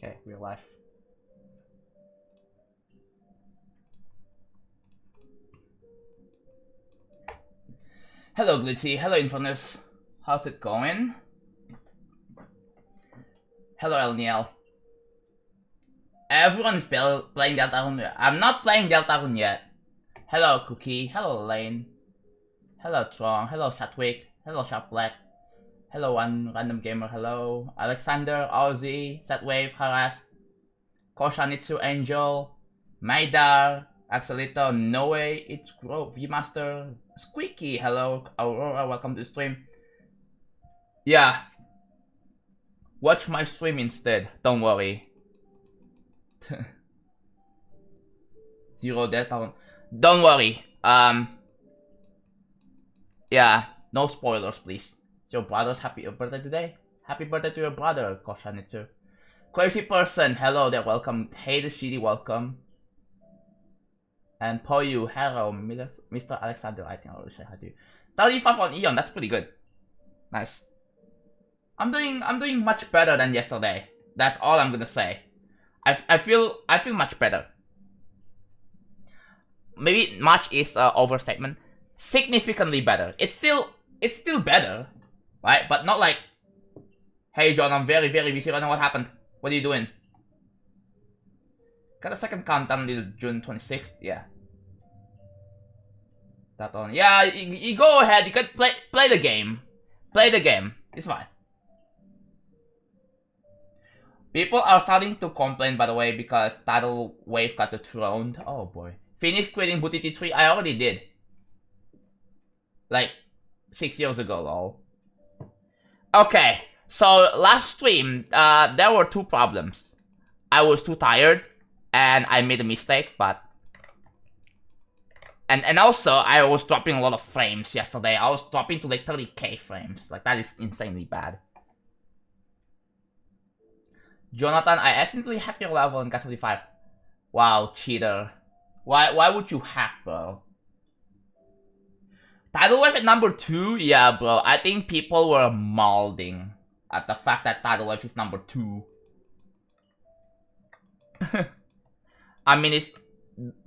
Okay, real life. Hello, Glitzy. Hello, Infamous. How's it going? Hello, Elniel. Everyone is playing Deltarune. I'm not playing Deltarune yet. Hello, Cookie. Hello, Lane. Hello, Trong. Hello, Satwick. Hello, Sharp Black. Hello, one random gamer. Hello, Alexander, Ozzy, Satwave, Harass, Koshanitsu, Angel, Maidar, Axelito, Noe, It's Grow, Vmaster, Squeaky. Hello, Aurora. Welcome to the stream. Yeah. Watch my stream instead. Don't worry. Zero Delta. Don't worry. Yeah. No spoilers, please. It's your brother's happy birthday today. Happy birthday to your brother, Koshanitsu. Crazy person. Hello there. Welcome. Hey, the shitty. Welcome. And Poyu. Hello, Mr. Alexander. I think I already said hi to you. 35 on Eon. That's pretty good. Nice. I'm doing much better than yesterday. That's all I'm gonna say. I feel much better. Maybe much is overstatement. Significantly better. It's still better, right? But not like, hey John, I'm very busy right now. What happened? What are you doing? Got a second countdown until June 26th. Yeah. That on. Yeah, you go ahead. You can play the game. Play the game. It's fine. People are starting to complain, by the way, because Tidal Wave got dethroned. Oh boy. Finished creating Booty 3. I already did. Like 6 years ago, lol. Okay, so last stream, there were two problems. I was too tired, and I made a mistake, but... And also, I was dropping a lot of frames yesterday. I was dropping to like 30k frames. Like, that is insanely bad. Jonathan, I accidentally hacked your level and got 35. Wow, cheater. Why would you hack, bro? Tidal Wave at number 2? Yeah, bro. I think people were malding at the fact that Tidal Wave is number 2. I mean,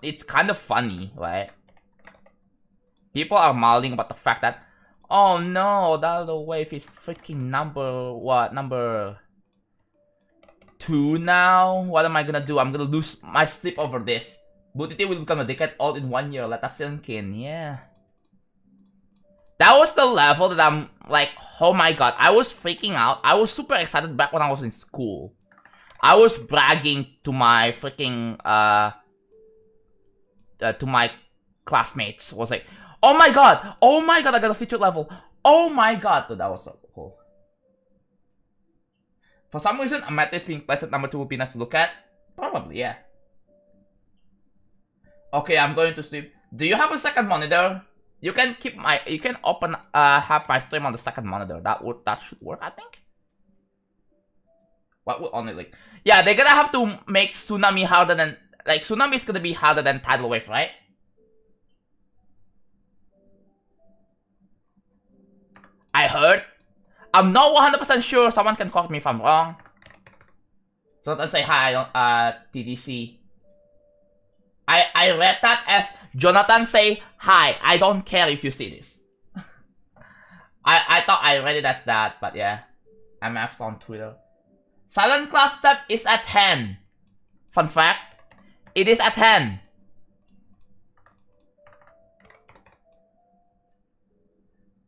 it's kind of funny, right? People are malding about the fact that, oh no, Tidal Wave is freaking number 2 now? What am I gonna do? I'm gonna lose my sleep over this. Booty will become a decade old in 1 year. Let us sink in, yeah. That was the level that I'm like, oh my god, I was freaking out. I was super excited back when I was in school. I was bragging to my freaking, to my classmates. Was like, oh my god, I got a featured level. Oh my god, dude, that was so cool. For some reason, Amethyst being placed at number 2 would be nice to look at. Probably, yeah. Okay, I'm going to sleep. Do you have a second monitor? You can open have my stream on the second monitor. That should work, I think. What would only like? Yeah, they're gonna have to make Tsunami harder than Tsunami is gonna be harder than Tidal Wave, right? I heard. I'm not 100% sure. Someone can correct me if I'm wrong. So let's say hi, TDC. I read that as Jonathan say hi. I don't care if you see this. I thought I read it as that, but yeah. MF's on Twitter. Silent Clubstep is at 10. Fun fact. It is at 10.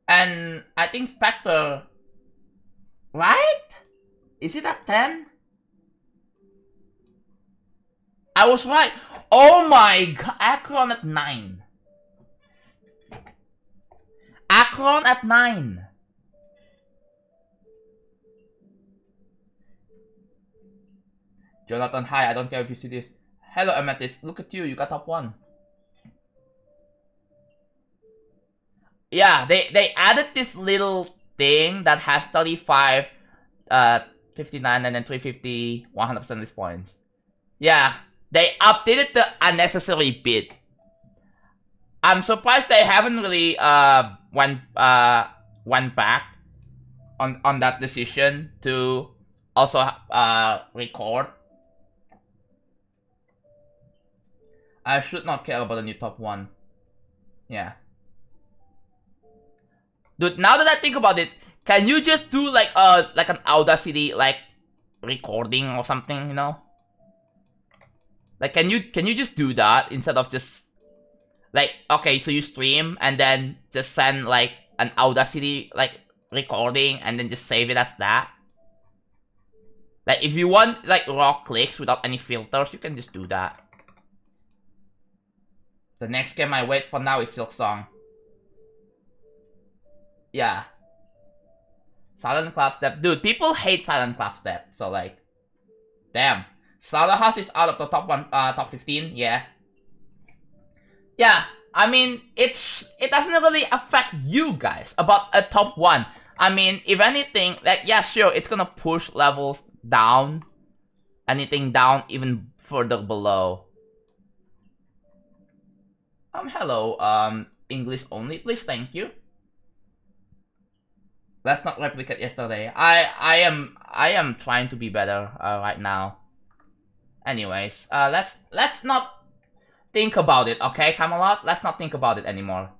And I think Spectre... Right? Is it at 10? I was right. Oh my god. Akron at 9. Akron at 9. Jonathan, hi. I don't care if you see this. Hello, Amethyst. Look at you. You got top 1. Yeah, they added this little thing that has 35, 59, and then 350, 100% list points. Yeah, they updated the unnecessary bit. I'm surprised they haven't really went back on that decision to also record. I should not care about the new top 1. Yeah. Dude, now that I think about it, can you just do like an Audacity like recording or something, you know? Like can you just do that instead of just like, okay, so you stream and then just send like an Audacity like recording and then just save it as that? Like if you want like raw clicks without any filters, you can just do that. The next game I wait for now is Silksong. Yeah. Silent clapstep. Dude, people hate silent clapstep, so like, damn. Slaughterhouse is out of the top 15, yeah. Yeah, I mean, it doesn't really affect you guys about a top 1. I mean, if anything, like, yeah, sure, it's gonna push levels down. Anything down even further below. Hello, English only, please, thank you. Let's not replicate yesterday. I am trying to be better right now. Anyways, let's not think about it, okay, Camelot? Let's not think about it anymore.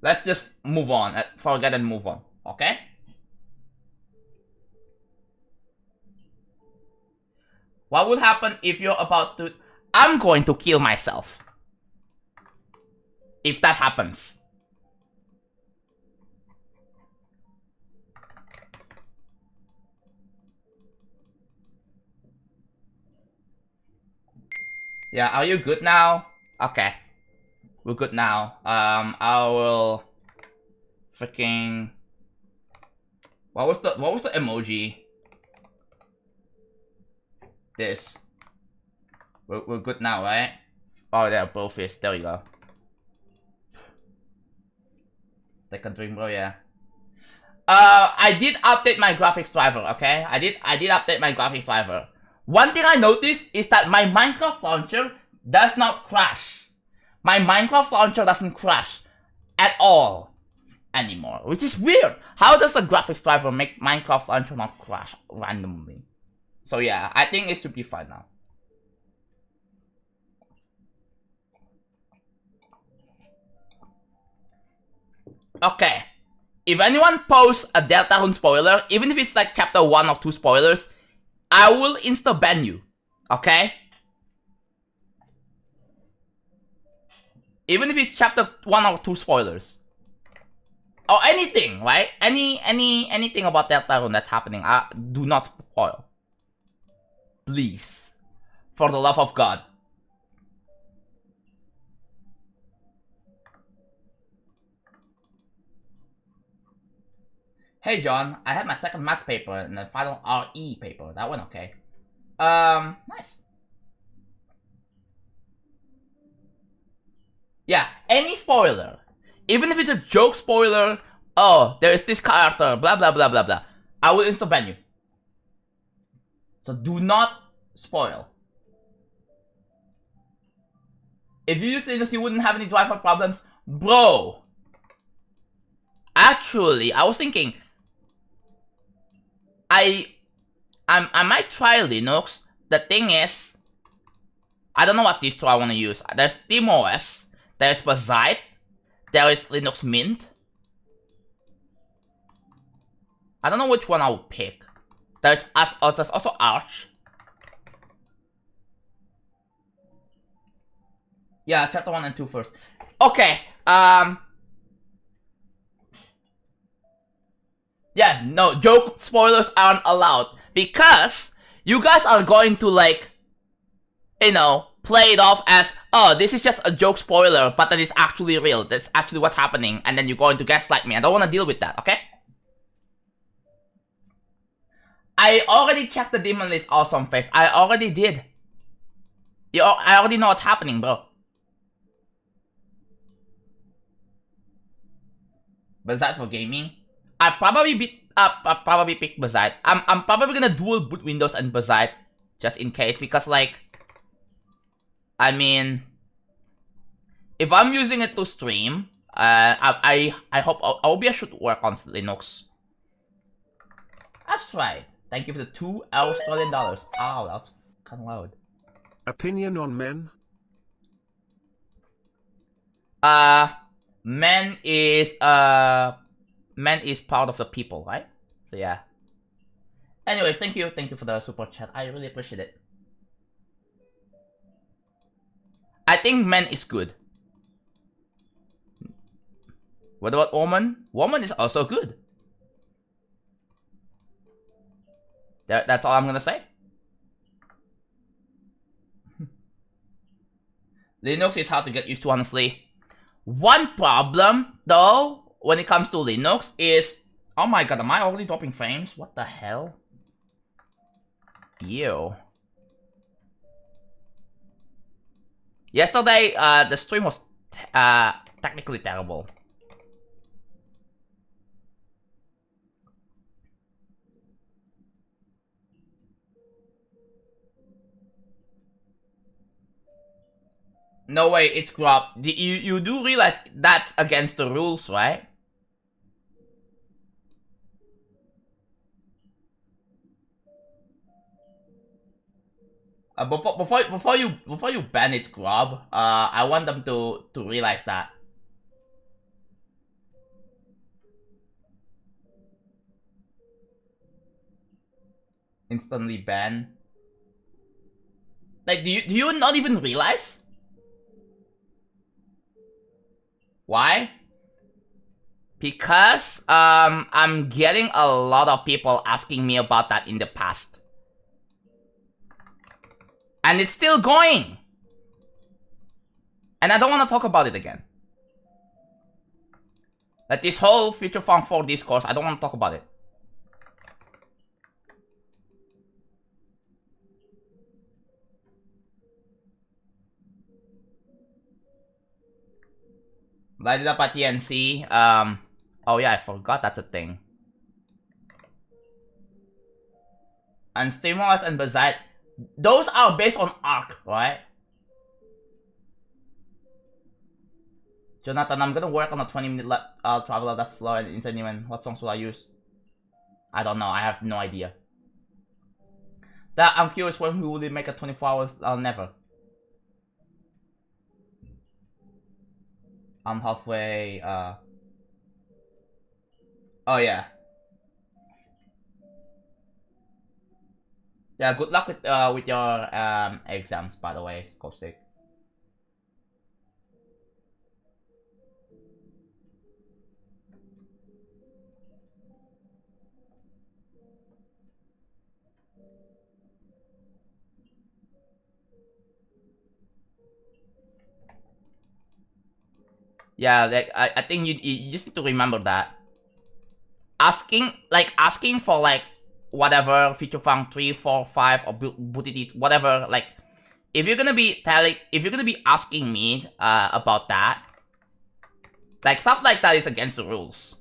Let's just move on, forget and move on, okay? What would happen if you're about to... I'm going to kill myself. If that happens. Yeah, are you good now? Okay. We're good now. I will freaking... What was the emoji? This. We're good now, right? Oh, yeah, both is. There you go. Take a drink, bro, yeah. I did update my graphics driver, okay? I did update my graphics driver. One thing I noticed is that my Minecraft launcher does not crash. My Minecraft launcher doesn't crash at all anymore, which is weird. How does the graphics driver make Minecraft launcher not crash randomly? So yeah, I think it should be fine now. Okay, if anyone posts a Deltarune spoiler, even if it's like chapter 1 or 2 spoilers, I will insta-ban you, okay? Even if it's chapter 1 or 2 spoilers. Or anything, right? Anything about Deltarune that's happening, do not spoil. Please. For the love of God. Hey John, I had my second maths paper and the final RE paper. That went okay. Nice. Yeah, any spoiler. Even if it's a joke spoiler, oh, there is this character, blah blah blah blah blah. I will insta-ban you. So do not spoil. If you use Linux, you wouldn't have any driver problems. Bro. Actually, I was thinking, I might try Linux. The thing is, I don't know what distro I want to use. There's SteamOS, there's Bazzite, there is Linux Mint. I don't know which one I will pick. There's also Arch. Yeah, chapter 1 and 2 first. Okay, yeah, no, joke spoilers aren't allowed. Because you guys are going to like, you know, play it off as, oh, this is just a joke spoiler, but that is actually real. That's actually what's happening. And then you're going to gaslight me. I don't want to deal with that, okay? I already checked the demon list, awesome face. I already did. I already know what's happening, bro. Bazzite for gaming? I probably pick Bazzite. I'm probably gonna dual boot Windows and Bazzite just in case, because like, I mean, if I'm using it to stream, I hope OBS should work on Linux. That's right. Thank you for the $2 Australian dollars. Ow, that's kind of loud. Opinion on men? Men is part of the people, right? So yeah. Anyways, thank you for the super chat. I really appreciate it. I think men is good. What about woman? Woman is also good. That's all I'm gonna say. Linux is hard to get used to, honestly. One problem, though, when it comes to Linux is... Oh my god, am I already dropping frames? What the hell? Ew. Yesterday, the stream was technically terrible. No way, it's dropped. You do realize that's against the rules, right? Before you ban it, Grub, I want them to realize that. Instantly ban. Like, do you not even realize? Why? Because I'm getting a lot of people asking me about that in the past. And it's still going. And I don't want to talk about it again. Like this whole Future Farm 4 discourse, I don't want to talk about it. Light it up at TNC. Oh yeah, I forgot that's a thing. And Stimulus and Bazite, those are based on Arc, right? Jonathan, I'm gonna work on a 20-minute traveler that's slow and insane. What songs will I use? I don't know, I have no idea. I'm curious when we will make a 24 hours, never. I'm halfway, oh yeah. Yeah, good luck with your exams, by the way, Kopsik. Yeah, like I think you just need to remember that asking for like whatever Future Funk 3, 4, 5 or Booty, whatever, like if you're gonna be asking me about that, like stuff like that is against the rules.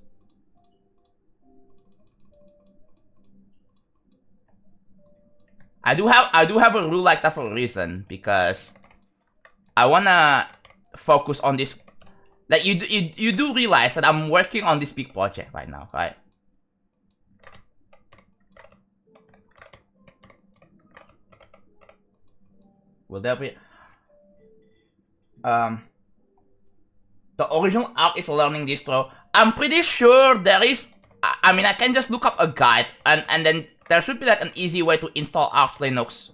I do have a rule like that for a reason, because I wanna focus on this. Like you do realize that I'm working on this big project right now, right? Will there be the original Arc is a learning distro? I'm pretty sure there is. I mean, I can just look up a guide and then there should be like an easy way to install Arch Linux.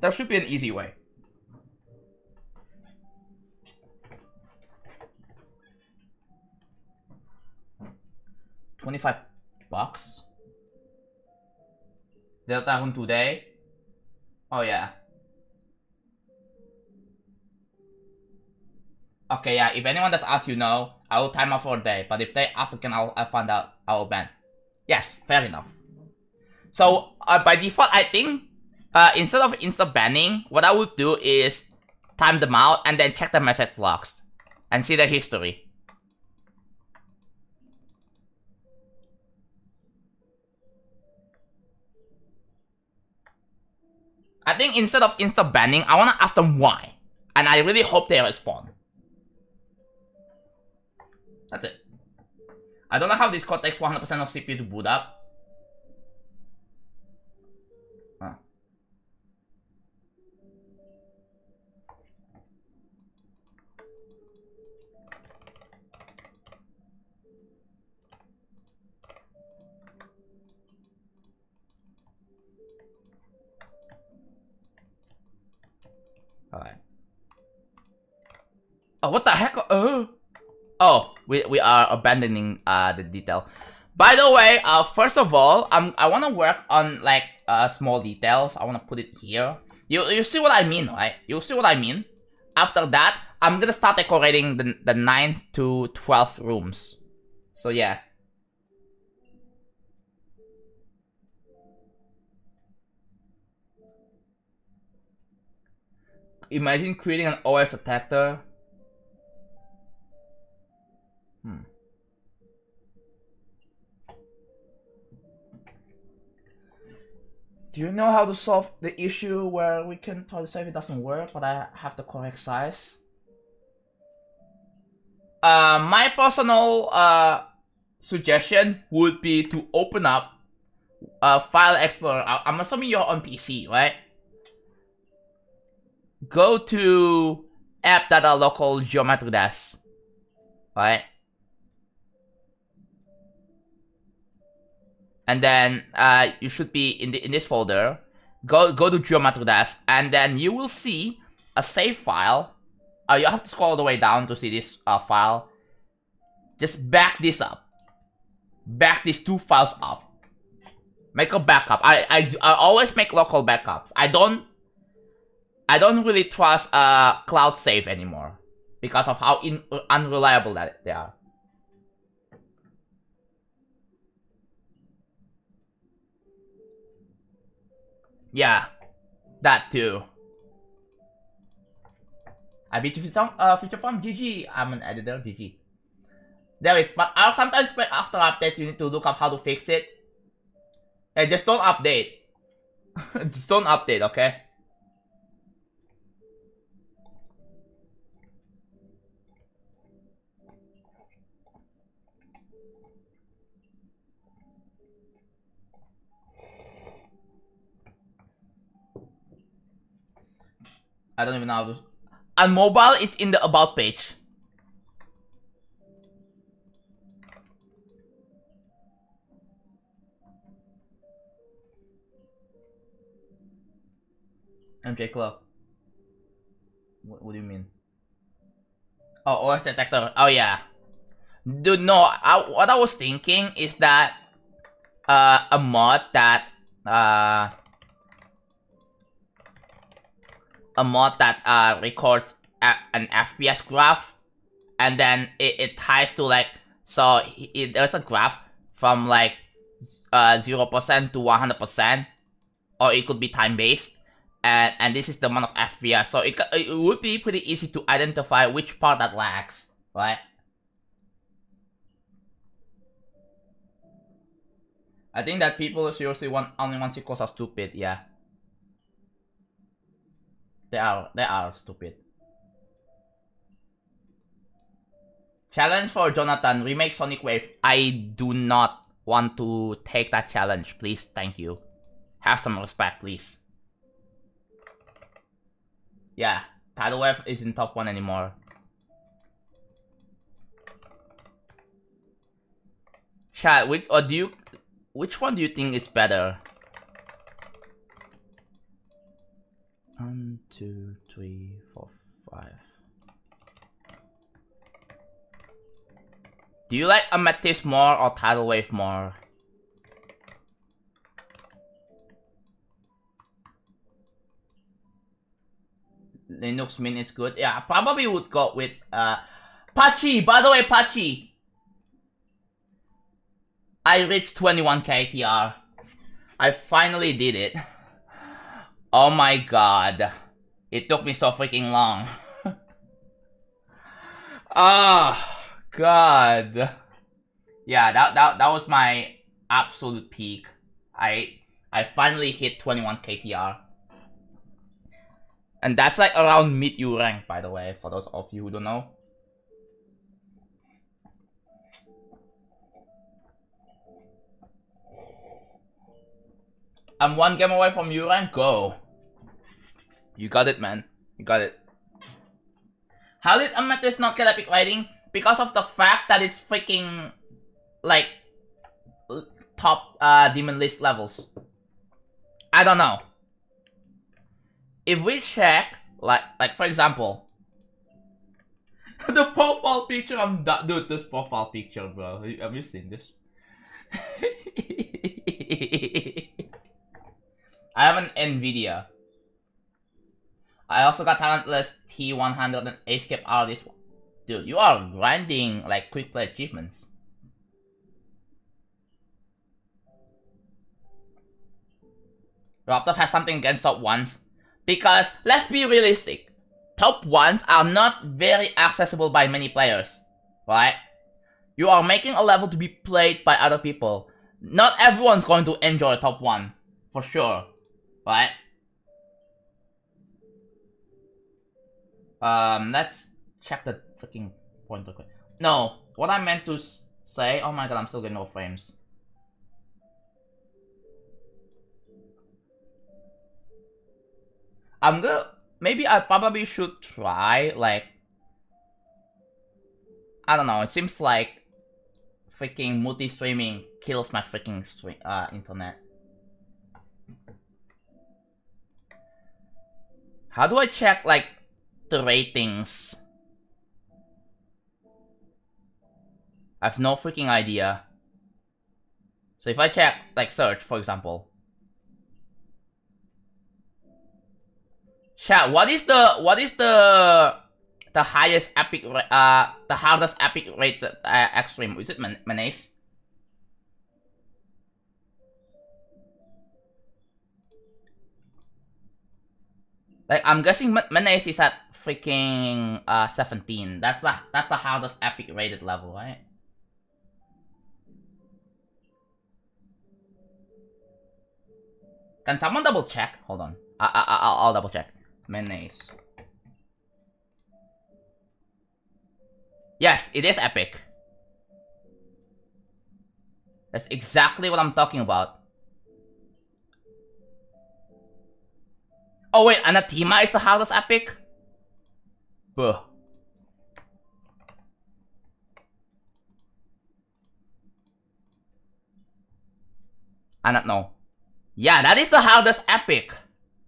There should be an easy way. $25. Delta Run today. Oh yeah. Okay, yeah, if anyone does ask, you know, I will time out for a day. But if they ask again, I'll find out. I will ban. Yes, fair enough. So, by default, I think, instead of insta-banning, what I would do is time them out and then check the message logs and see the history. I think instead of insta-banning, I want to ask them why. And I really hope they respond. That's it. I don't know how this code takes 100% of CPU to boot up. Alright. Oh, what the heck? Oh, we are abandoning the detail. By the way, first of all, I want to work on like small details. I want to put it here. You see what I mean, right? You see what I mean? After that, I'm gonna start decorating the 9 to 12 rooms. So yeah. Imagine creating an OS detector. Do you know how to solve the issue where we can try to say if it doesn't work, but I have the correct size? My personal suggestion would be to open up File Explorer. I'm assuming you're on PC, right? Go to app.local geometry dash, right? And then you should be in this folder. Go to geometry dash, and then you will see a save file. You have to scroll all the way down to see this file. Just back this up. Back these 2 files up. Make a backup. I always make local backups. I don't really trust cloud save anymore because of how unreliable that they are. Yeah, that too. I beat you feature phone. GG. I'm an editor. GG. There is, but sometimes after updates you need to look up how to fix it. And just don't update. Just don't update, okay? I don't even know how to. On mobile, it's in the about page. MJ Club. What do you mean? Oh, OS detector. Oh yeah. Dude, no. What I was thinking is that a mod that records an FPS graph, and then it ties to like, so there's a graph from like 0% to 100%, or it could be time based, and this is the amount of FPS. So it would be pretty easy to identify which part that lags, right? I think that people seriously only want sequels are stupid. Yeah. They are stupid. Challenge for Jonathan, remake Sonic Wave. I do not want to take that challenge, please. Thank you. Have some respect, please. Yeah, Tidal Wave isn't top 1 anymore. Chat, which one do you think is better? 1, 2, 3, 4, 5. Do you like Amethyst more or Tidal Wave more? Linux Mint is good. Yeah, I probably would go with Pachi. By the way, Pachi, I reached 21k TR. I finally did it. Oh my god. It took me so freaking long. Oh god. Yeah, that was my absolute peak. I finally hit 21k TR. And that's like around mid-U rank, by the way, for those of you who don't know. I'm 1 game away from U rank. Go. You got it, man. You got it. How did Amethyst not get epic rating? Because of the fact that it's freaking like top demon list levels. I don't know. If we check Like for example, the profile picture of that dude. This profile picture, bro. Have you seen this? I have an Nvidia. I also got talentless T100 and escape artist. Dude, you are grinding like quick play achievements. Laptop has something against top ones. Because, let's be realistic, top ones are not very accessible by many players, right? You are making a level to be played by other people. Not everyone's going to enjoy top one, for sure, right? Let's check the freaking pointer quick. No, what I meant to say, oh my god, I'm still getting no frames. Maybe I probably should try, like, I don't know, it seems like freaking multi-streaming kills my freaking internet. How do I check, like, the ratings? I have no freaking idea. So if I check, like, search, for example. Chat, what is the highest epic, the hardest epic rated extreme? Is it Menace? Like, I'm guessing Menace is at freaking 17. That's the hardest epic rated level, right? Can someone double check? Hold on. I'll double check. Menace. Yes, it is epic. That's exactly what I'm talking about. Oh wait, Anathema is the hardest epic? Buh. I don't know. Yeah, that is the hardest epic.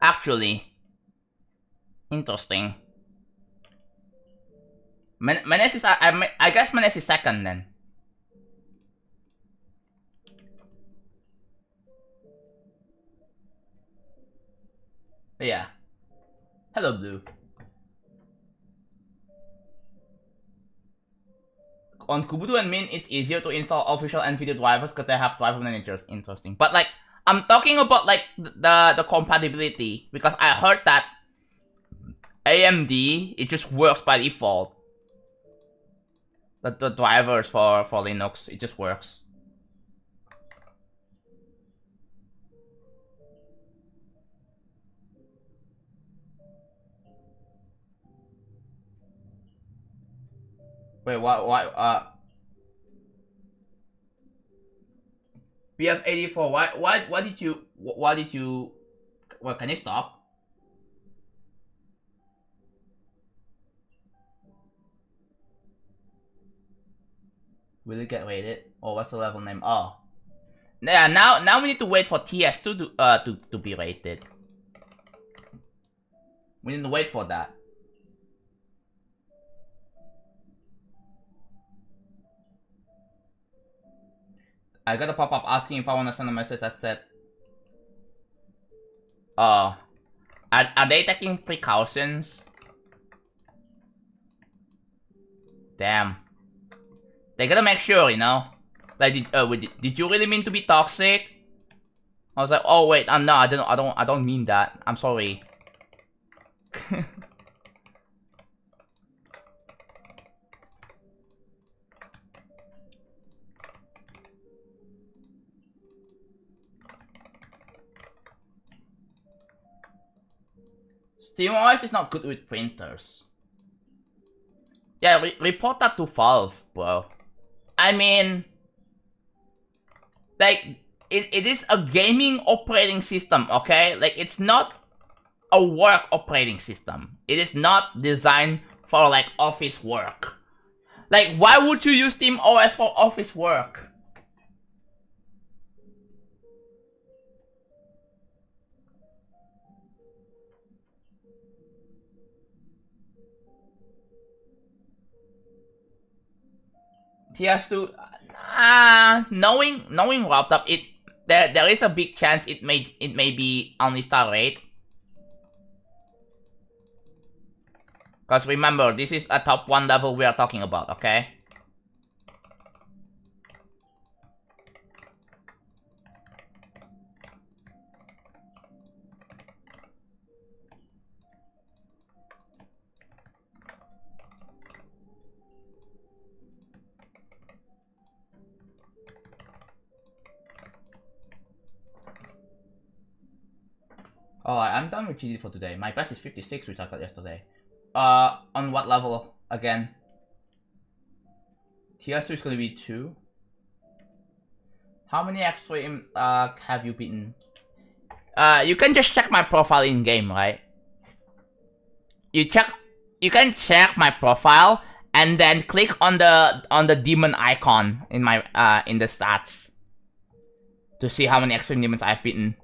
Actually. Interesting. Menace is, I guess Menace is second then. But yeah. Hello, Blue. On Kubudu and Min, it's easier to install official NVIDIA drivers because they have driver managers. Interesting. But like, I'm talking about like the compatibility, because I heard that AMD, it just works by default. The drivers for Linux, it just works. Wait, why, BF84, why did you, well, can you stop? Will it get rated? Oh, what's the level name? Oh. Yeah, now we need to wait for TS2 to be rated. We need to wait for that. I got a pop-up asking if I want to send a message that said, are they taking precautions? Damn. They gotta make sure, you know? Like, did you really mean to be toxic? I was like, oh wait, no, I don't mean that. I'm sorry. SteamOS is not good with printers. Yeah, report that to Valve, bro. I mean, like, it is a gaming operating system, okay? Like, it's not a work operating system. It is not designed for, like, office work. Like, why would you use SteamOS for office work? TS2, knowing laptop, there is a big chance it may be only star rate. Because remember, this is a top 1 level we are talking about, okay? Alright, I'm done with GD for today. My best is 56, which I got yesterday. On what level again? TS2 is gonna be 2. How many extremes have you beaten? You can just check my profile in game, right? You can check my profile and then click on the demon icon in my in the stats to see how many extreme demons I've beaten.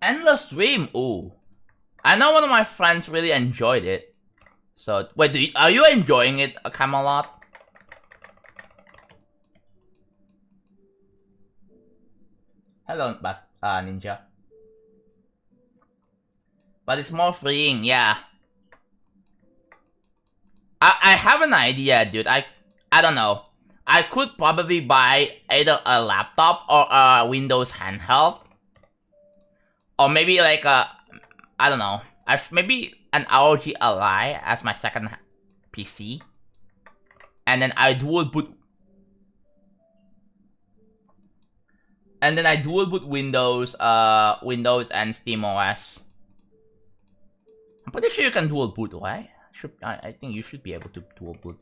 Endless Dream, ooh. I know one of my friends really enjoyed it. So, wait, are you enjoying it, Camelot? Hello, Ninja. But it's more freeing, yeah. I have an idea, dude. I don't know. I could probably buy either a laptop or a Windows handheld. Or maybe like a, I don't know. Maybe an ROG Ally as my second PC. And then I dual boot. And then I dual boot Windows, Windows and SteamOS. I'm pretty sure you can dual boot, right? I think you should be able to dual boot.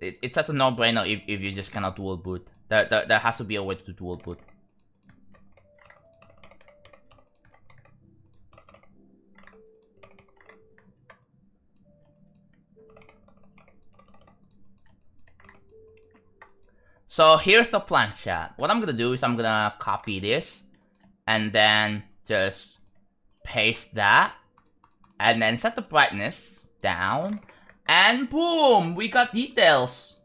It's such a no-brainer if you just cannot dual boot. There has to be a way to dual boot. So here's the plan, chat. What I'm gonna do is I'm gonna copy this and then just paste that and then set the brightness down and boom, we got details.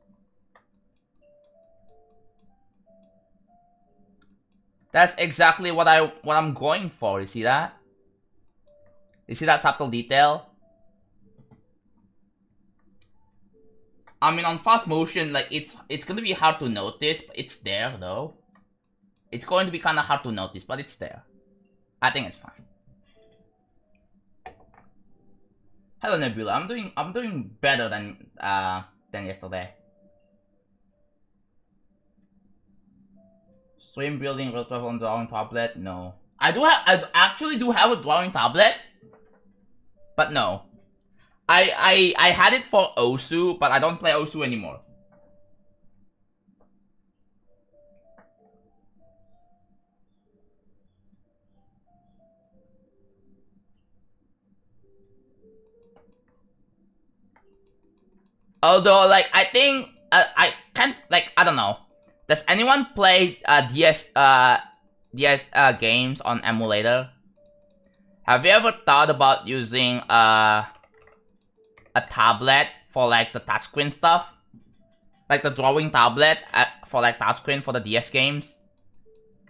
That's exactly what I'm going for. You see that? You see that subtle detail? I mean, on fast motion, like it's gonna be hard to notice, but it's there though. It's going to be kind of hard to notice, but it's there. I think it's fine. Hello Nebula, I'm doing better than yesterday. Stream building virtual on drawing tablet? No. I actually do have a drawing tablet, but no. I had it for Osu, but I don't play Osu anymore. Although, like, I think I can't, like, I don't know. Does anyone play DS games on emulator? Have you ever thought about using a tablet for like the touchscreen stuff? Like the drawing tablet for like touchscreen for the DS games?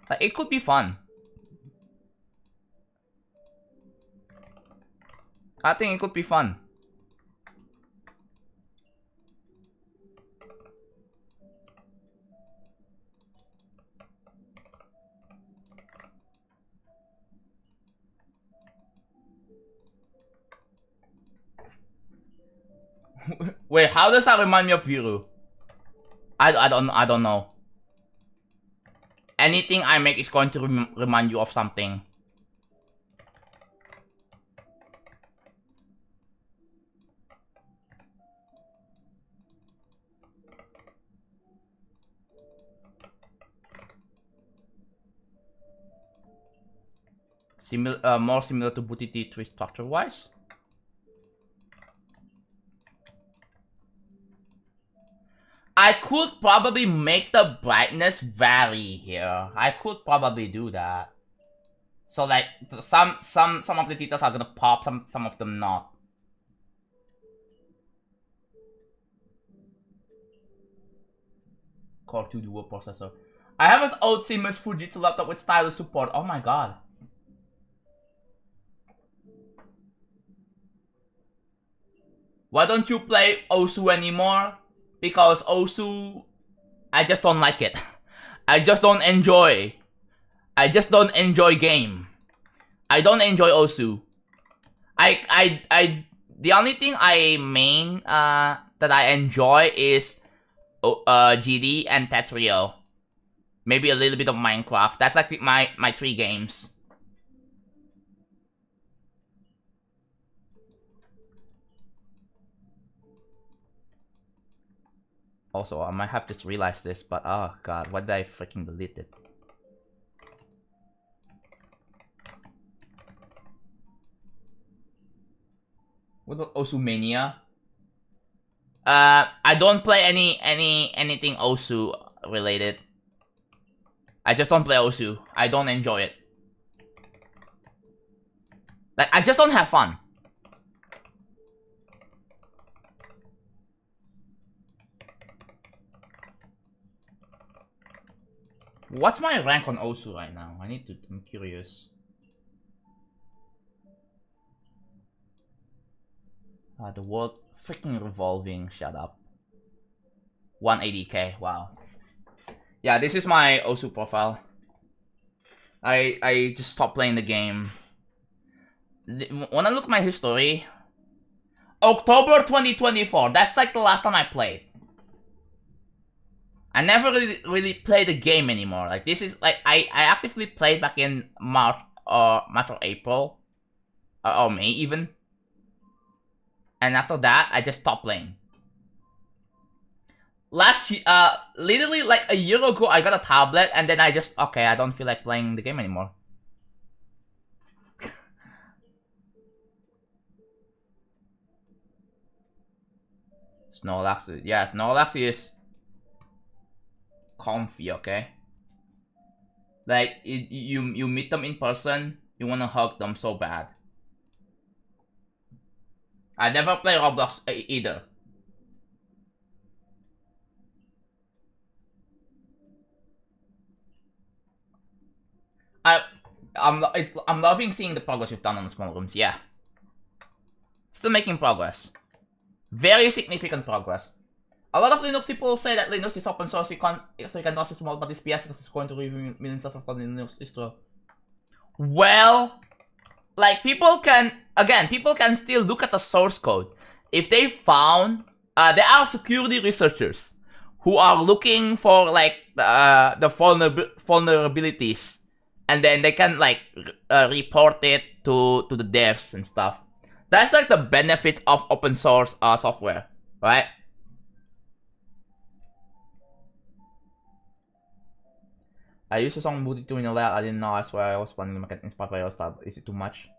Like, it could be fun. I think it could be fun. Wait, how does that remind me of Viru? I don't know. Anything I make is going to remind you of something. More similar to Booty T3 structure-wise. I could probably make the brightness vary here. I could probably do that. So like some of the details are gonna pop, some of them not. Core 2 dual processor. I have this old Siemens Fujitsu laptop with stylus support. Oh my god. Why don't you play Osu anymore? Because Osu, I just don't like it. I just don't enjoy. I just don't enjoy game. I don't enjoy Osu. The only thing I main that I enjoy is GD and Tetrio. Maybe a little bit of Minecraft. That's like my 3 games. Also, I might have just realized this, but oh god, why did I freaking delete it? What about Osumania? I don't play anything Osu related. I just don't play Osu. I don't enjoy it. Like, I just don't have fun. What's my rank on Osu right now? I'm curious. The world freaking revolving, shut up. 180k, wow. Yeah, this is my Osu profile. I just stopped playing the game. When I look at my history, October 2024, that's like the last time I played. I never really played the game anymore. Like, this is like I actively played back in March or April or May even, and after that I just stopped playing. Literally like a year ago I got a tablet and then I just I don't feel like playing the game anymore. Snorlax, yeah, Snorlax is comfy, okay? Like, you meet them in person, you wanna hug them so bad. I never play Roblox either. I'm loving seeing the progress you've done on the small rooms, yeah. Still making progress. Very significant progress. A lot of Linux people say that Linux is open source, so you can trust small, but it's BS because it's going to review millions of code in Linux distro. Well, like, people can still look at the source code. If they found, there are security researchers who are looking for, like, the vulnerabilities. And then they can, like, report it to the devs and stuff. That's, like, the benefit of open source software, right? I used the song Moody 2 in a layout. I didn't know. I swear I was wondering if I get inspired by your style. Is it too much?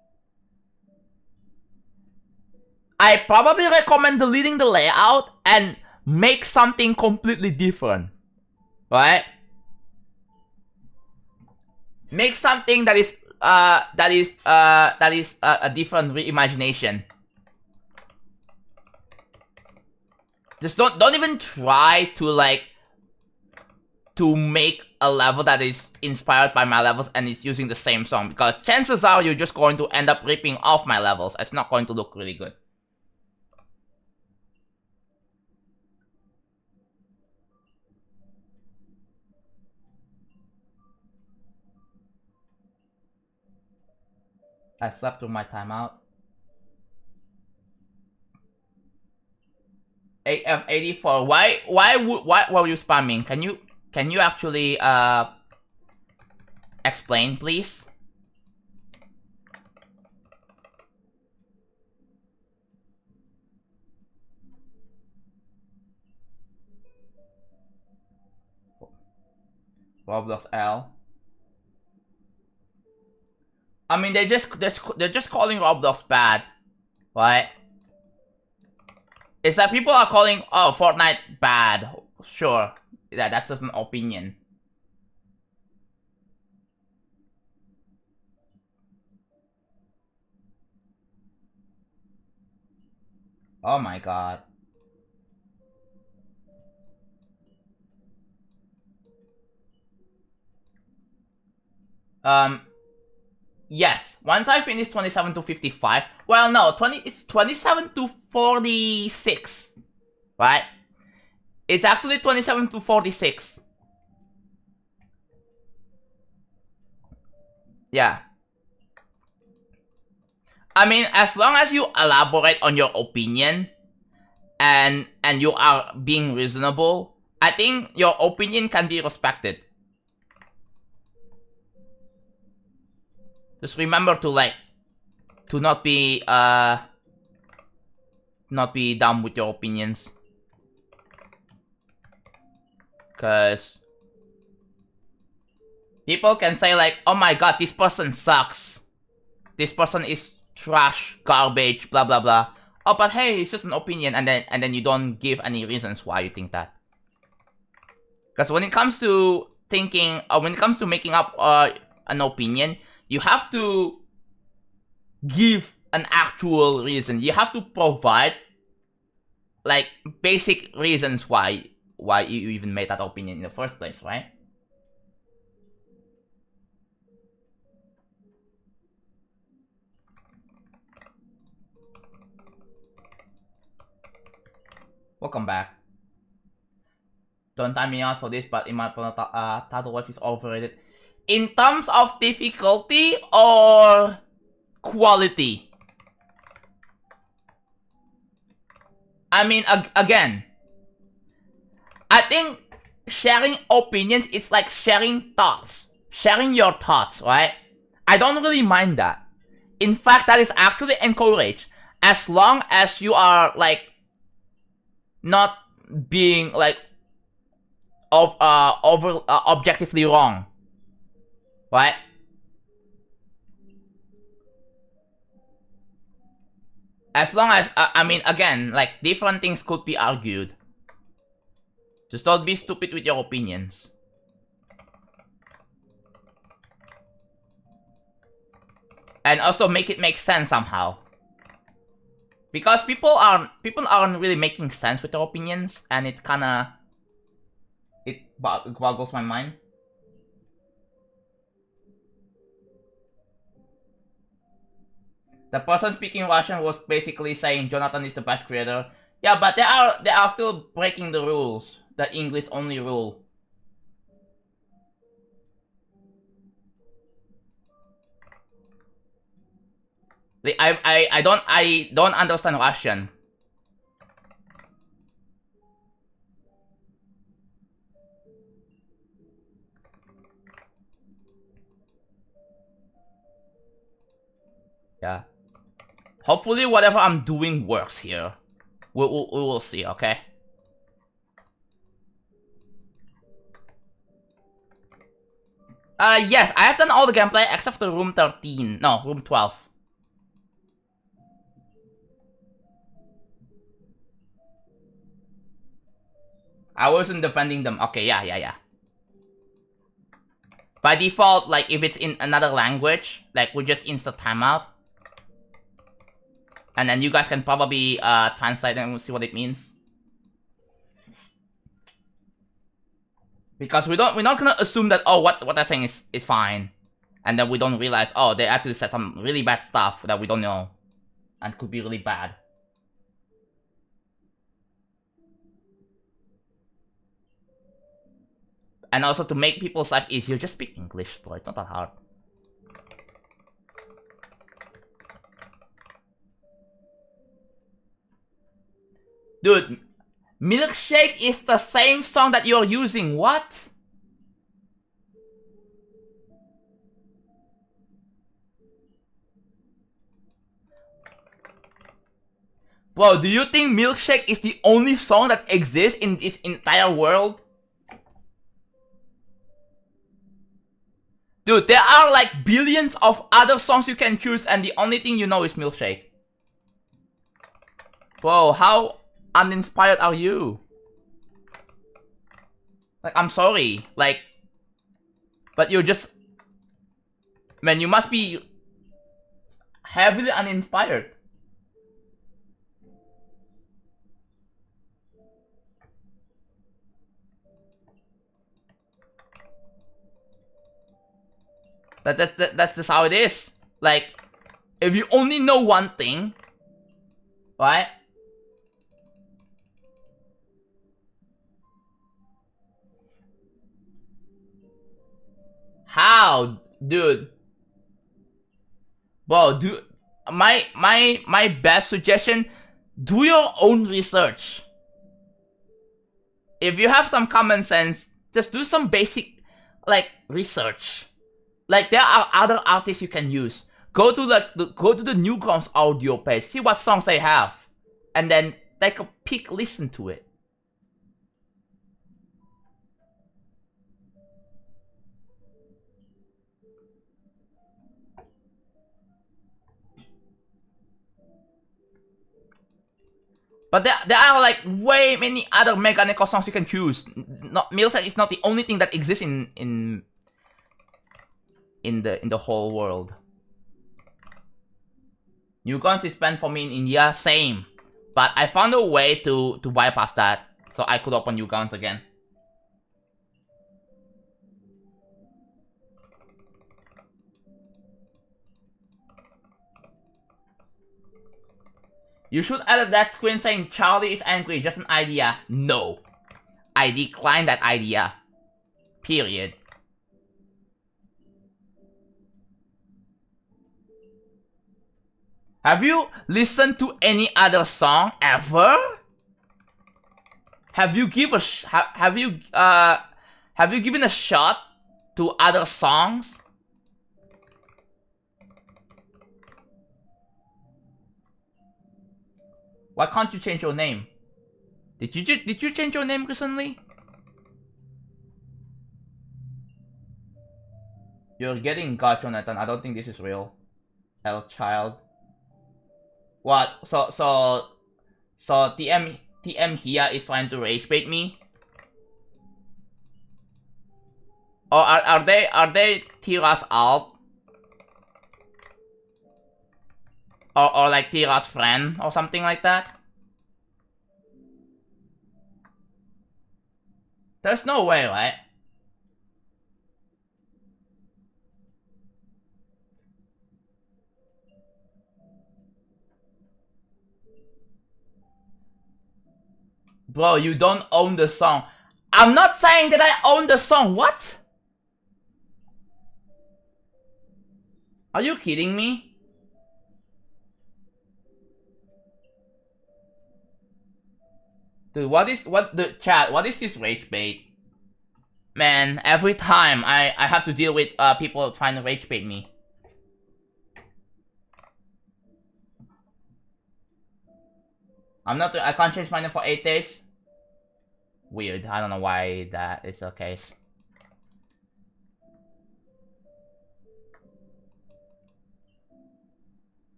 I probably recommend deleting the layout and make something completely different. Right? Make something that is a different reimagination. Just don't even try to, like, to make a level that is inspired by my levels and is using the same song, because chances are you're just going to end up ripping off my levels. It's not going to look really good. I slept through my timeout. AF84. Why were you spamming? Can you actually explain, please? Roblox L. I mean, they're just calling Roblox bad, right? It's that people are calling Fortnite bad. Sure, that's just an opinion. Oh my god. Yes. Once I finish 27 to 55, well, no, it's 27 to 46, right? It's actually 27 to 46. Yeah. I mean, as long as you elaborate on your opinion and you are being reasonable, I think your opinion can be respected. Just remember to not be dumb with your opinions. Cause people can say like, oh my god, this person sucks. This person is trash, garbage, blah blah blah. Oh, but hey, it's just an opinion, and then you don't give any reasons why you think that. Because when it comes to thinking, when it comes to making up an opinion, you have to give an actual reason. You have to provide like basic reasons why you even made that opinion in the first place, right? Welcome back. Don't time me out for this, but in my opinion, Tidal Wave is overrated. In terms of difficulty or quality? I mean, again, I think sharing opinions is like sharing thoughts. Sharing your thoughts, right? I don't really mind that. In fact, that is actually encouraged. As long as you are, like, not being, like, objectively wrong. Right? As long as, I mean, again, like, different things could be argued. Just don't be stupid with your opinions. And also make it make sense somehow. Because people aren't really making sense with their opinions, and it kinda... It boggles my mind. The person speaking Russian was basically saying Jonathan is the best creator. Yeah, but they are still breaking the rules. The English only rule. Like, I don't understand Russian. Yeah. Hopefully whatever I'm doing works here. We will see, okay? Yes, I have done all the gameplay except for room 13. No, room 12. I wasn't defending them. Okay, yeah. By default, like, if it's in another language, like, we just insert timeout. And then you guys can probably translate and see what it means. Because we're not gonna assume that, oh, what they're saying is fine. And then we don't realize, oh, they actually said some really bad stuff that we don't know. And could be really bad. And also to make people's life easier, just speak English, bro. It's not that hard. Dude, Milkshake is the same song that you're using, what? Bro, do you think Milkshake is the only song that exists in this entire world? Dude, there are like billions of other songs you can choose and the only thing you know is Milkshake. Bro, how uninspired are you? Like, I'm sorry. Like, but you're just... Man, you must be heavily uninspired. That's just how it is. Like, if you only know one thing, right? How, dude? Bro, my best suggestion: do your own research. If you have some common sense, just do some basic, like, research. Like, there are other artists you can use. Go to the Newgrounds audio page, see what songs they have, and then take a peek, listen to it. But there are like way many other mechanical songs you can choose. Milkshake is not the only thing that exists in the whole world. Newgrounds is banned for me in India, same. But I found a way to bypass that, so I could open Newgrounds again. You should edit that screen saying Charlie is angry, just an idea. No. I decline that idea. Period. Have you listened to any other song ever? Have you given a shot to other songs? Why can't you change your name? Did you change your name recently? You're getting got, Jonathan. I don't think this is real. L child. What? So TM here is trying to rage bait me? Or are they Tira's alt? Or like Tira's friend or something like that? There's no way, right? Bro, you don't own the song. I'm not saying that I own the song. What? Are you kidding me? Dude, what is this rage bait? Man, every time I have to deal with people trying to rage bait me. I can't change my name for 8 days. Weird. I don't know why that is the case.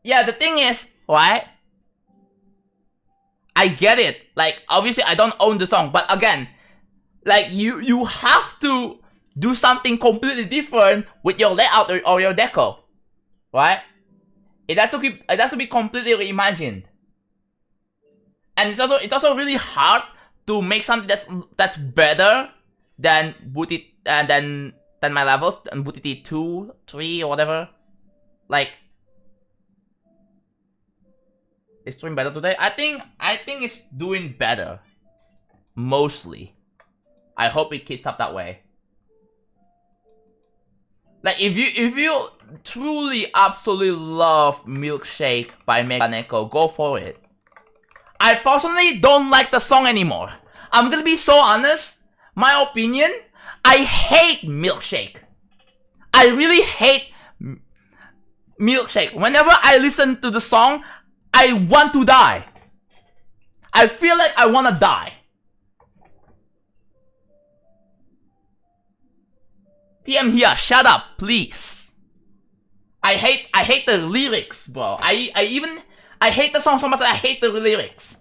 Yeah, the thing is, right? I get it. Like, obviously I don't own the song, but again, like, you have to do something completely different with your layout or your deco, right? It has to be completely reimagined, and it's also really hard to make something that's better than than my levels and Booty 2, 3 or whatever. Like, is doing better today? I think it's doing better, mostly. I hope it keeps up that way. Like, if you truly absolutely love Milkshake by Meganeko, go for it. I personally don't like the song anymore. I'm gonna be so honest. My opinion, I hate Milkshake. I really hate Milkshake. Whenever I listen to the song, I want to die. I feel like I wanna die. TM here, shut up, please. I hate the lyrics, bro. I hate the song so much that I hate the lyrics.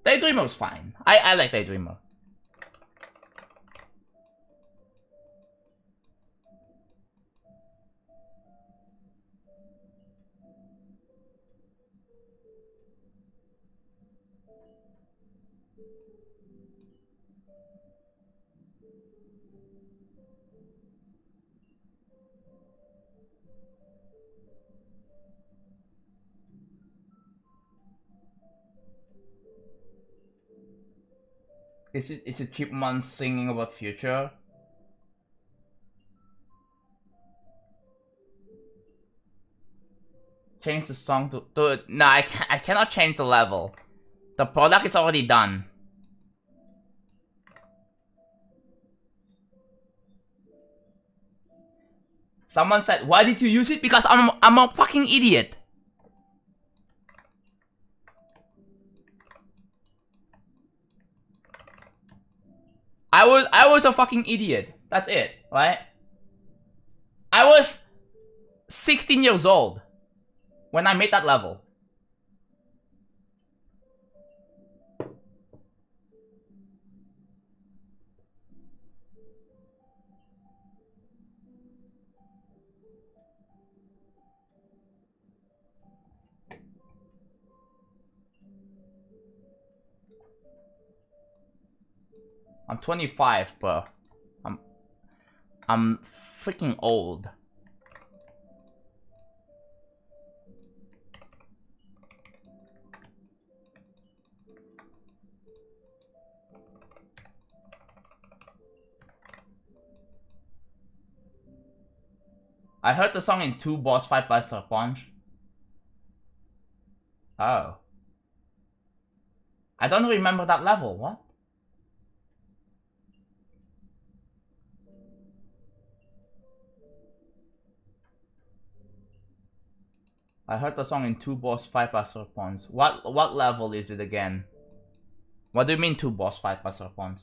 Daydreamer was fine. I like Daydreamer. Is it Chipmunk singing about future? Change the song to no, I cannot change the level. The product is already done. Someone said, why did you use it? Because I'm a fucking idiot. I was a fucking idiot. That's it, right? I was 16 years old when I made that level. I'm 25, bro. I'm freaking old. I heard the song in 2 boss fight by Sir Punch. Oh. I don't remember that level, what? I heard the song in 2 boss fight by Sir Punch. What level is it again? What do you mean 2 boss fight by Sir Punch?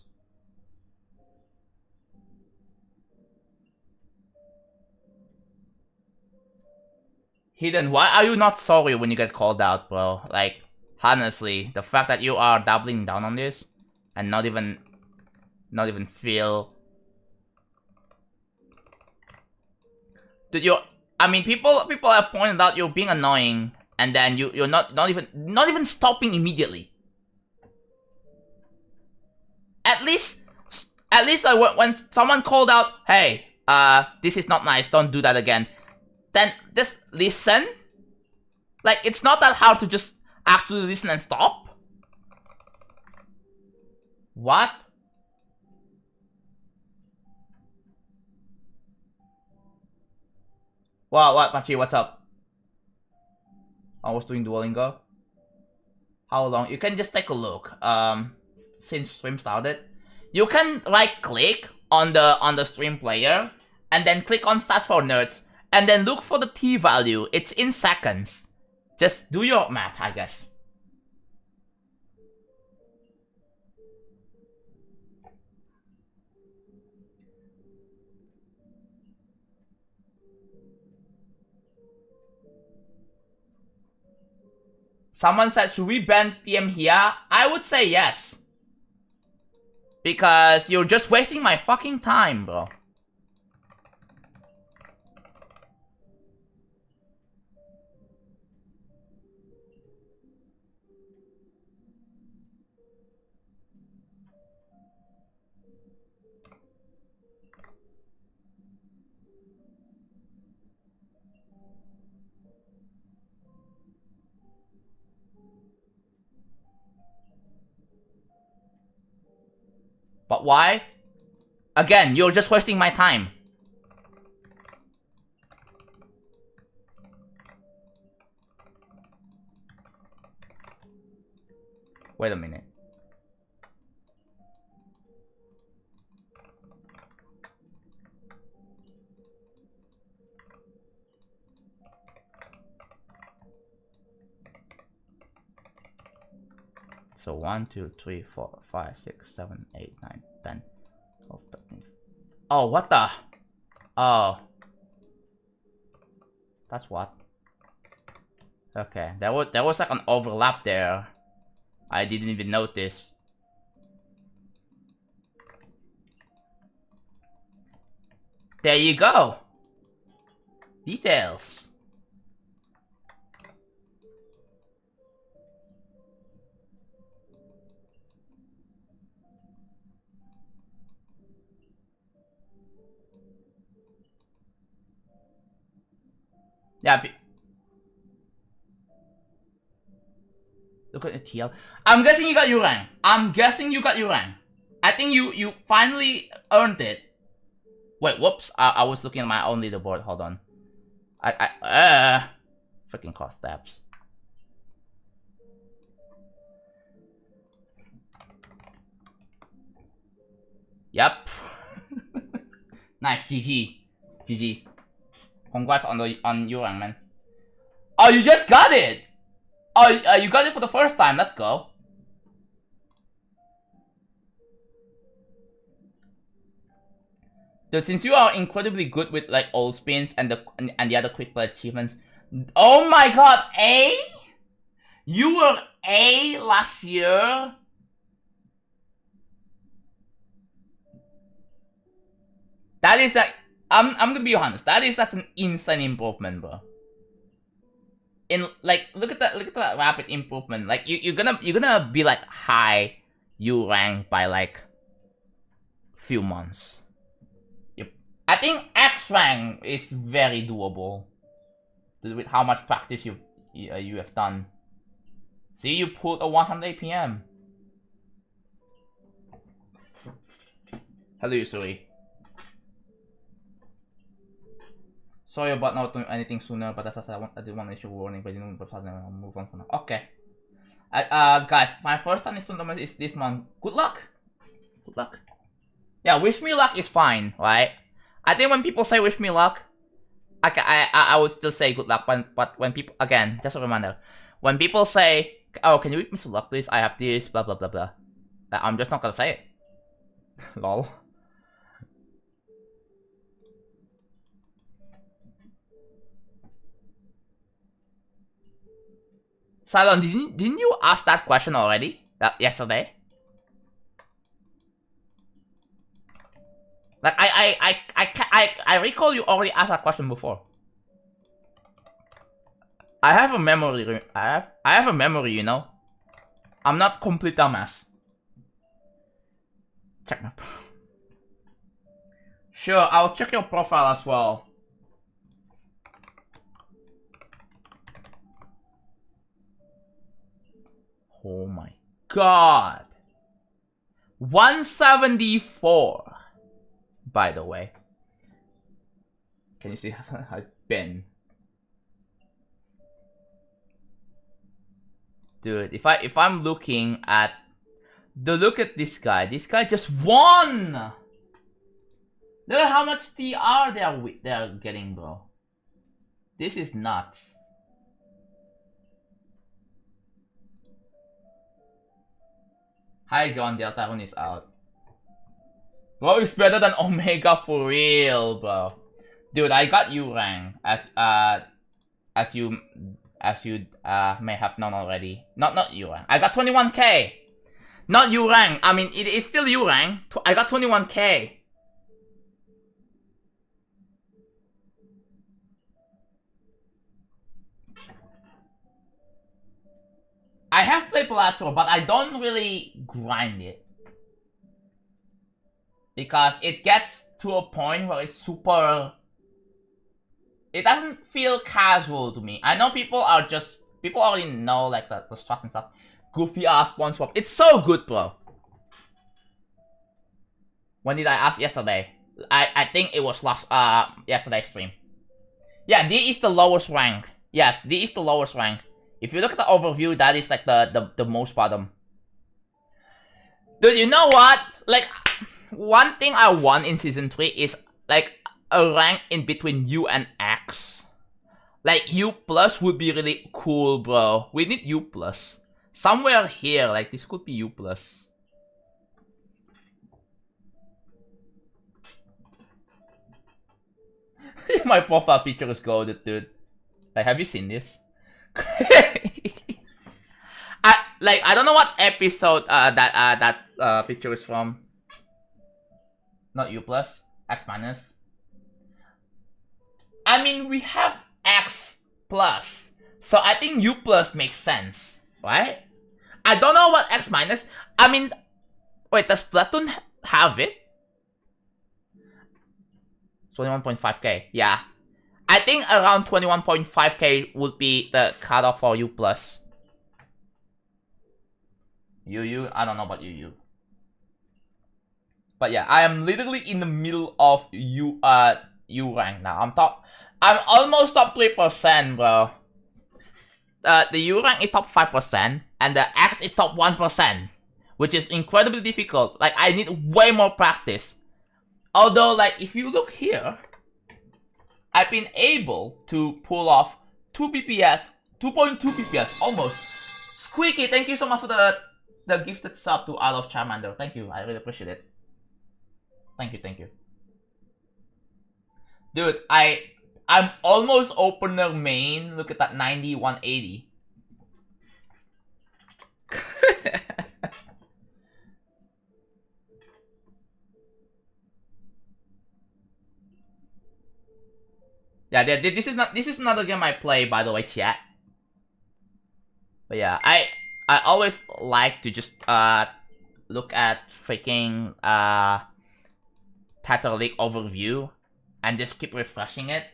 Hidden, why are you not sorry when you get called out, bro? Like, honestly, the fact that you are doubling down on this and not even feel. Dude, I mean, people have pointed out you're being annoying, and then you're not even stopping immediately. At least when someone called out, hey, this is not nice, don't do that again. Then just listen. Like, it's not that hard to just actually listen and stop. What? What, Machi, what's up? I was doing Duolingo. How long? You can just take a look. Since stream started, you can right click on the stream player and then click on stats for nerds and then look for the T value. It's in seconds. Just do your math, I guess. Someone said, should we ban TM here? I would say yes. Because you're just wasting my fucking time, bro. But why? Again, you're just wasting my time. Wait a minute. So 1, 2, 3, 4, 5, 6, 7, 8, 9, 10, 12, 13. Oh, what the? Oh. That's what? Okay, there was like an overlap there. I didn't even notice. There you go. Details. Yeah. Look at the TL. I'm guessing you got your rank. I think you finally earned it. Wait, whoops. I was looking at my own leaderboard. Hold on. Freaking cost steps. Yep. Nice, GG. Congrats on your rank, man. Oh, you just got it. Oh, you got it for the first time. Let's go. So since you are incredibly good with like all spins and the other quick play achievements, oh my god, A? You were A last year? That is like, I'm gonna be honest, that is such an insane improvement, bro. In like, look at that rapid improvement. Like you're gonna be like high you rank by like few months. I think X rank is very doable with how much practice you have done. See, you put a 100 APM. Hello, Yusuri. Sorry about not doing anything sooner, but that's I didn't want to issue a warning, but I didn't move on for now. Okay. Guys, my first time in tournament is this month. Good luck. Good luck. Yeah, wish me luck is fine, right? I think when people say wish me luck, I would still say good luck. But when people, again, just a reminder, when people say, oh, can you wish me some luck, please? I have this, blah blah blah blah. I'm just not gonna say it. Lol. Cylon, didn't you ask that question already? Yesterday? Like I recall you already asked that question before. I have a memory. I have a memory, you know. I'm not complete dumbass. Check my. Sure, I'll check your profile as well. Oh my god. 174. By the way. Can you see how I've been? Dude, if I'm looking at look at this guy just won! Look at how much TR they're getting, bro. This is nuts. Hi John, Deltarune is out. Bro, it's better than Omega for real, bro. Dude, I got you rank as you may have known already. Not you rank. I got 21k. Not you rank. I mean, it's still you rank. I got 21k. I have played Platform, but I don't really grind it. Because it gets to a point where it's super... It doesn't feel casual to me. I know people already know like the strats and stuff. Goofy ass spawn swap. It's so good, bro. When did I ask? Yesterday. I think it was yesterday's stream. Yeah, D is the lowest rank. Yes, D is the lowest rank. If you look at the overview, that is like the most bottom. Dude, you know what? Like, one thing I want in Season 3 is like a rank in between U and X. Like, U plus would be really cool, bro. We need U plus. somewhere here, like this could be U plus. My profile picture is goated, dude. Like, have you seen this? I don't know what episode that picture is from. Not U plus, X minus. I mean, we have X plus, so I think U plus makes sense, right? I don't know what X minus. I mean, wait, does Platoon have it? 21.5k, yeah. I think around 21.5k would be the cutoff for U plus. UU, I don't know about UU. But yeah, I am literally in the middle of U rank now. I'm almost top 3%, bro. The U rank is top 5%, and the X is top 1%, which is incredibly difficult. Like, I need way more practice. Although, like, if you look here, I've been able to pull off 2 BPS, 2.2 BPS, almost. Squeaky, thank you so much for the gifted sub to I Love Charmander. Thank you, I really appreciate it. Thank you. Dude, I'm almost opener main. Look at that, 90, 180. Yeah, this is not a game I play, by the way, chat. But yeah, I always like to just look at freaking Title League overview and just keep refreshing it.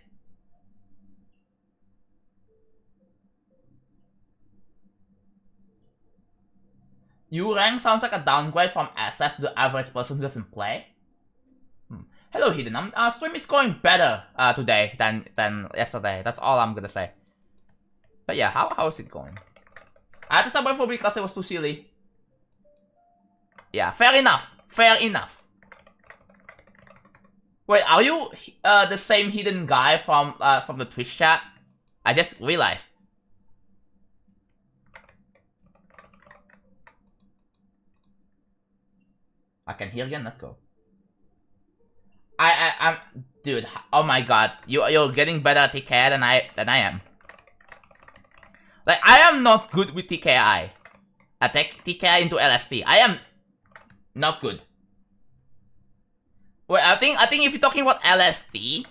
U rank sounds like a downgrade from SS to the average person who doesn't play. Hello, Hidden. Stream is going better today than yesterday. That's all I'm gonna say. But yeah, how is it going? I had to stop for because it was too silly. Yeah, fair enough. Fair enough. Wait, are you the same Hidden guy from the Twitch chat? I just realized. I can hear again. Let's go. I'm dude. Oh my god, you're getting better at TKI than I am. Like, I am not good with TKI. I take TKI into LST. I am not good. Wait, I think if you're talking about LST,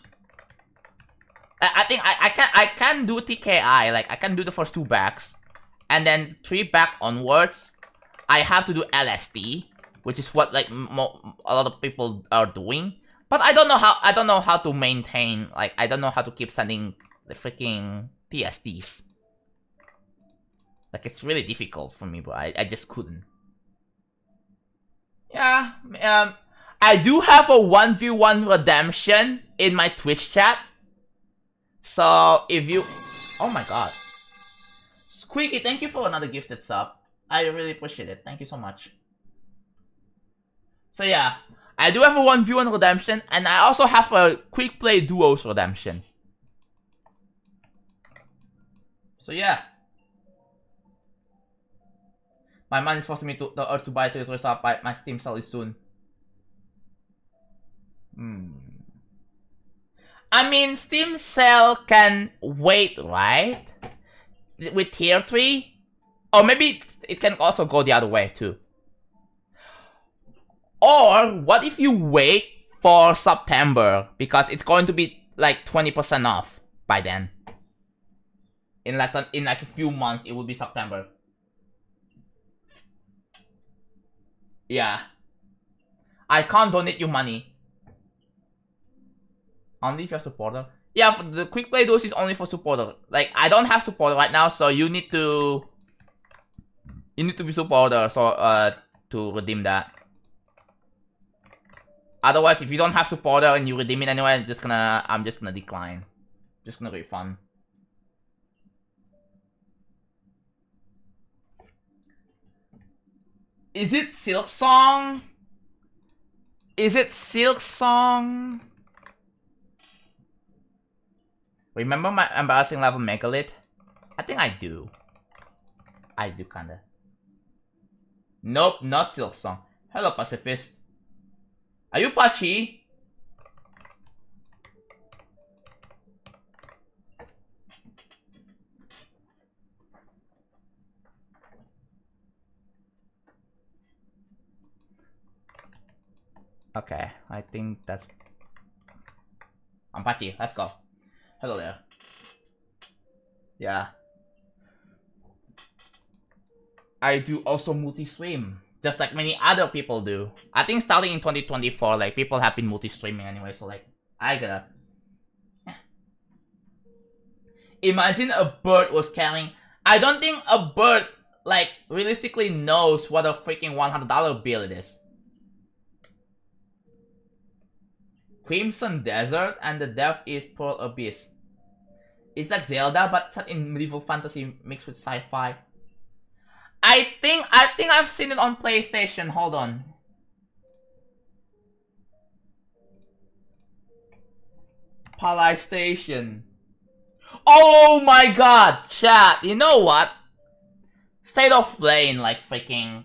I think I can do TKI. Like, I can do the first 2 backs, and then 3 back onwards, I have to do LST, which is what like a lot of people are doing. But I don't know how to maintain. Like, I don't know how to keep sending the freaking TSTs. Like, it's really difficult for me, but I just couldn't. Yeah, I do have a 1v1 redemption in my Twitch chat. So, if you... Oh my god. Squeaky, thank you for another gifted sub. I really appreciate it. Thank you so much. So yeah, I do have a 1v1 redemption, and I also have a quick play duos redemption. So yeah. My mind is forcing me to the urge to buy territory sub by my Steam sale is soon. I mean, Steam sale can wait, right? With tier 3? Or maybe it can also go the other way too. Or what if you wait for September, because it's going to be like 20% off by then. In like a few months, it will be September. Yeah. I can't donate you money. Only if you're a supporter. Yeah, the quick play dose is only for supporter. Like, I don't have supporter right now, so you need to be supporter so to redeem that. Otherwise, if you don't have supporter and you redeem it anyway, I'm just gonna decline. Just gonna refund. Is it Silk Song? Is it Silk Song? Remember my embarrassing level Megalith? I think I do. I do kinda. Nope, not Silksong. Hello, pacifist. Are you Pachi? Okay, I think that's... I'm Pachi, let's go. Hello there. Yeah. I do also multi-stream, just like many other people do. I think starting in 2024, like, people have been multi-streaming anyway, so like, I gotta... Imagine a bird was carrying... I don't think a bird, like, realistically knows what a freaking $100 bill it is. Crimson Desert and the Death is Pearl Abyss. It's like Zelda, but set in medieval fantasy mixed with sci-fi. I think I've seen it on PlayStation. Hold on. PlayStation. Oh my god, chat. You know what? State of Play in like freaking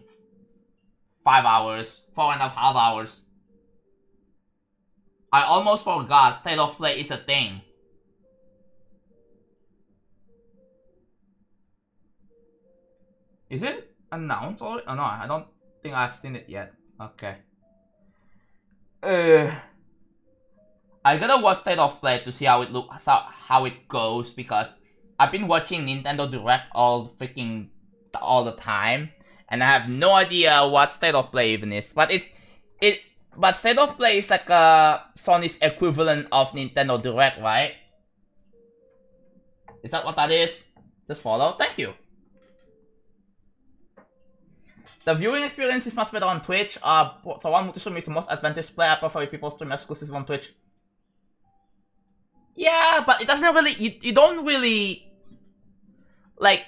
5 hours, 4.5 hours. I almost forgot State of Play is a thing. Is it announced or oh, no? I don't think I've seen it yet. Okay. I gotta watch State of Play to see how it how it goes, because I've been watching Nintendo Direct all the time, and I have no idea what State of Play even is. But but State of Play is like Sony's equivalent of Nintendo Direct, right? Is that what that is? Just follow. Thank you. The viewing experience is much better on Twitch. So one multi-stream is the most advantageous player. I prefer if people stream exclusive on Twitch. Yeah, but it doesn't really... You don't really... like...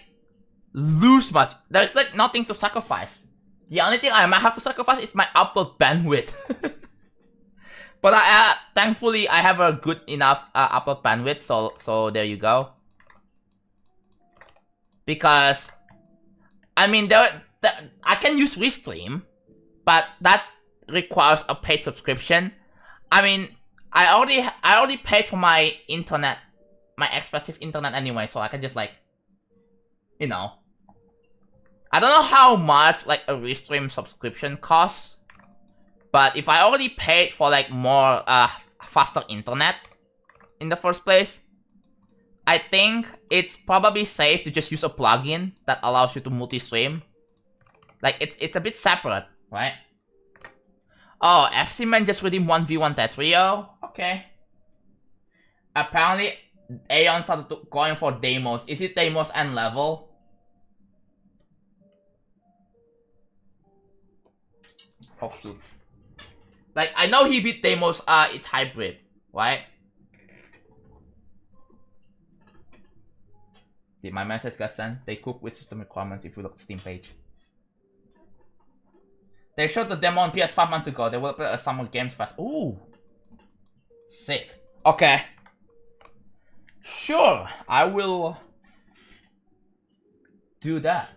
lose much. There's like nothing to sacrifice. The only thing I might have to sacrifice is my upload bandwidth. But thankfully I have a good enough upload bandwidth, so there you go. Because... I mean, I can use Restream, but that requires a paid subscription. I mean, I already paid for my internet, my expensive internet anyway, so I can just like, you know. I don't know how much like a Restream subscription costs, but if I already paid for like more faster internet in the first place, I think it's probably safe to just use a plugin that allows you to multi-stream. Like, it's a bit separate, right? Oh, FC Man just redeemed 1v1 Tetrio? Okay. Apparently, Aeon started going for Deimos. Is it Deimos and level? Oh, shoot. Like, I know he beat Deimos, it's hybrid, right? Did my message get sent? They cook with system requirements if you look at the Steam page. They showed the demo on PS 5 months ago. They will play a Summer Games Fest. Ooh. Sick. Okay. Sure. I will do that.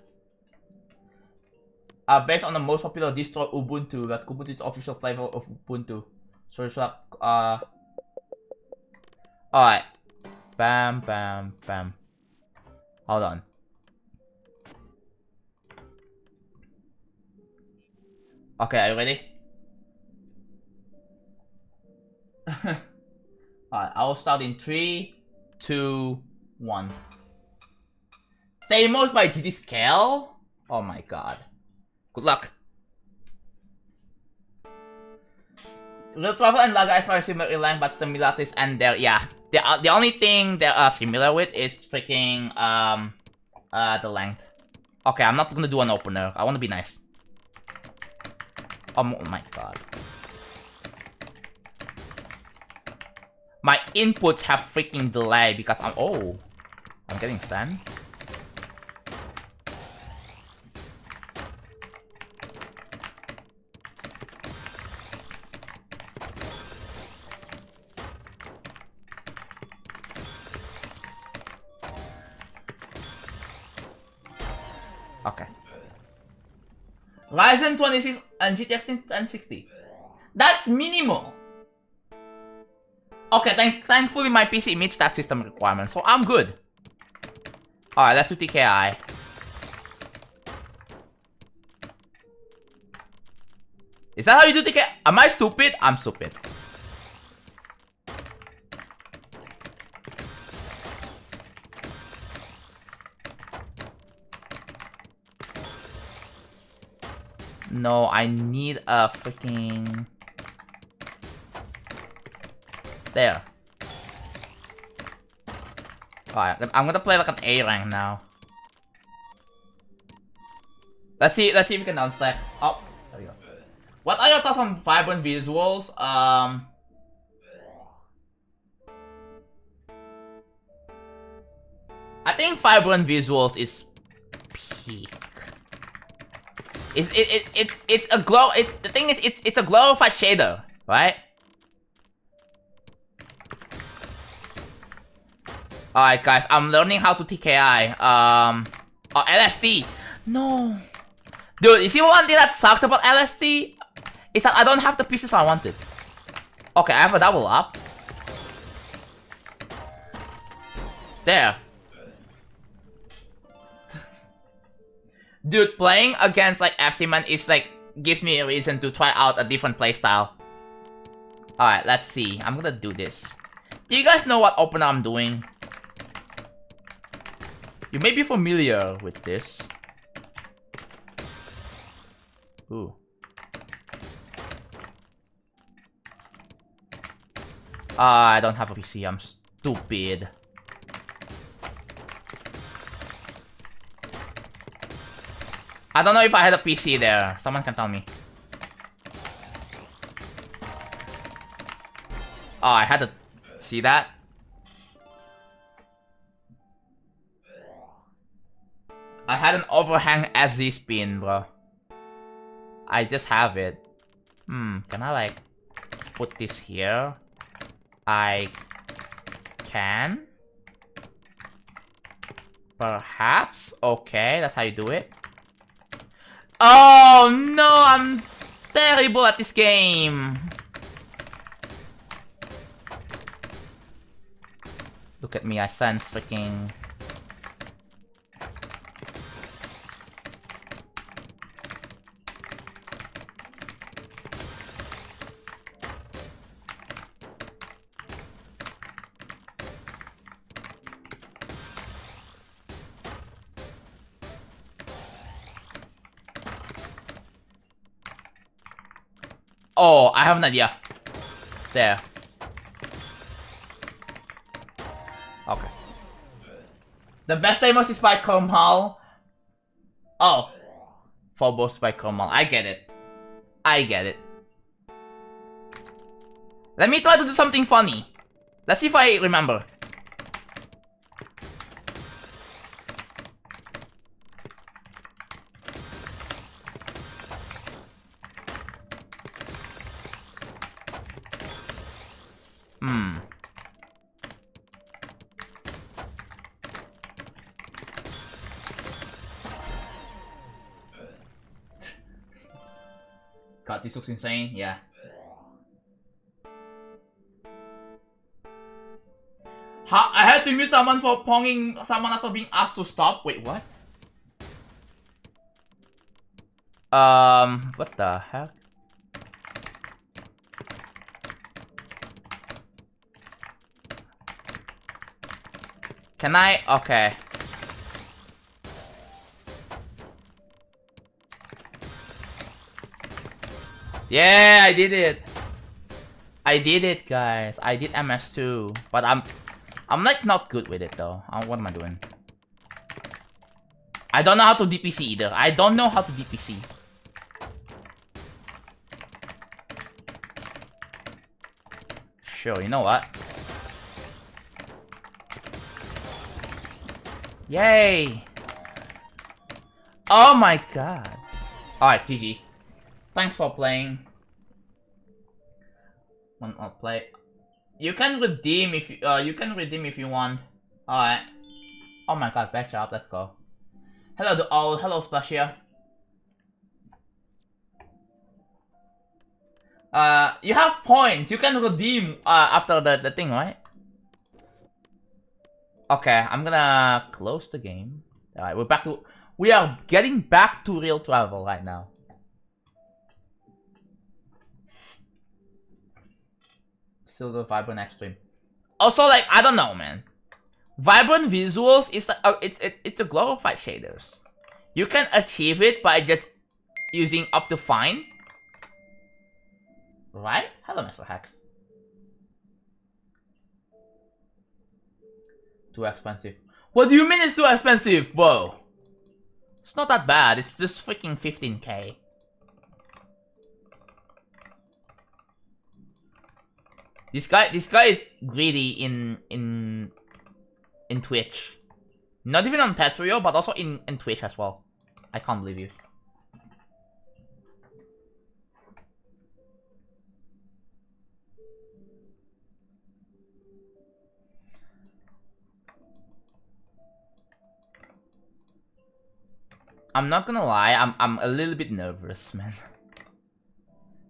Based on the most popular distro Ubuntu, that Ubuntu is official flavor of Ubuntu. So shut up. Alright. Bam, bam, bam. Hold on. Okay, are you ready? Alright, I'll start in 3, 2, 1. Deimos by GD Scale? Oh my god. Good luck. Real Travel and Laga is very similar in length, but similarities and yeah. The only thing they are similar with is freaking the length. Okay, I'm not gonna do an opener. I wanna be nice. Oh my god. My inputs have freaking delay because I'm getting sand. Okay. Ryzen 26 and GTX 1060. That's minimal. Okay, thankfully my PC meets that system requirement, so I'm good. Alright, let's do TKI. Is that how you do TKI? Am I stupid? I'm stupid. No, I need a freaking... There. Alright, I'm gonna play like an A rank now. Let's see if we can downstack. Oh, there we go. What are your thoughts on vibrant visuals? I think vibrant visuals is peak. It's a glow. The thing is, it's a glorified shader, right? Alright, guys, I'm learning how to TKI. Oh, LSD. No, dude. You see one thing that sucks about LSD? Is that I don't have the pieces I wanted. Okay, I have a double up. There. Dude, playing against like FC Man is like gives me a reason to try out a different playstyle. Alright, let's see. I'm gonna do this. Do you guys know what opener I'm doing? You may be familiar with this. Ooh. I don't have a PC, I'm stupid. I don't know if I had a PC there. Someone can tell me. Oh, I had to see that. I had an overhang SZ spin, bro. I just have it. Can I like put this here? I can. Perhaps? Okay, that's how you do it. Oh no, I'm terrible at this game. Look at me, I sent freaking... Oh, I have an idea. There. Okay. The best Amos is by Kromhal. Oh. Phobos by Kromhal. I get it. I get it. Let me try to do something funny. Let's see if I remember. God, this looks insane. Yeah. I had to mute someone for ponging someone after being asked to stop. Wait, what? What the heck? Can I? Okay. Yeah, I did it. I did it, guys. I did MS2, but I'm like not good with it though. What am I doing? I don't know how to DPC either. I don't know how to DPC. Sure, you know what? Yay! Oh my god. Alright, GG. Thanks for playing. One more play. You can redeem if you want. Alright. Oh my god, bad job, let's go. Hello to all, hello Splashia. You have points. You can redeem after the thing, right? Okay, I'm gonna close the game. Alright, we are getting back to real travel right now. Still the Vibrant Extreme. Also, like, I don't know, man. Vibrant visuals is like, it's a glorified shaders. You can achieve it by just using Optifine. Right? Hello, Mr. Hex. Too expensive. What do you mean it's too expensive? Whoa. It's not that bad. It's just freaking 15k. This guy is greedy in Twitch. Not even on Tetrio, but also in Twitch as well. I can't believe you. I'm not gonna lie, I'm a little bit nervous, man.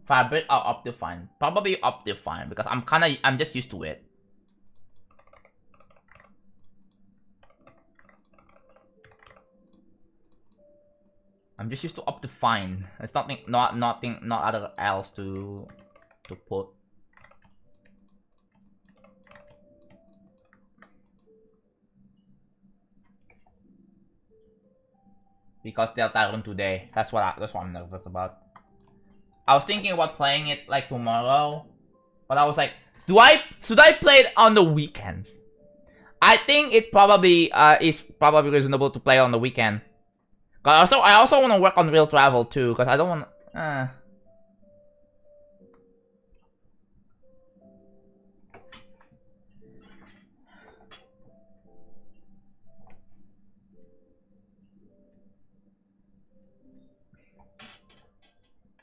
Fabric or Optifine? Probably Optifine because I'm just used to it. I'm just used to Optifine. It's not other else to put. Because they'll Tyrant today. That's what I'm nervous about. I was thinking about playing it like tomorrow, but I was like, should I play it on the weekends? I think it probably is probably reasonable to play on the weekend. I also want to work on real travel too, because I don't want.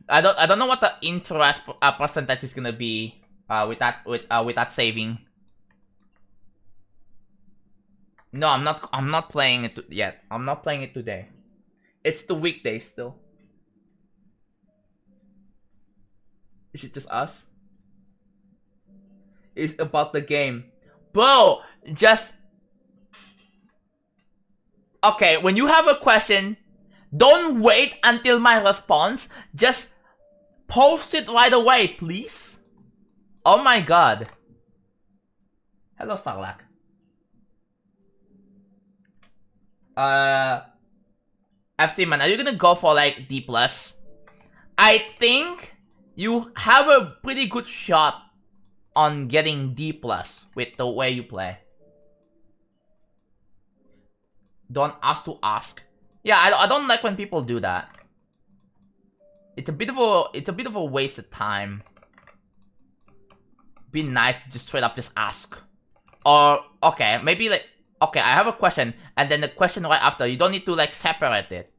I don't know what the interest percentage is gonna be with that saving. No, I'm not playing it yet. I'm not playing it today. It's the weekday still. Is it just us? It's about the game. Bro, just... Okay, when you have a question, don't wait until my response. Just post it right away, please. Oh my god. Hello, Starlack. FC man, are you gonna go for like D+? I think you have a pretty good shot on getting D+ with the way you play. Don't ask to ask. Yeah, I don't like when people do that. It's a bit of a waste of time. Be nice to just straight up just ask. Or okay, maybe like okay, I have a question, and then the question right after. You don't need to like separate it.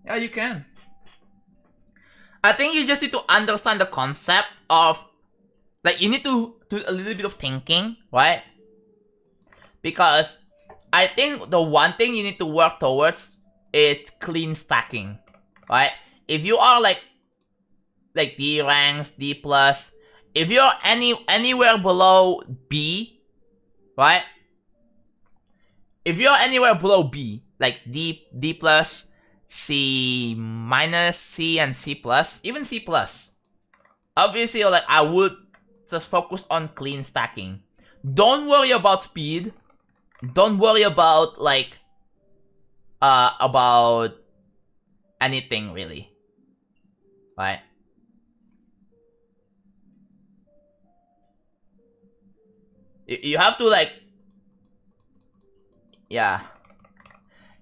Yeah, you can. I think you just need to understand the concept of like you need to do a little bit of thinking, right? Because I think the one thing you need to work towards is clean stacking, right? If you are like D ranks, D+, if you're anywhere below B, right? If you're anywhere below B, like D+, C-, C, and C+, even C+, obviously, like I would just focus on clean stacking. Don't worry about speed. Don't worry about like about anything really, right? You have to like, yeah,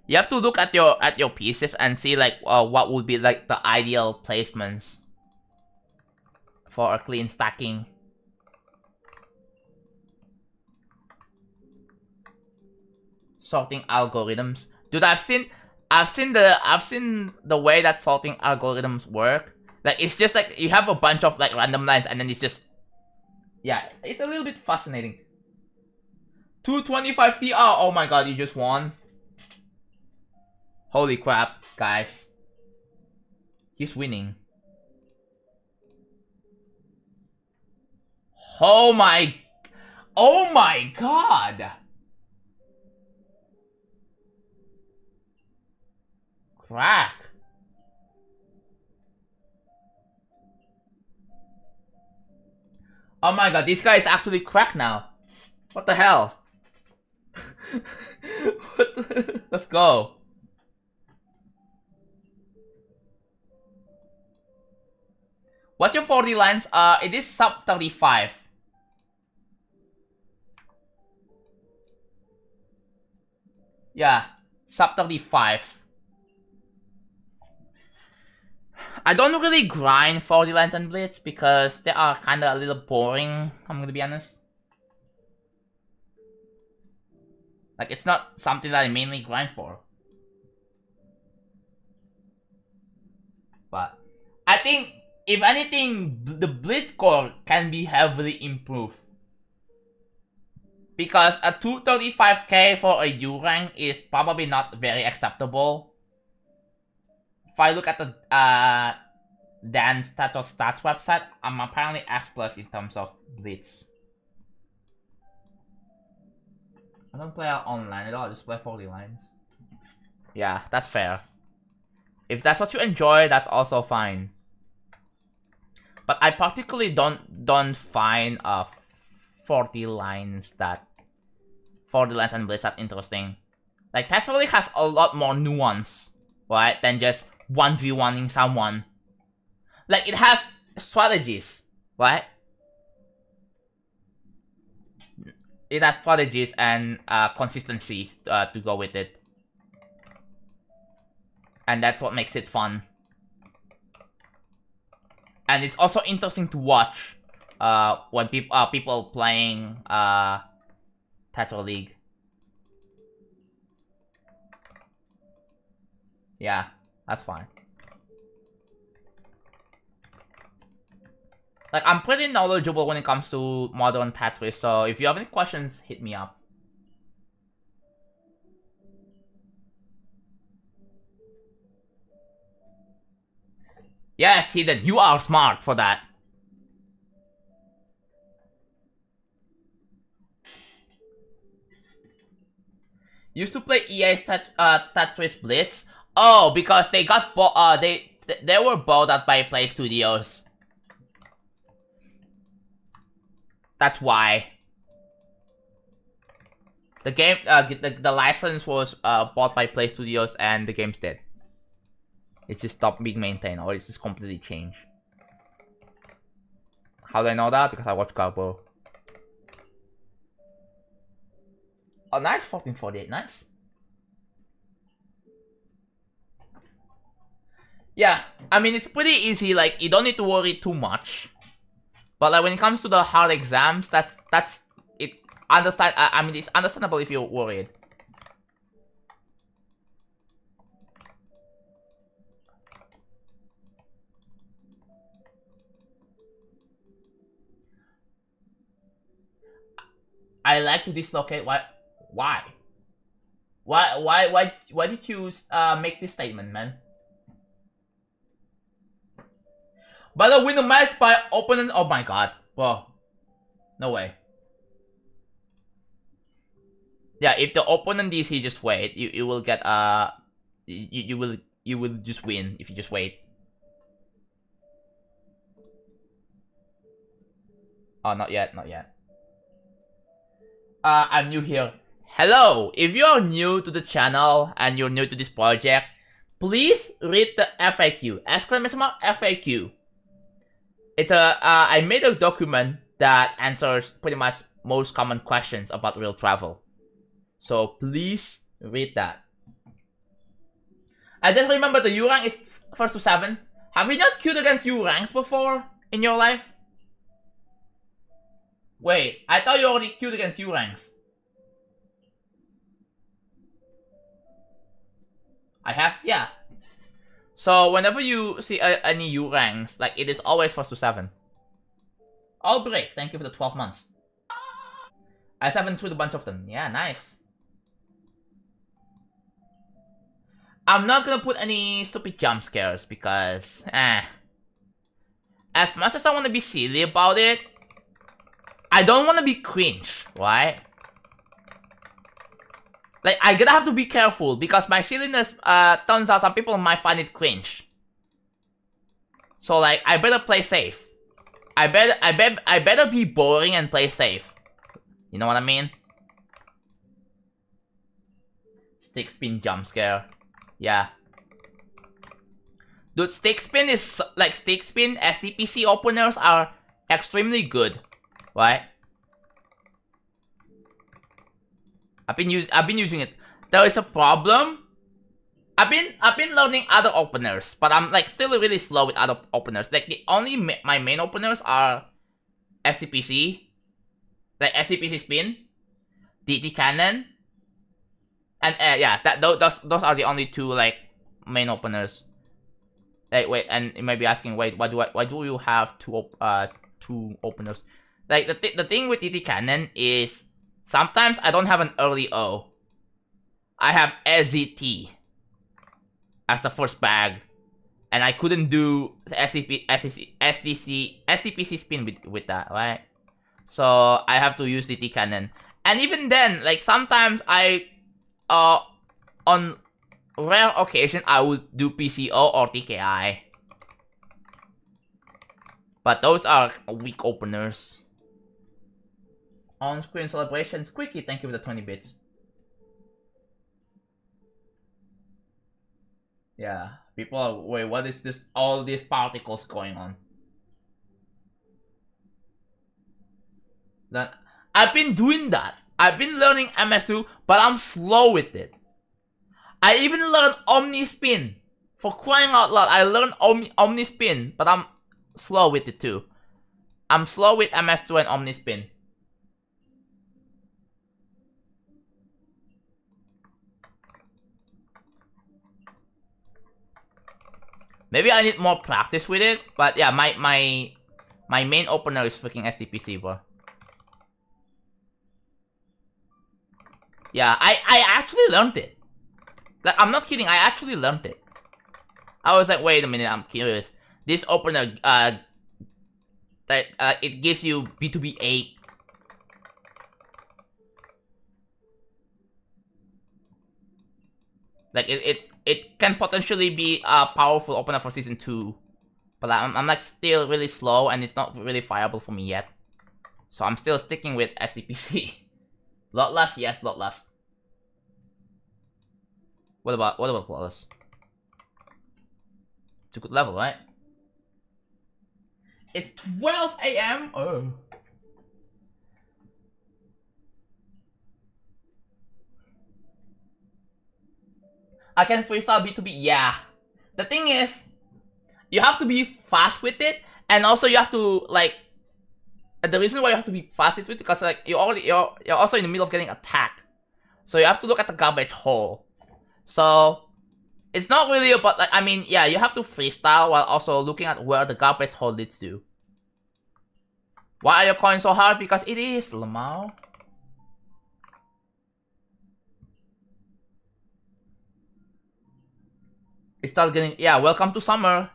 you have to look at your pieces and see like what would be like the ideal placements for a clean stacking. Sorting algorithms, dude. I've seen the way that sorting algorithms work. Like it's just like you have a bunch of like random lines and then it's just, yeah, it's a little bit fascinating. 225 TR. Oh my god, you just won. Holy crap, guys. He's winning. Oh my god. Crack. Oh my god, this guy is actually cracked now. What the hell? Let's go. What's your 40 lines? It is sub 35. Yeah, sub 35. I don't really grind 40 lines and blitz because they are kinda a little boring, I'm gonna be honest. Like, it's not something that I mainly grind for. But I think, if anything, the blitz score can be heavily improved. Because a 235k for a U rank is probably not very acceptable. If I look at the Dan Stats website, I'm apparently S+ in terms of blitz. I don't play online at all, I just play 40 lines. Yeah, that's fair. If that's what you enjoy, that's also fine. But I particularly don't find 40 lines and blitz that interesting. Like, Tatsuoli has a lot more nuance, right, than just 1v1ing someone. Like, it has strategies, right? It has strategies and consistency to go with it. And that's what makes it fun. And it's also interesting to watch when people playing Tetra League. Yeah, that's fine. Like, I'm pretty knowledgeable when it comes to modern Tetris, so if you have any questions, hit me up. Yes, Hidden, you are smart for that. Used to play EA's Tetris Blitz. Oh, because they got they were bought out by Play Studios. That's why. The game, the license was bought by Play Studios and the game's dead. It just stopped being maintained, or it's just completely changed. How do I know that? Because I watch Garbo. Oh, nice, 1448, nice. Yeah, I mean, it's pretty easy, like, you don't need to worry too much. But like, when it comes to the hard exams, that's it. I mean, it's understandable if you're worried. I like to dislocate. Why? Why did you make this statement, man? But the win the match by opponent. Oh my god, bro. No way. Yeah, if the opponent DC, just wait. You will get you will just win if you just wait. Oh, not yet, not yet. I'm new here. Hello! If you are new to the channel and you're new to this project, please read the FAQ. Exclamation mark FAQ. It's I made a document that answers pretty much most common questions about real travel. So please read that. I just remember the U rank is 1st to 7. Have you not queued against U ranks before in your life? Wait, I thought you already queued against U ranks. I have? Yeah. So whenever you see any U ranks, like, it is always 1st to 7. All break, thank you for the 12 months. I 7 through a bunch of them. Yeah, nice. I'm not gonna put any stupid jump scares because, as much as I want to be silly about it, I don't want to be cringe, right? Like, I gotta have to be careful because my silliness, turns out some people might find it cringe. So like, I better play safe. I better be boring and play safe. You know what I mean? Stick spin jump scare. Yeah. Dude, stick spin is like stick spin SDPC openers are extremely good, right? I've been using it. There is a problem. I've been learning other openers, but I'm like still really slow with other openers. Like the only my main openers are SDPC, like SDPC spin, DT cannon, and yeah, those are the only two like main openers. Like wait, and you might be asking, wait, why do you have two openers? Like the thing with DT cannon is sometimes I don't have an early O. I have SZT as the first bag, and I couldn't do the SDPC spin with that, right? So I have to use DT cannon, and even then, like sometimes I, on rare occasion I would do PCO or TKI, but those are weak openers. On-screen celebrations, Quickie, thank you for the 20 bits. Yeah, people are, wait, what is this, all these particles going on? Then, I've been doing that. I've been learning MS2, but I'm slow with it. I even learned Omni Spin. For crying out loud, I learned Omni Spin, but I'm slow with it too. I'm slow with MS2 and Omni Spin. Maybe I need more practice with it, but yeah, my main opener is freaking SDPC, bro. Yeah, I actually learned it. Like, I'm not kidding, I actually learned it. I was like, wait a minute, I'm curious. This opener, it gives you B2B 8. Like, it can potentially be a powerful opener for Season 2. But I'm like still really slow and it's not really viable for me yet. So I'm still sticking with SDPC. Bloodlust, yes, Bloodlust. What about Bloodlust? It's a good level, right? It's 12 AM? Oh. I can freestyle B2B, yeah. The thing is, you have to be fast with it, and also you have to like. The reason why you have to be fast with it because like you're also in the middle of getting attacked, so you have to look at the garbage hole. So it's not really about like, I mean, yeah, you have to freestyle while also looking at where the garbage hole leads to. Why are your coins so hard? Because it is, Lamau. It starts getting, yeah, welcome to summer.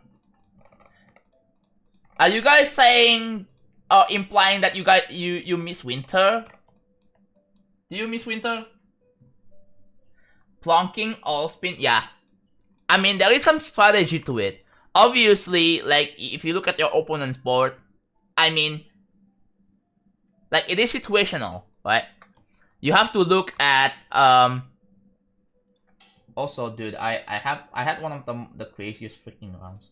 Are you guys saying or implying that you miss winter? Do you miss winter? Plonking, all spin, yeah. I mean, there is some strategy to it. Obviously, like, if you look at your opponent's board, I mean, like, it is situational, right? You have to look at, also, dude, I had one of the craziest freaking rounds.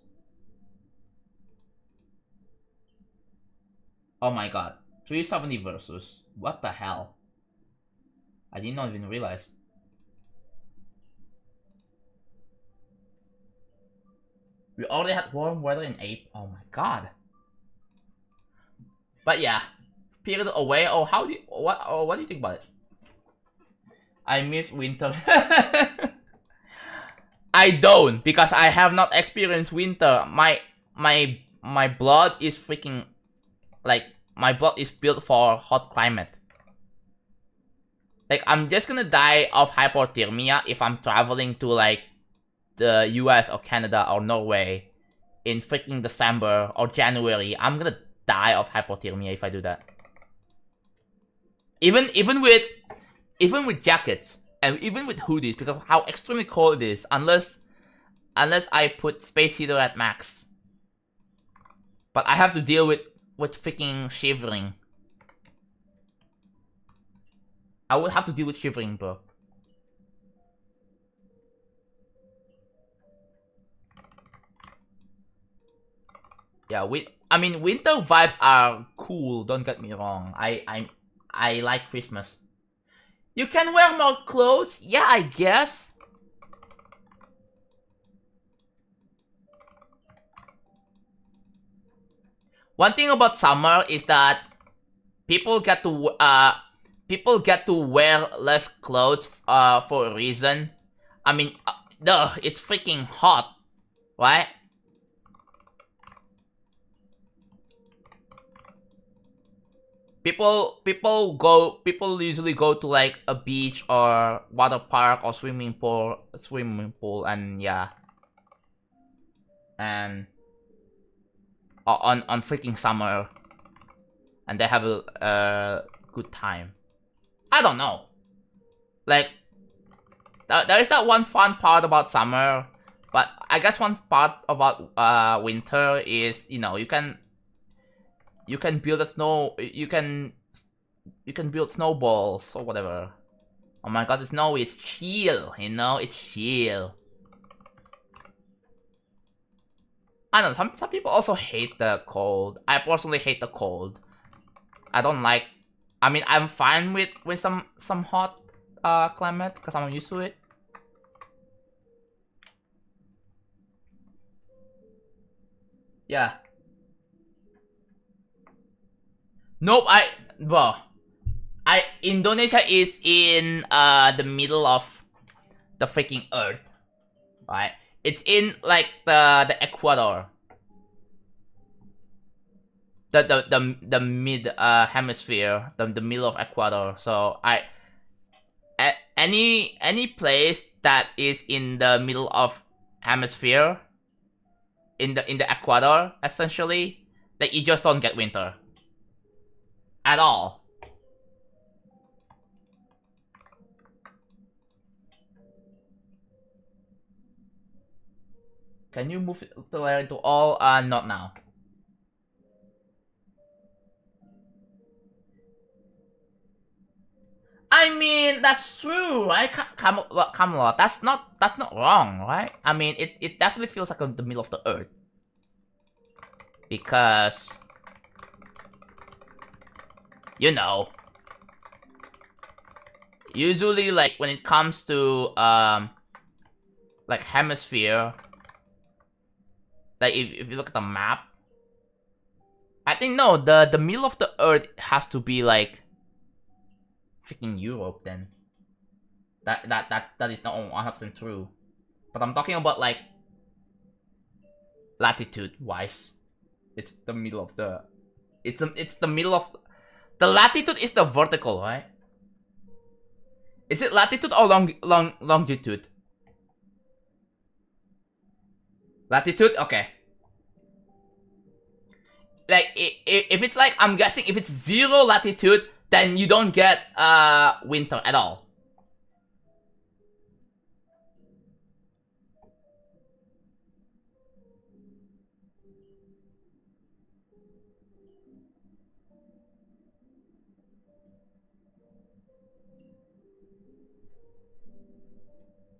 Oh my god. 370 versus. What the hell? I did not even realize. We already had warm weather in April. Oh my god. But yeah. Spirited Away. Oh, what do you think about it? I miss winter. I don't, because I have not experienced winter. My blood is freaking, like, my blood is built for hot climate. Like, I'm just gonna die of hypothermia if I'm traveling to, like, the US or Canada or Norway in freaking December or January, I'm gonna die of hypothermia if I do that. Even with jackets and even with hoodies, because of how extremely cold it is, unless I put space heater at max. But I have to deal with freaking shivering. I would have to deal with shivering, bro. Yeah, I mean, winter vibes are cool. Don't get me wrong. I like Christmas. You can wear more clothes? Yeah, I guess. One thing about summer is that people get to wear less clothes for a reason. I mean, duh, it's freaking hot, right? People usually go to like a beach or water park or swimming pool, and yeah, and on freaking summer, and they have a good time. I don't know, like there is that one fun part about summer, but I guess one part about winter is, you know, you can build you can build snowballs or whatever. Oh my god, the snow is chill, you know, it's chill. I don't know, some people also hate the cold. I personally hate the cold. I don't like, I mean, I'm fine with some hot climate because I'm used to it. Yeah. Nope, Indonesia is in the middle of the freaking earth, right? It's in like the equator, the mid hemisphere, the middle of equator. So any place that is in the middle of hemisphere, in the equator, essentially, that you just don't get winter at all. Can you move it to all? Not now. I mean, that's true, right? Camelot, that's not wrong, right? I mean, it definitely feels like in the middle of the earth. Because, you know, usually, like, when it comes to, like, hemisphere, like, if you look at the map, I think, no, the middle of the earth has to be, like, freaking Europe, then. That is not 100% true. But I'm talking about, like, latitude-wise. It's the middle of the... It's the middle of... The latitude is the vertical, right? Is it latitude or longitude? Latitude? Okay. Like, if it's like, I'm guessing if it's 0 latitude, then you don't get winter at all.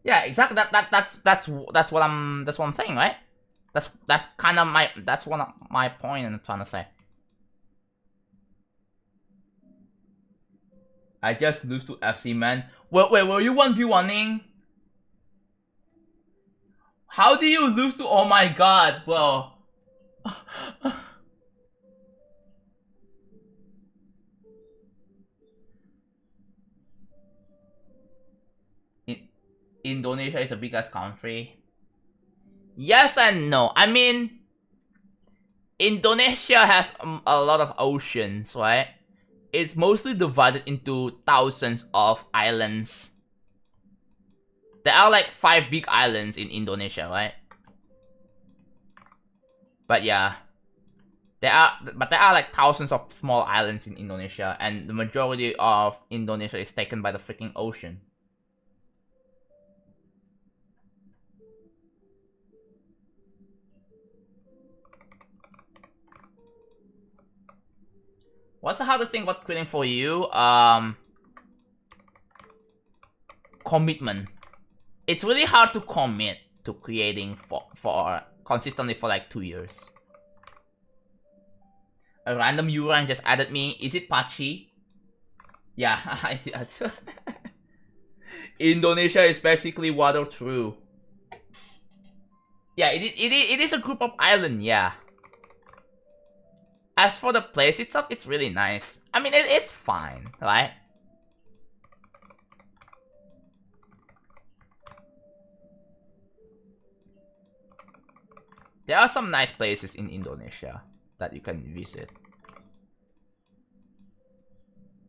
Yeah, exactly. That's what I'm saying, right? That's kind of one of my point I'm trying to say. I just lose to FC, man. Wait, were you 1v1ing? How do you lose to? Oh my god, bro. Indonesia is the biggest country. Yes and no. I mean, Indonesia has a lot of oceans, right? It's mostly divided into thousands of islands. There are like 5 big islands in Indonesia, right? But yeah. There are like thousands of small islands in Indonesia, and the majority of Indonesia is taken by the freaking ocean. What's the hardest thing about creating for you? Commitment. It's really hard to commit to creating for consistently for like 2 years. A random Urang just added me. Is it Pachi? Yeah, Indonesia is basically water through. Yeah, it is a group of island, yeah. As for the place itself, it's really nice. I mean, it's fine, right? There are some nice places in Indonesia that you can visit.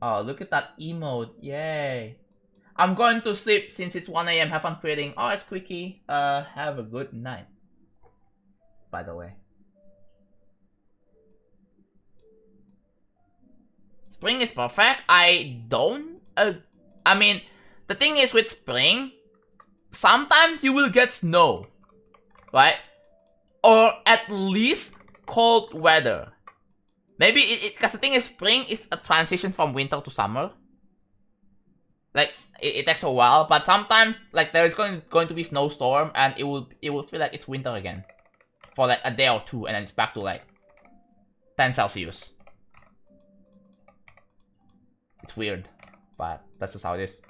Oh, look at that emote. Yay. I'm going to sleep since it's 1 AM. Have fun creating. Oh, it's Quickie. Have a good night. By the way. Spring is perfect. I don't... I mean, the thing is with spring, sometimes you will get snow. Right? Or at least cold weather. Maybe because the thing is, spring is a transition from winter to summer. Like it takes a while, but sometimes like there is going to be snowstorm, and it will feel like it's winter again for like a day or two, and then it's back to like 10 Celsius. It's weird, but that's just how it is.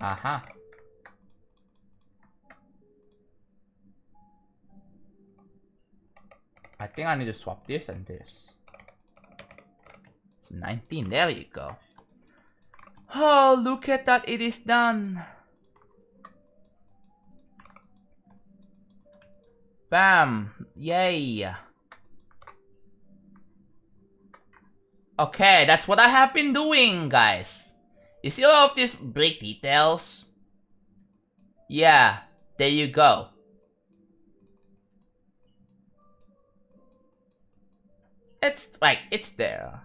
Aha. I think I need to swap this and this. It's 19, there you go. Oh, look at that, it is done. Bam, yay. Okay, that's what I have been doing, guys. You see all of these brick details? Yeah, there you go. It's like, it's there.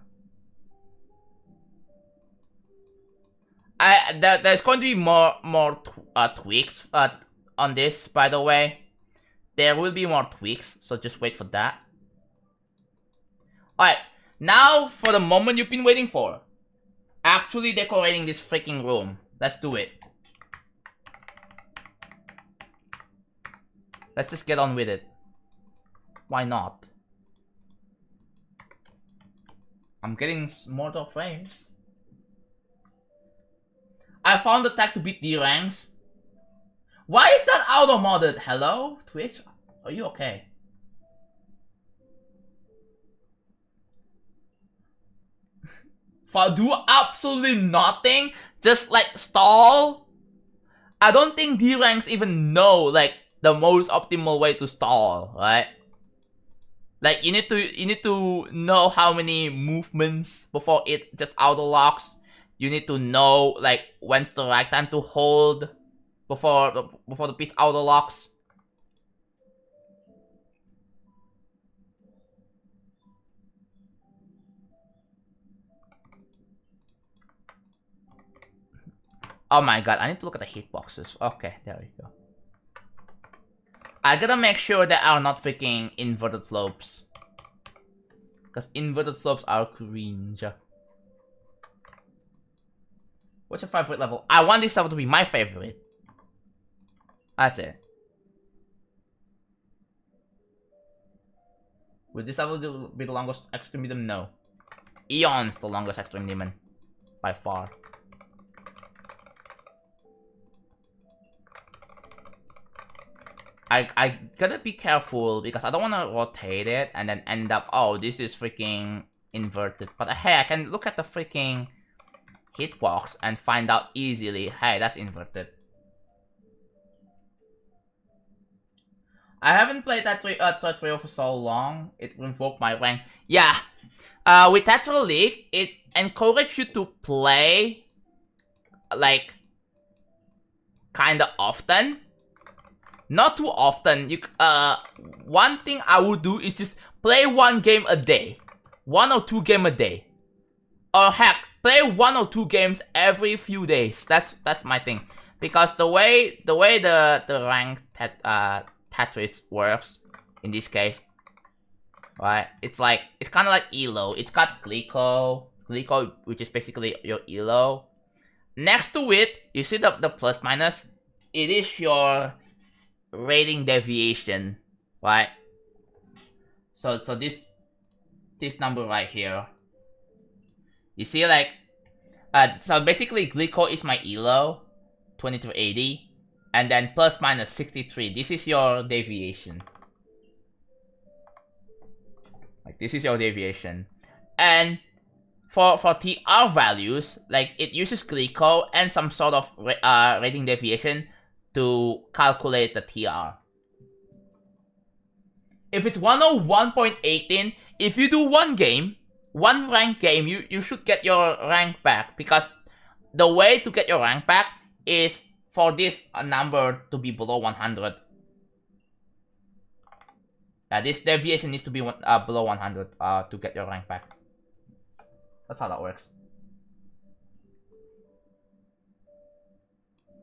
There's going to be more tweaks on this, by the way. There will be more tweaks, so just wait for that. Alright, now for the moment you've been waiting for. Actually decorating this freaking room. Let's do it. Let's just get on with it. Why not? I'm getting mortal frames. I found the tag to beat D-ranks. Why is that auto-modded? Hello, Twitch? Are you okay? For do absolutely nothing? Just like stall? I don't think D-ranks even know like the most optimal way to stall, right? Like you need to know how many movements before it just auto locks. You need to know like when's the right time to hold before the piece auto locks. Oh my god, I need to look at the hitboxes. Okay, there we go. I gotta make sure there are not freaking inverted slopes. Because inverted slopes are cringe. What's your favorite level? I want this level to be my favorite. That's it. Will this level be the longest extreme demon? No. Eon's the longest extreme demon. By far. I gotta be careful because I don't want to rotate it and then end up, oh, this is freaking inverted. But hey, I can look at the freaking hitbox and find out easily, hey, that's inverted. I haven't played that tutorial for so long. It invoked my rank. Yeah. With Tetra League, it encourages you to play like kinda often. Not too often. One thing I would do is just play 1 game a day. 1 or 2 games a day. Or heck, play 1 or 2 games every few days. That's my thing. Because the way the rank Tetris works in this case, right? It's kind of like Elo. It's got Glico, which is basically your Elo. Next to it, you see the plus minus. It is your rating deviation, right? So this number right here. You see, like, so basically Glico is my Elo, 20 to 80, and then plus minus 63. This is your deviation. Like, this is your deviation. And for TR values, like, it uses Glico and some sort of rating deviation to calculate the TR. If it's 101.18, if you do 1 game, 1 rank game, you should get your rank back, because the way to get your rank back is for this number to be below 100. This deviation needs to be below 100 to get your rank back. That's how that works.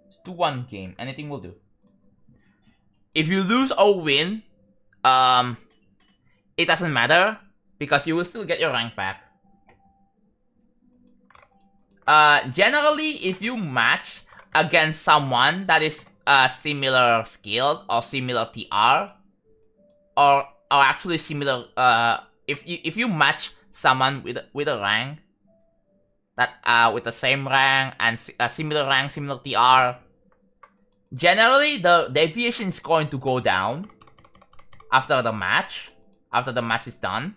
Let's do 1 game. Anything will do. If you lose or win, it doesn't matter, because you will still get your rank back. Generally, if you match against someone that is similar skilled or similar TR, or actually similar, if you match someone with a rank that with the same rank and similar rank, similar TR, generally the deviation is going to go down after the match is done.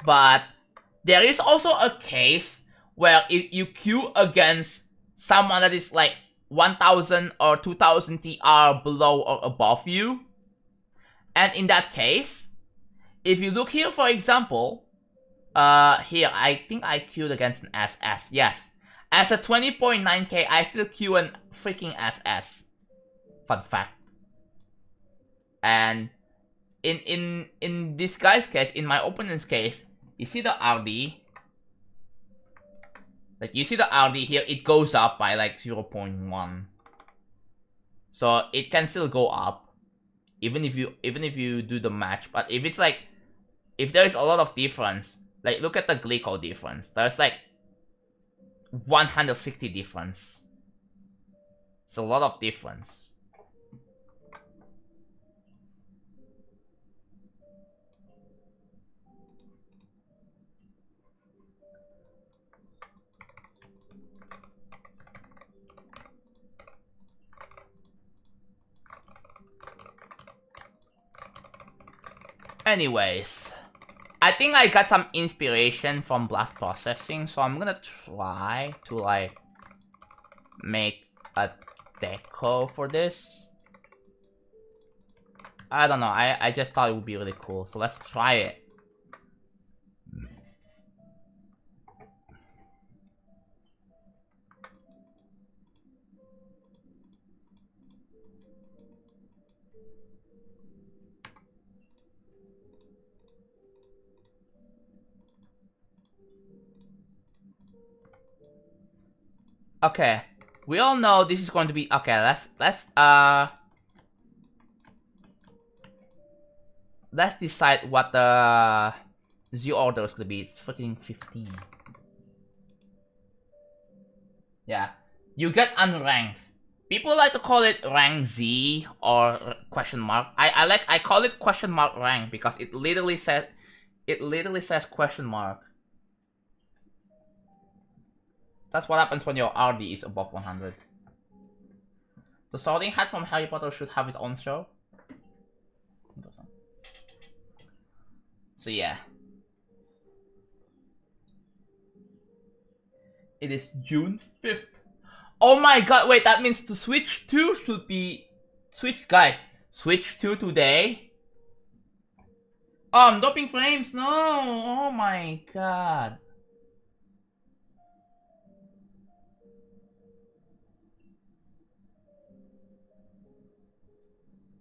But there is also a case where if you queue against someone that is like 1000 or 2000 TR below or above you, and in that case, if you look here, for example, here, I think I queued against an SS, yes. As a 20.9k, I still queue an freaking SS. Fun fact. And in this guy's case, in my opponent's case, you see the RD? Like, you see the RD here, it goes up by like 0.1. So it can still go up, even if you do the match. But if it's like, if there is a lot of difference, like look at the Glico difference. There's like 160 difference. It's a lot of difference. Anyways, I think I got some inspiration from blast processing, so I'm gonna try to like make a deco for this. I don't know, I just thought it would be really cool, so let's try it. Okay, we all know this is going to be okay. Let's decide what the Z order is gonna be. It's freaking 15. Yeah, you get unranked. People like to call it rank Z or question mark. I call it question mark rank because it literally says question mark. That's what happens when your RD is above 100. The Sorting Hat from Harry Potter should have its own show. Interesting. So yeah. It is June 5th. Oh my god, wait, that means the Switch 2 should be switch, guys. Switch to today. Oh, I'm dropping frames. No. Oh my god.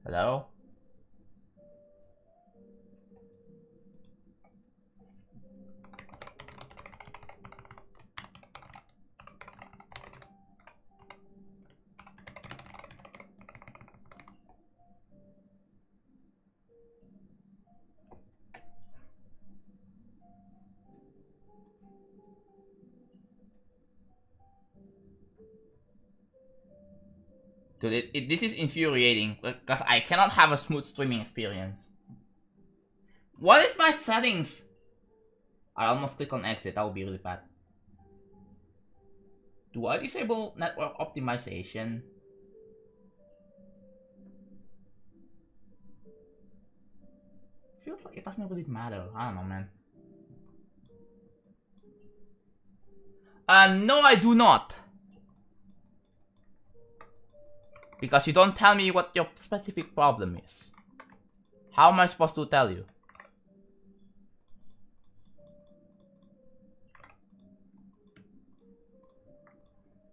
Hello? Dude, this is infuriating because I cannot have a smooth streaming experience. What is my settings? I almost click on exit. That would be really bad. Do I disable network optimization? Feels like it doesn't really matter. I don't know, man. No, I do not. Because you don't tell me what your specific problem is. How am I supposed to tell you?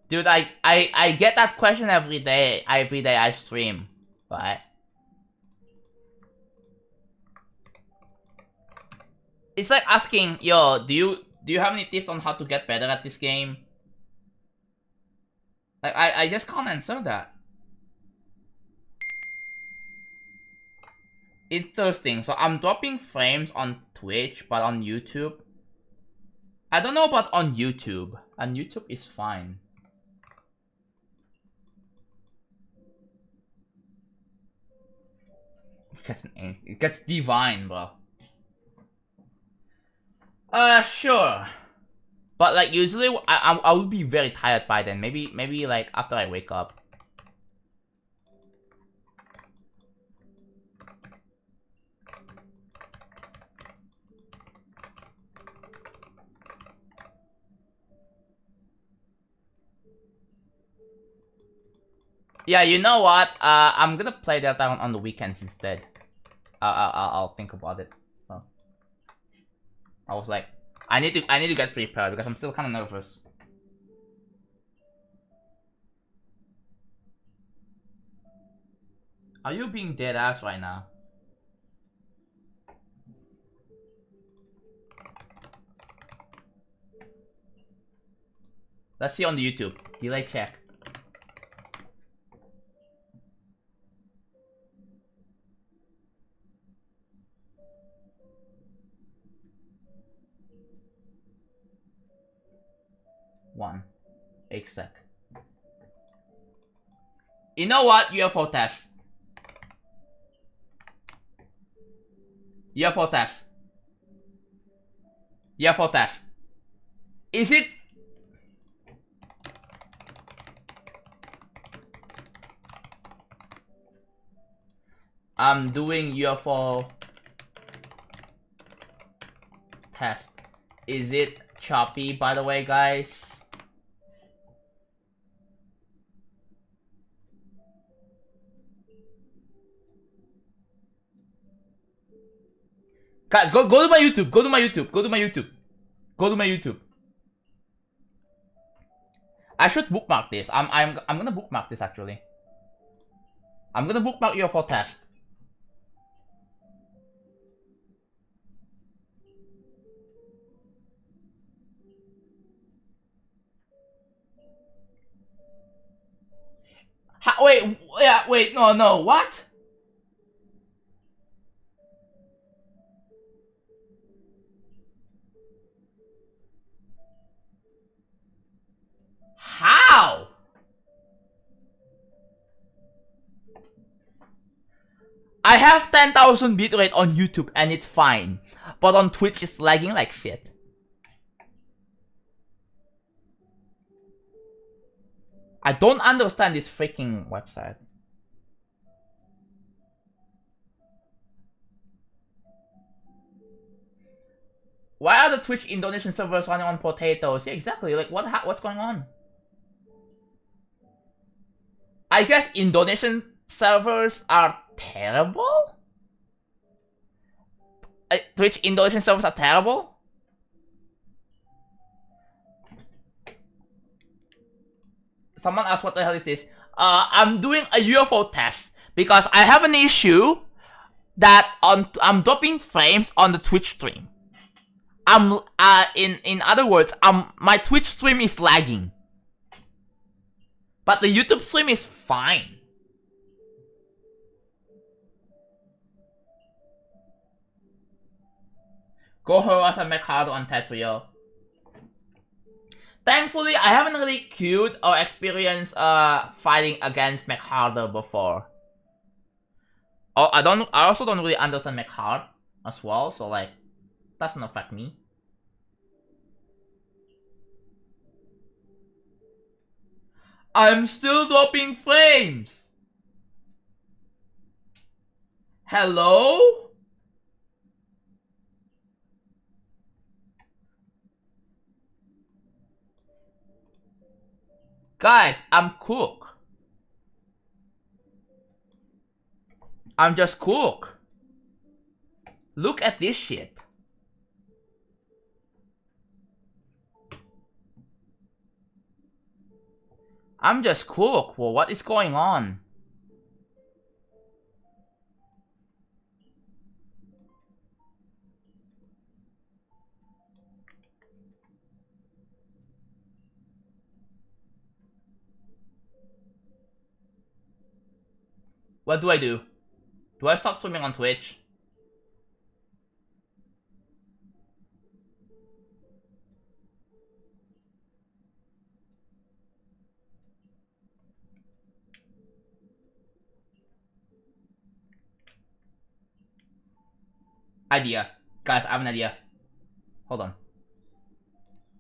Dude, I get that question every day I stream, right? It's like asking, yo, do you have any tips on how to get better at this game? Like I just can't answer that. Interesting. So I'm dropping frames on Twitch, but on YouTube, I don't know about on YouTube. On YouTube is fine. It gets divine, bro. Sure. But like usually I will be very tired by then. Maybe like after I wake up. Yeah, you know what? I'm gonna play that on the weekends instead. I'll think about it. So, I was like, I need to get prepared because I'm still kind of nervous. Are you being dead ass right now? Let's see on the YouTube. Delay check. One. Except. You know what? UFO test. UFO test. UFO test. Is it? I'm doing UFO test. Is it choppy, by the way, guys? Guys, go to my YouTube. Go to my YouTube. Go to my YouTube. Go to my YouTube. I should bookmark this. I'm gonna bookmark this actually. I'm gonna bookmark UFO test. Wait, yeah, wait, no, what? How? I have 10,000 bitrate on YouTube and it's fine, but on Twitch it's lagging like shit. I don't understand this freaking website. Why are the Twitch Indonesian servers running on potatoes? Yeah, exactly. Like, what's going on? I guess Indonesian servers are terrible? Twitch Indonesian servers are terrible? Someone asked what the hell is this? I'm doing a UFO test because I have an issue that I'm dropping frames on the Twitch stream. In other words, my Twitch stream is lagging. But the YouTube stream is fine. Go harass and make harder on Tetrio. Thankfully, I haven't really queued or experienced fighting against McHarder before. Oh, I also don't really understand McHard as well, so like, doesn't affect me. I'm still dropping frames. Hello? Guys, I'm Cook. I'm just Cook. Look at this shit. I'm just Cook. Well, what is going on? What do I do? Do I stop streaming on Twitch? Idea. Guys, I have an idea. Hold on.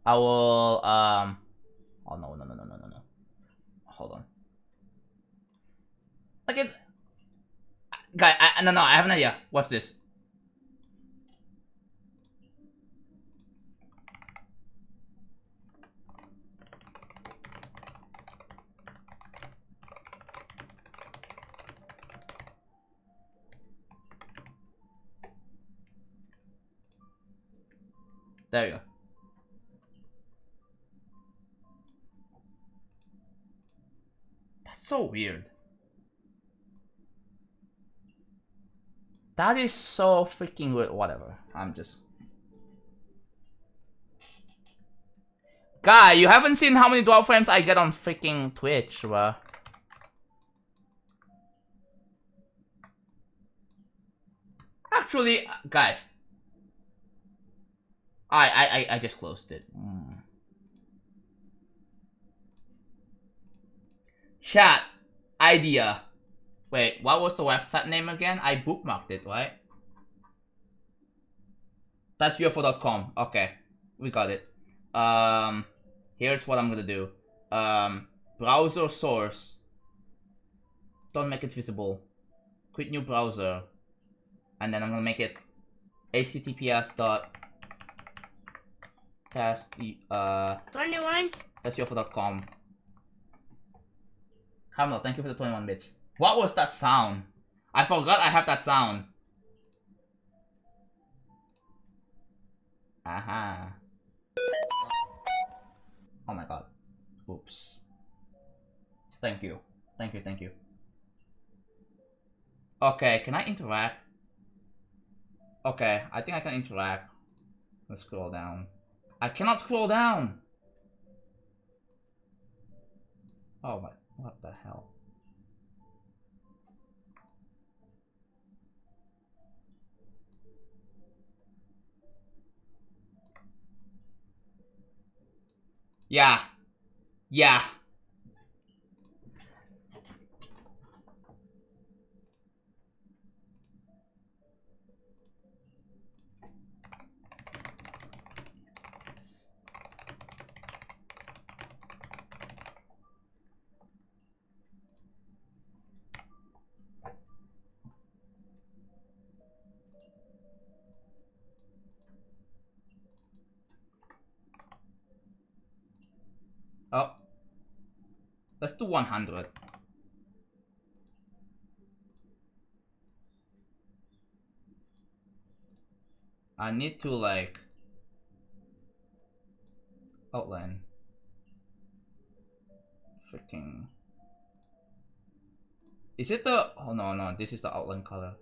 I will, oh no. Hold on. Okay. Guy, no, I have an idea. Watch this. There you go. That's so weird. That is so freaking weird. Whatever. I'm just... Guy, you haven't seen how many drop frames I get on freaking Twitch, bruh. Actually, guys. I just closed it. Chat. Idea. Wait, what was the website name again? I bookmarked it, right? That's ufo.com. Okay. We got it. Here's what I'm gonna do. Browser source. Don't make it visible. Create new browser. And then I'm gonna make it https dot test 21. that's ufo.com. Hamlet, thank you for the 21 bits. What was that sound? I forgot I have that sound. Aha. Oh my god. Oops. Thank you. Thank you. Okay, can I interact? Okay, I think I can interact. Let's scroll down. I cannot scroll down! Oh my, what the hell? Yeah. Yeah. Oh. Let's do 100. I need to like outline. Freaking. Is it the? Oh no, this is the outline color.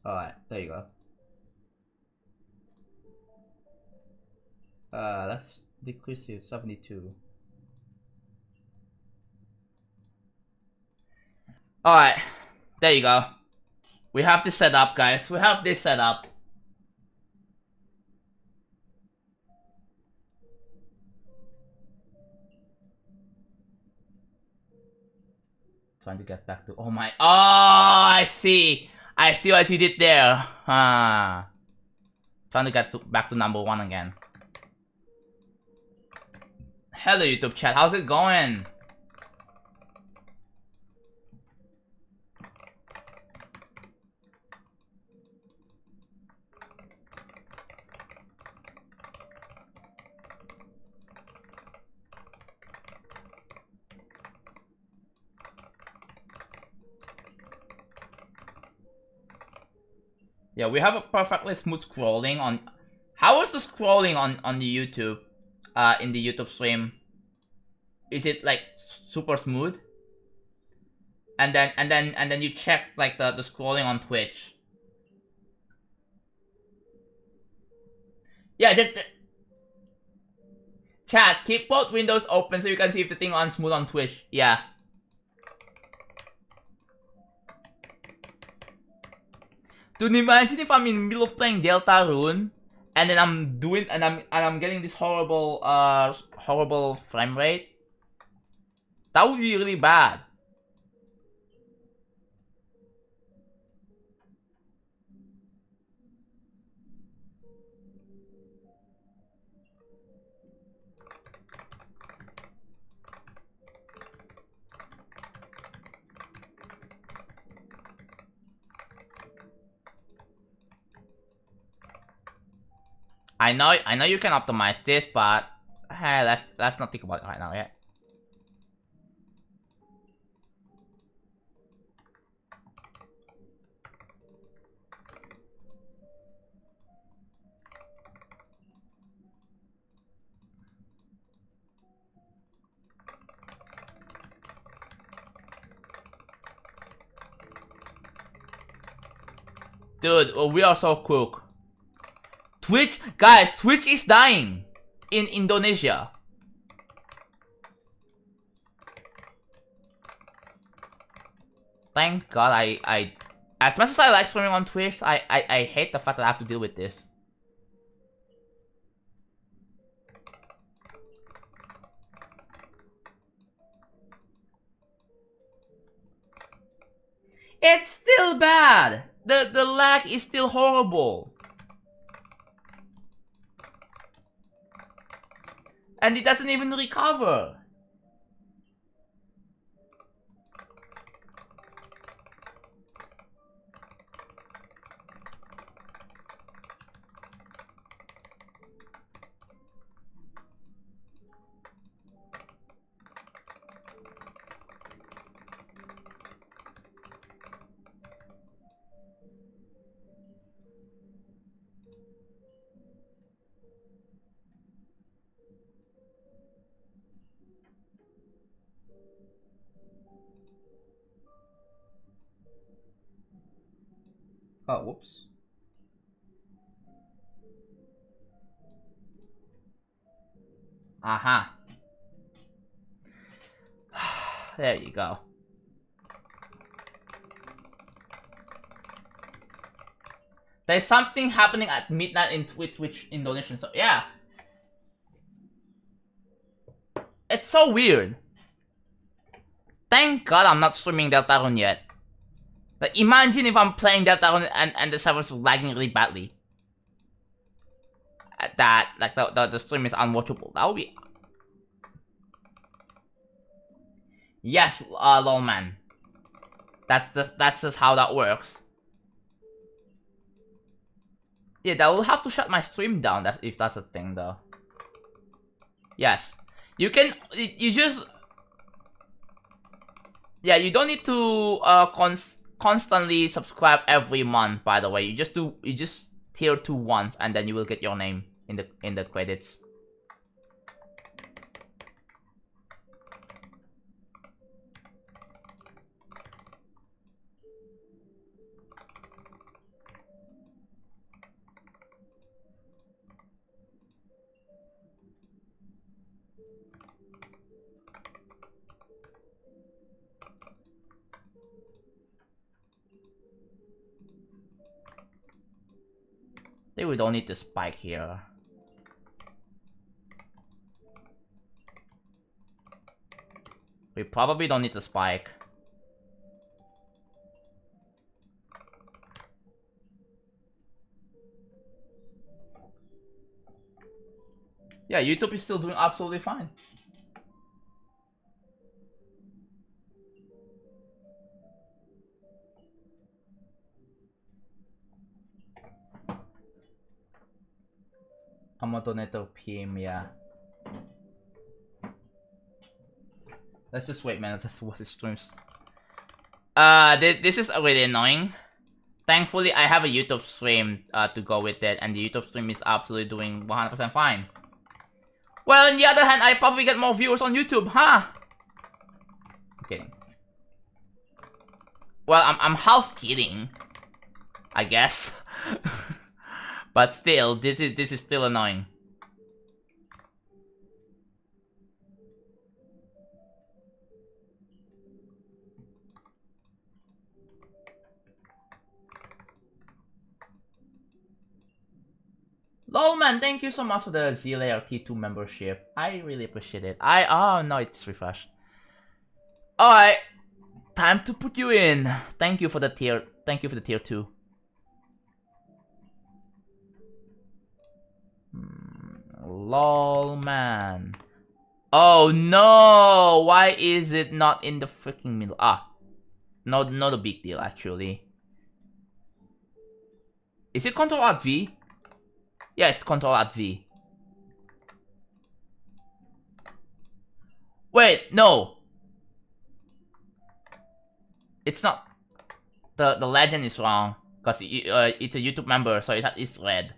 Alright, there you go. Let's decrease it 72. Alright, there you go. We have this set up, guys. We have this set up. Trying to get back to, oh my, oh, I see what you did there. Trying to get back to number 1 again. Hello YouTube chat, how's it going? Yeah, we have a perfectly smooth scrolling on. How is the scrolling on the YouTube, in the YouTube stream? Is it like super smooth? And then you check like the scrolling on Twitch. Yeah, chat, keep both windows open so you can see if the thing runs smooth on Twitch. Yeah. Dude, imagine if I'm in the middle of playing Deltarune and then I'm getting this horrible horrible frame rate. That would be really bad. I know you can optimize this, but hey, let's not think about it right now, yeah. Dude, we are so cooked. Twitch, guys, Twitch is dying in Indonesia. Thank God I as much as I like streaming on Twitch, I hate the fact that I have to deal with this. It's still bad. The lag is still horrible. And it doesn't even recover. Oh, whoops. Aha. There you go. There's something happening at midnight in Twitch Indonesian, so yeah. It's so weird. Thank God I'm not streaming Deltarune yet. Like, imagine if I'm playing Deltarune and the server's lagging really badly. That, like, the stream is unwatchable. That would be... Yes, lol man. That's just how that works. Yeah, that will have to shut my stream down, if that's a thing, though. Yes. You can... You just... Yeah, you don't need to constantly subscribe every month, by the way. You just tier 2 once, and then you will get your name in the credits. I think we don't need to spike here. We probably don't need to spike. Yeah, YouTube is still doing absolutely fine. I'm a donator PM, yeah. Let's just wait, man. That's what it streams. This is really annoying. Thankfully, I have a YouTube stream to go with it, and the YouTube stream is absolutely doing 100% fine. Well, on the other hand, I probably get more viewers on YouTube, huh? I'm kidding. Well, I'm half kidding, I guess. But still, this is still annoying. Lol, man, thank you so much for the Z-Layer T2 membership. I really appreciate it. Oh no, it's refreshed. Alright, time to put you in. Thank you for the tier 2. Lol, man. Oh no! Why is it not in the freaking middle? Not a big deal actually. Is it Control Alt V? Yes, Control Alt V. Wait, no. It's not. The legend is wrong because it's a YouTube member, so it's red.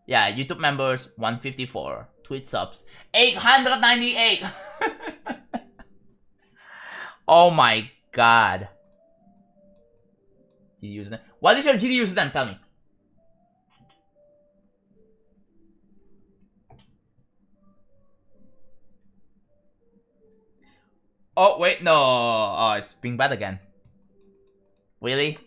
Yeah, YouTube members 154, Twitch subs 898. Oh my god. GD username. What is your GD username? Tell me. Oh wait, no. Oh, it's being bad again. Really?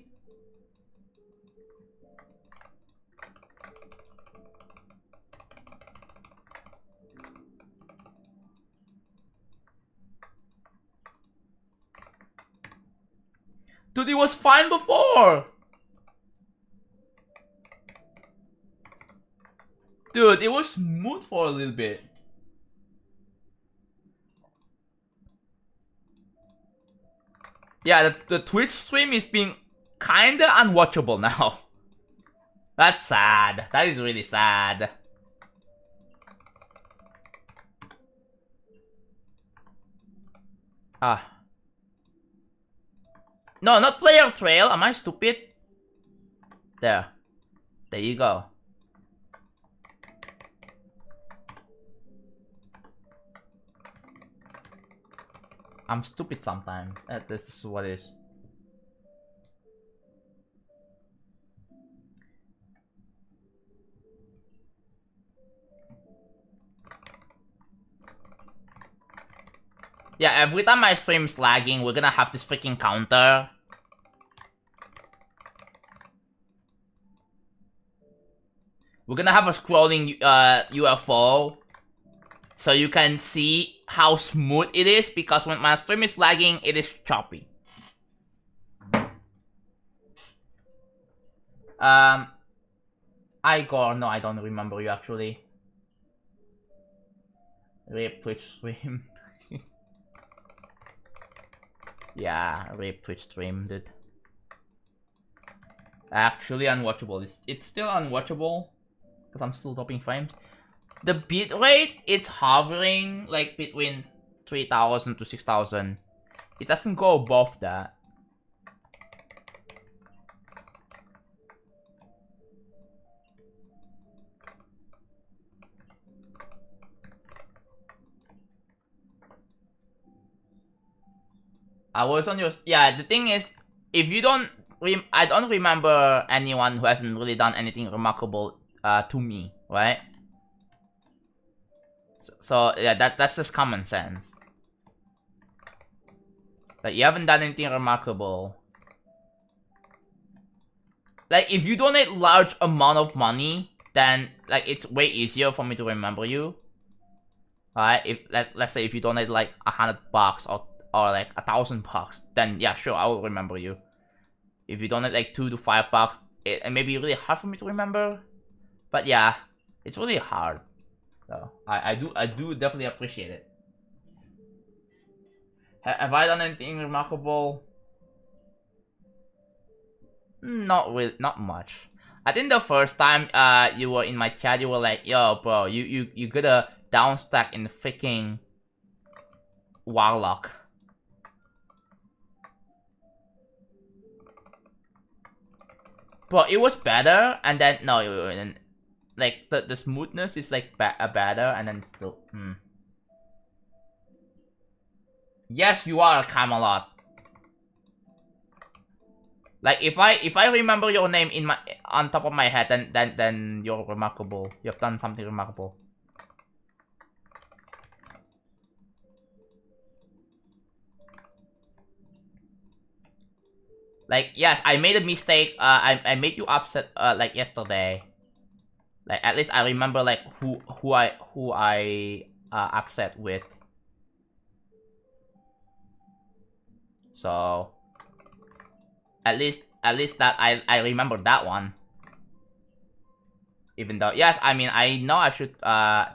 Dude, it was fine before! Dude, it was smooth for a little bit. Yeah, the Twitch stream is being kinda unwatchable now. That's sad. That is really sad. No, not player trail. Am I stupid? There. There you go. I'm stupid sometimes. This is what it is. Yeah, every time my stream's lagging, we're gonna have this freaking counter. We're gonna have a scrolling UFO. So you can see how smooth it is, because when my stream is lagging, it is choppy. Igor, no, I don't remember you actually. Rip Twitch stream. Yeah, rip Twitch stream, dude. Actually unwatchable. It's still unwatchable because I'm still dropping frames. The bitrate, it's hovering like between 3000 to 6000. It doesn't go above that. I was on your... Yeah, the thing is, if you don't... I don't remember anyone who hasn't really done anything remarkable to me, right? So yeah, that's just common sense. Like, you haven't done anything remarkable. Like, if you donate large amount of money, then, like, it's way easier for me to remember you. Alright, if let's say if you donate like $100 or like $1,000, then yeah, sure, I will remember you. If you donate like $2 to $5, it may be really hard for me to remember. But yeah, it's really hard. So I do definitely appreciate it. Have I done anything remarkable? Not really, not much. I think the first time you were in my chat, you were like, yo bro, you gotta downstack in the freaking Warlock. But it was better, and then no, and like the smoothness is like better, and then it's still Yes, you are a Camelot. Like if I remember your name in my on top of my head, then you're remarkable. You've done something remarkable. Like, yes, I made a mistake. I made you upset like yesterday. Like, at least I remember like who I upset with. So at least that I remember that one. Even though, yes, I mean, I know I should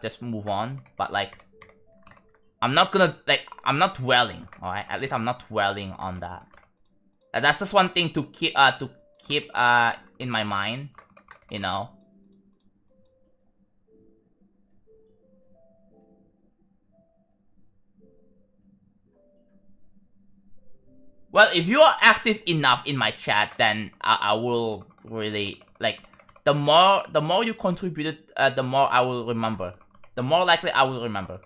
just move on, but like I'm not gonna, like, I'm not dwelling, alright? At least I'm not dwelling on that. That's just one thing to keep in my mind, you know. Well, if you are active enough in my chat, then I will really, like, the more you contributed, the more I will remember. The more likely I will remember.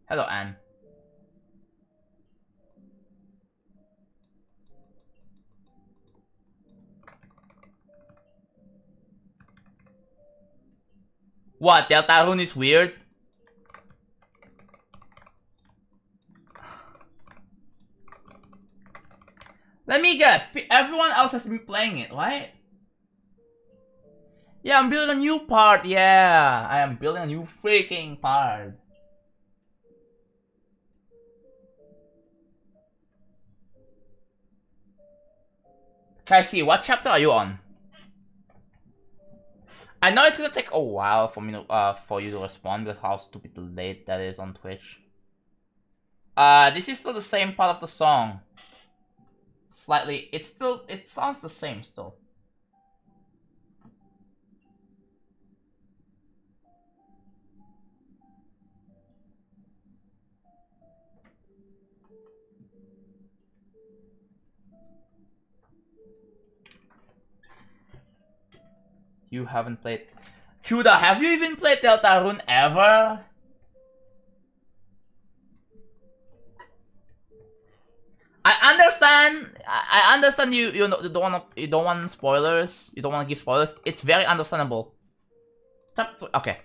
Hello, Anne. What? Deltarune is weird? Let me guess. Everyone else has been playing it, right? Yeah, I'm building a new part. Yeah, I am building a new freaking part. Can I see, what chapter are you on? I know it's gonna take a while for me to, for you to respond because how stupid late that is on Twitch. This is still the same part of the song. Slightly, it sounds the same still. You haven't played... Huda, have you even played Deltarune ever? I understand you don't want spoilers. You don't want to give spoilers. It's very understandable. Okay.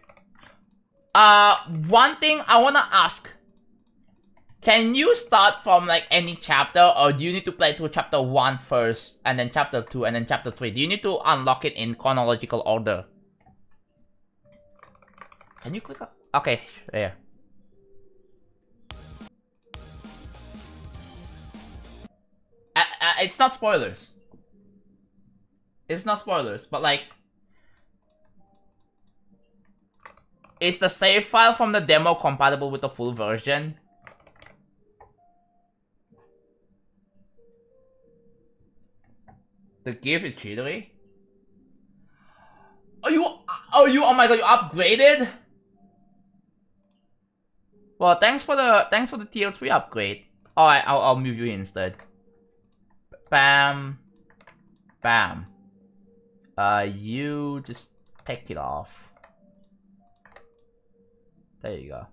One thing I wanna ask. Can you start from like any chapter, or do you need to play through chapter 1 first, and then chapter 2, and then chapter 3? Do you need to unlock it in chronological order? Can you click up? Okay, there. It's not spoilers. It's not spoilers, but like... Is the save file from the demo compatible with the full version? The gift is cheatery? Oh my god, you upgraded? Well, thanks for the tier 3 upgrade. Alright, I'll move you instead. Bam. Bam. You just take it off. There you go.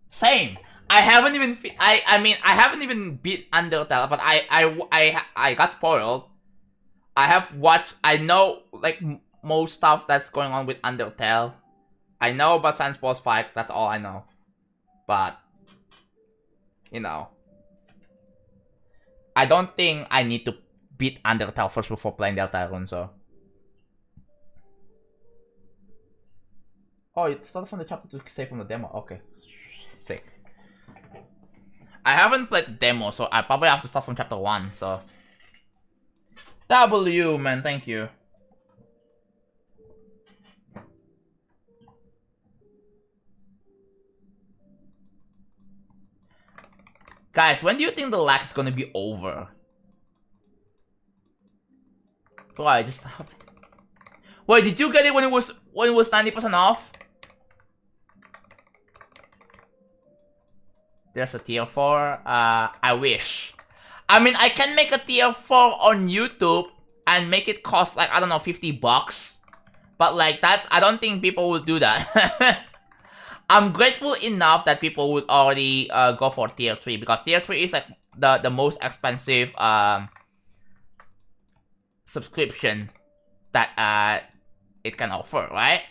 Same. I haven't even. I mean, I haven't even beat Undertale, but I got spoiled. I have watched. I know like most stuff that's going on with Undertale. I know about Sans Boss Fight. That's all I know. But you know, I don't think I need to beat Undertale first before playing Deltarune. So. Oh, it started from the chapter to save from the demo. Okay, sick. I haven't played the demo, so I probably have to start from chapter 1, so... W, man, thank you. Guys, when do you think the lag is gonna be over? Bro, I just... Wait, did you get it when it was 90% off? There's a tier 4. I wish. I mean, I can make a tier 4 on YouTube and make it cost like, I don't know, $50. But like that, I don't think people will do that. I'm grateful enough that people would already go for tier 3 because tier 3 is like the most expensive subscription that it can offer, right?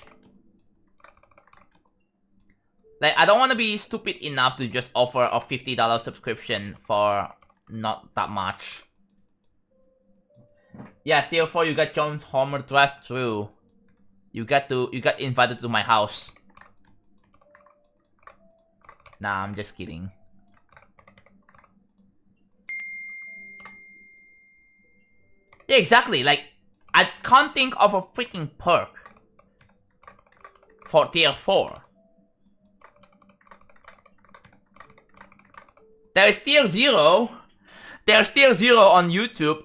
Like, I don't want to be stupid enough to just offer a $50 subscription for not that much. Yeah, tier 4, you got Jones Homer dress through. You got invited to my house. Nah, I'm just kidding. Yeah, exactly. Like, I can't think of a freaking perk for tier 4. There is tier 0. There's tier 0 on YouTube.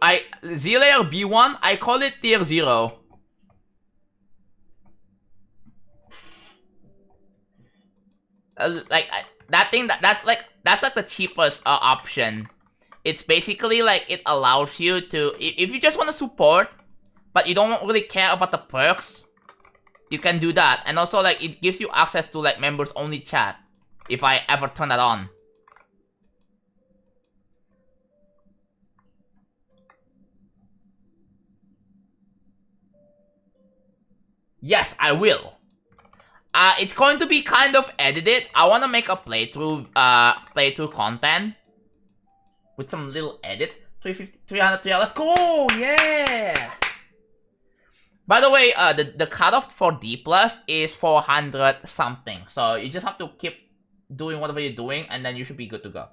Z-Layer B1, I call it tier 0. That's like the cheapest option. It's basically like it allows you to, if you just want to support, but you don't really care about the perks, you can do that. And also like it gives you access to like members only chat, if I ever turn that on. Yes, I will. It's going to be kind of edited. I want to make a playthrough content with some little edits. 350, 300, let's go! Yeah! By the way, the cutoff for D+ is 400 something. So you just have to keep doing whatever you're doing and then you should be good to go.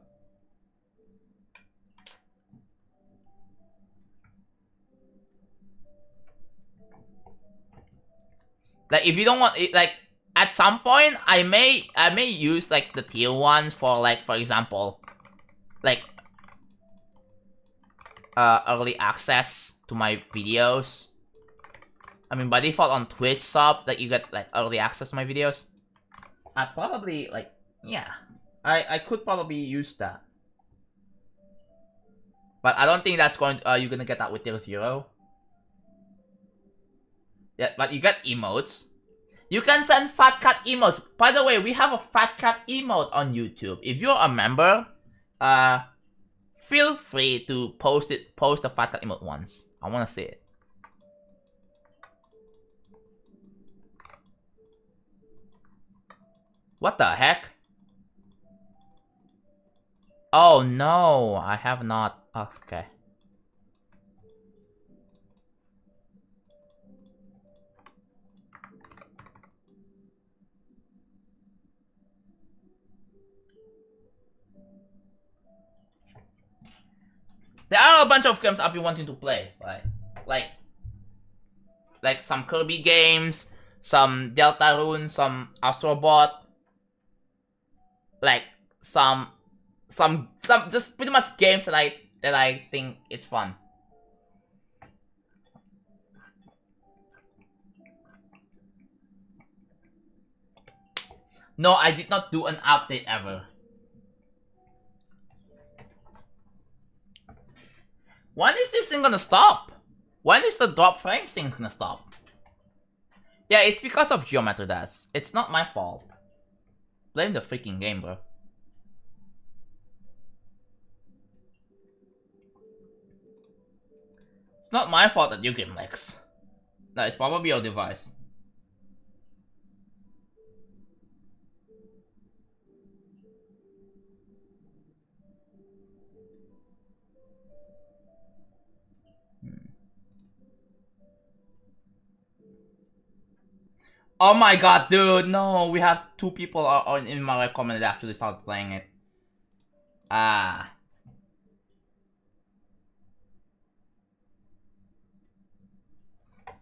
Like, if you don't want it, like, at some point, I may use, like, the tier 1s for, like, for example, like, early access to my videos. I mean, by default on Twitch sub, like, you get, like, early access to my videos. I probably, like, yeah. I could probably use that. But I don't think that's going to, you're gonna get that with tier 0. Yeah, but you get emotes. You can send fat cat emotes. By the way, we have a fat cat emote on YouTube. If you're a member, feel free to post the fat cat emote once. I wanna see it. What the heck? Oh no, I have not. Okay. There are a bunch of games I've been wanting to play, right? Like some Kirby games, some Deltarune, some Astrobot, like some just pretty much games that I think it's fun. No, I did not do an update ever. When is this thing gonna stop? When is the drop frames thing gonna stop? Yeah, it's because of geometry dust. It's not my fault. Blame the freaking game, bro. It's not my fault that your game lags. No, it's probably your device. Oh my god, dude, no, we have 2 people in my recommended actually start playing it. Ah.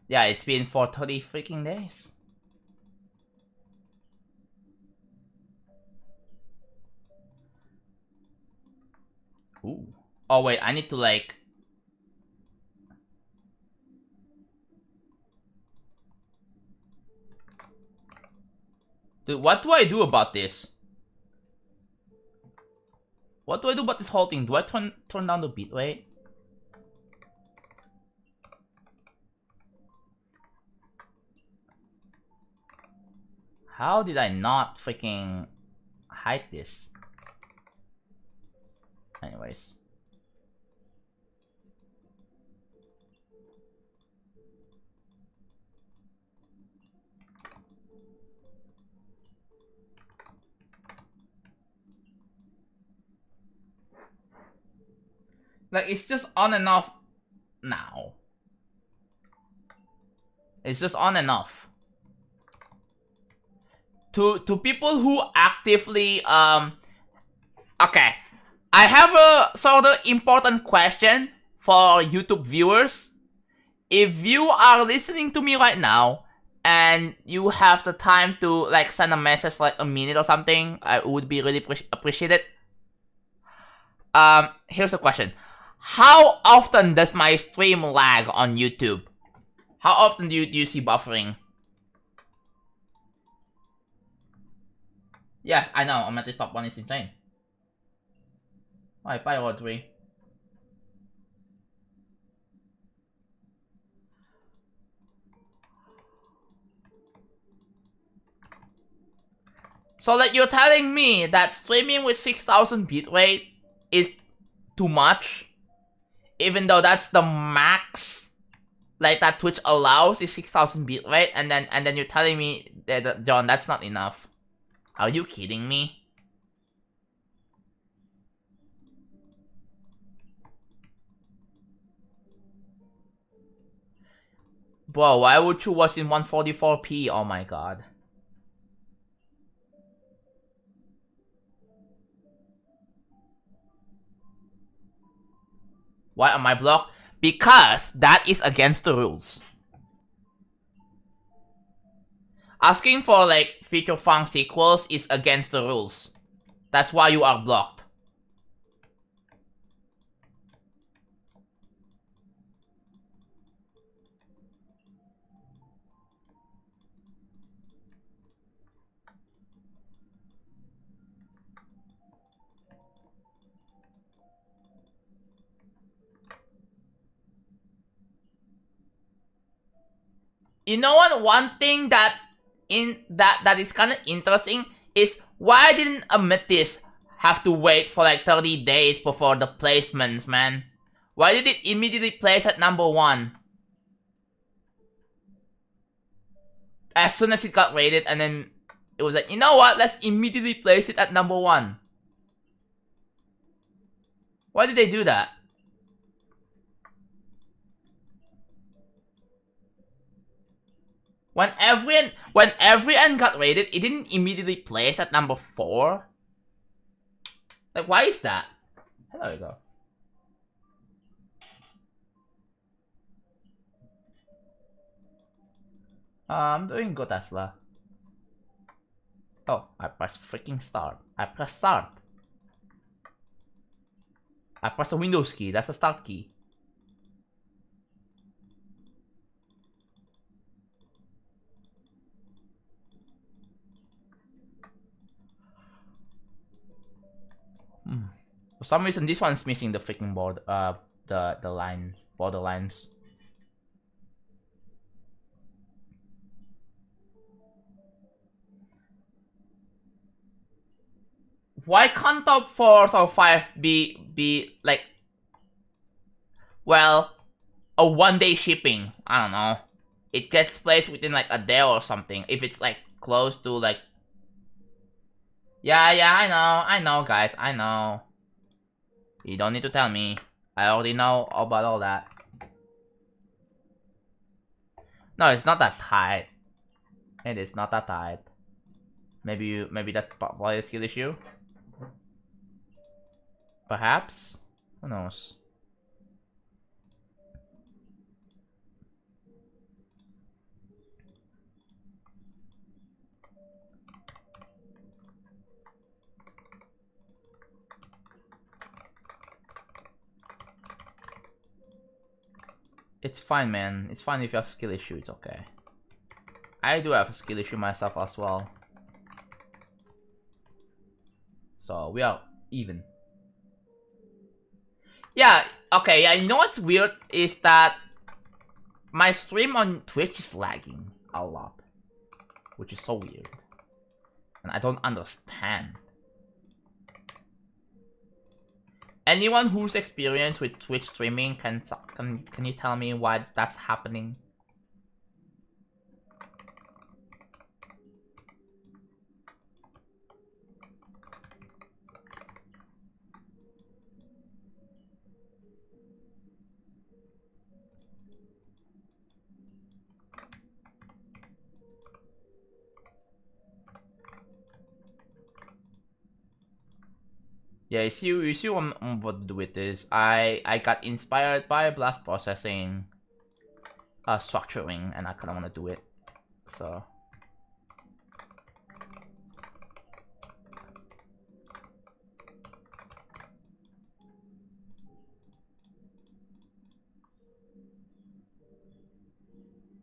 Yeah, it's been for 30 freaking days. Ooh. Oh wait, I need to like... Dude, what do I do about this? What do I do about this whole thing? Do I turn down the bitrate? How did I not freaking hide this? Anyways. Like, it's just on and off now. It's just on and off. To people who actively, okay. I have a sort of important question for YouTube viewers. If you are listening to me right now, and you have the time to, like, send a message for, like, a minute or something, I would be really appreciate it. Here's a question. How often does my stream lag on YouTube? How often do you see buffering? Yes, I know, Amethyst top 1 is insane. Why, bye, Audrey. So, like, you're telling me that streaming with 6000 bitrate is too much? Even though that's the max, like, that Twitch allows is 6000 bitrate, and then you're telling me that, John, that's not enough. Are you kidding me? Bro, why would you watch in 144p? Oh my god. Why am I blocked? Because that is against the rules. Asking for, like, feature func sequels is against the rules. That's why you are blocked. You know what? One thing that is kind of interesting is why didn't Amethyst have to wait for like 30 days before the placements, man? Why did it immediately place at number 1? As soon as it got rated, and then it was like, you know what? Let's immediately place it at number 1. Why did they do that? When everyone got rated, it didn't immediately place at number 4. Like, why is that? There we go. I'm doing good, Tesla. Oh, I pressed freaking start. I pressed start. I pressed the Windows key. That's the start key. For some reason, this one's missing the freaking board, the lines, border lines. Why can't top 4 or 5 be like, well, a 1-day shipping? I don't know. It gets placed within like a day or something. If it's like close to like, yeah, I know, guys, I know. You don't need to tell me. I already know about all that. No, it's not that tight. It is not that tight. Maybe that's probably a skill issue. Perhaps? Who knows? It's fine, man. It's fine if you have a skill issue, it's okay. I do have a skill issue myself as well. So, we are even. Yeah, okay, yeah, you know what's weird is that my stream on Twitch is lagging a lot. Which is so weird. And I don't understand. Anyone who's experienced with Twitch streaming, can you tell me why that's happening? Yeah, you see what I'm about to do with this. I got inspired by blast processing, structuring, and I kind of want to do it. So.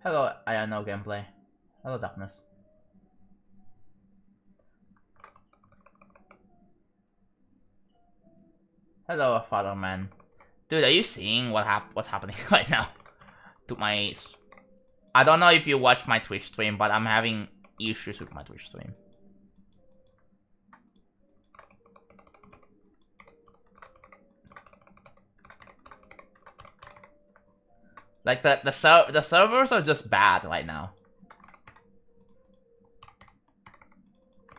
Hello, I know gameplay. Hello, darkness. Hello, father man. Dude, are you seeing what's happening right now? To my... I don't know if you watch my Twitch stream, but I'm having issues with my Twitch stream. Like, the servers are just bad right now.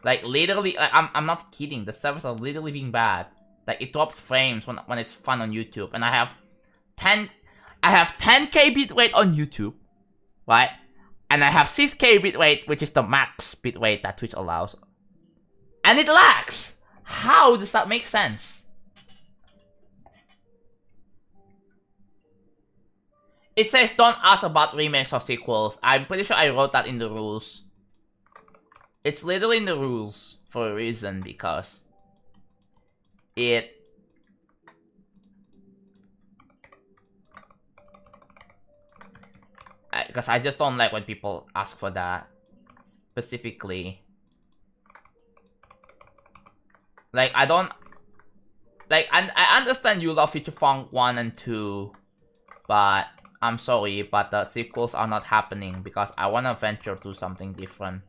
Like, literally, like, I'm not kidding. The servers are literally being bad. Like, it drops frames when it's fun on YouTube, and I have 10K bitrate on YouTube, right? And I have 6K bitrate, which is the max bitrate that Twitch allows. And it lags! How does that make sense? It says don't ask about remakes or sequels. I'm pretty sure I wrote that in the rules. It's literally in the rules for a reason, because it... Because I just don't like when people ask for that. Specifically. Like, I don't... Like, I understand you love Future Funk 1 and 2. But, I'm sorry, but the sequels are not happening because I want to venture to something different.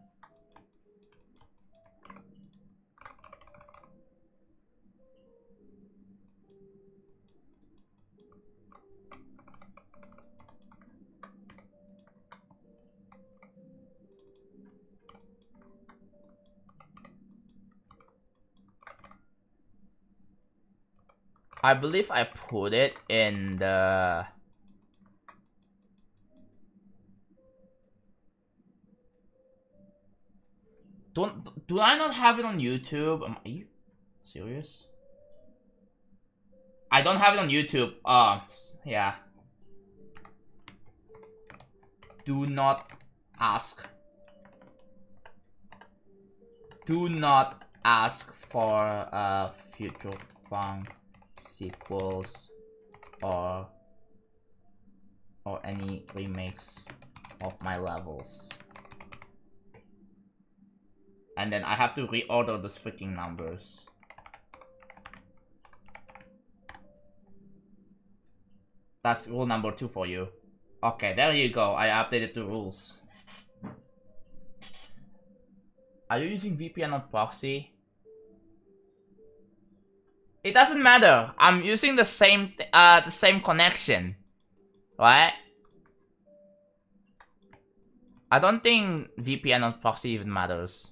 I believe I put it in the... Do I not have it on YouTube? Are you serious? I don't have it on YouTube. Yeah. Do not ask. Do not ask for Future Funk sequels or any remakes of my levels. And then I have to reorder those freaking numbers. That's rule number 2 for you. Okay, there you go. I updated the rules. Are you using VPN on proxy? It doesn't matter. I'm using the same connection, right? I don't think VPN on proxy even matters.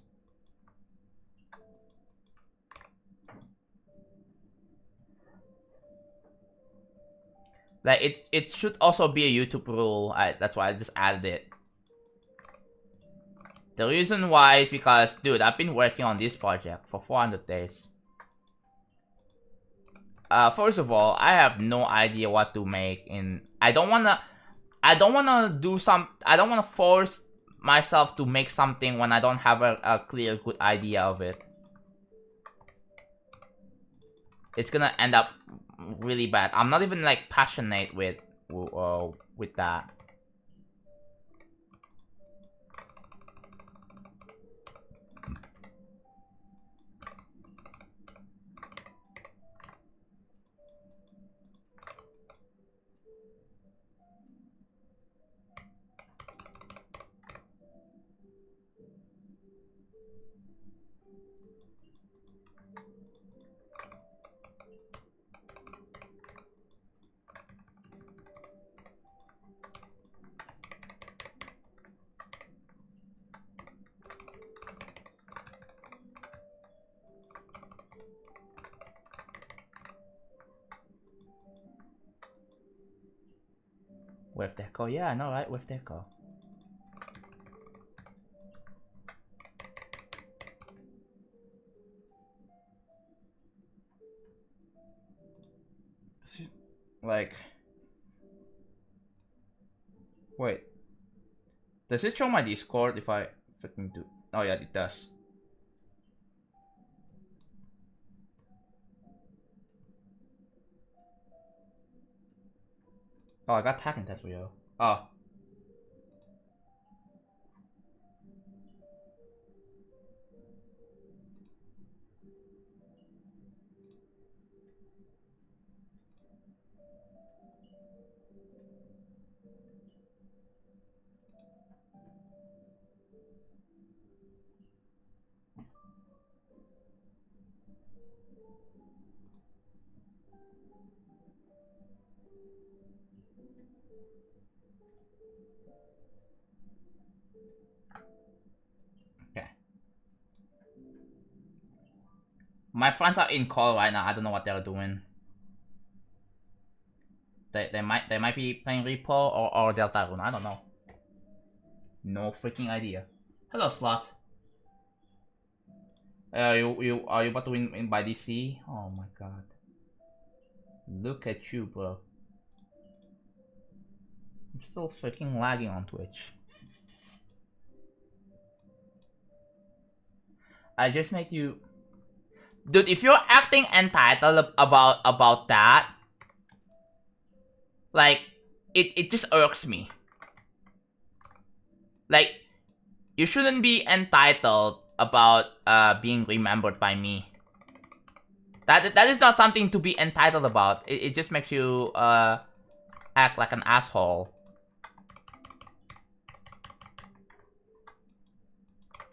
Like it should also be a YouTube rule. That's why I just added it. The reason why is because, dude, I've been working on this project for 400 days. First of all, I have no idea what to make, and I don't wanna force myself to make something when I don't have a clear, good idea of it. It's gonna end up really bad. I'm not even like passionate with that. With deco, yeah, I know, right? With deco. Like, wait, does it show my Discord if I freaking do? Oh yeah, it does. Oh, I got tagging test for you. Oh. My friends are in call right now. I don't know what they're doing. They might be playing Repo or Deltarune. I don't know. No freaking idea. Hello, Slot. Are you about to win by DC? Oh my god. Look at you, bro. I'm still freaking lagging on Twitch. I just made you... Dude, if you're acting entitled about that, like, it just irks me. Like, you shouldn't be entitled about being remembered by me. That is not something to be entitled about. It just makes you act like an asshole.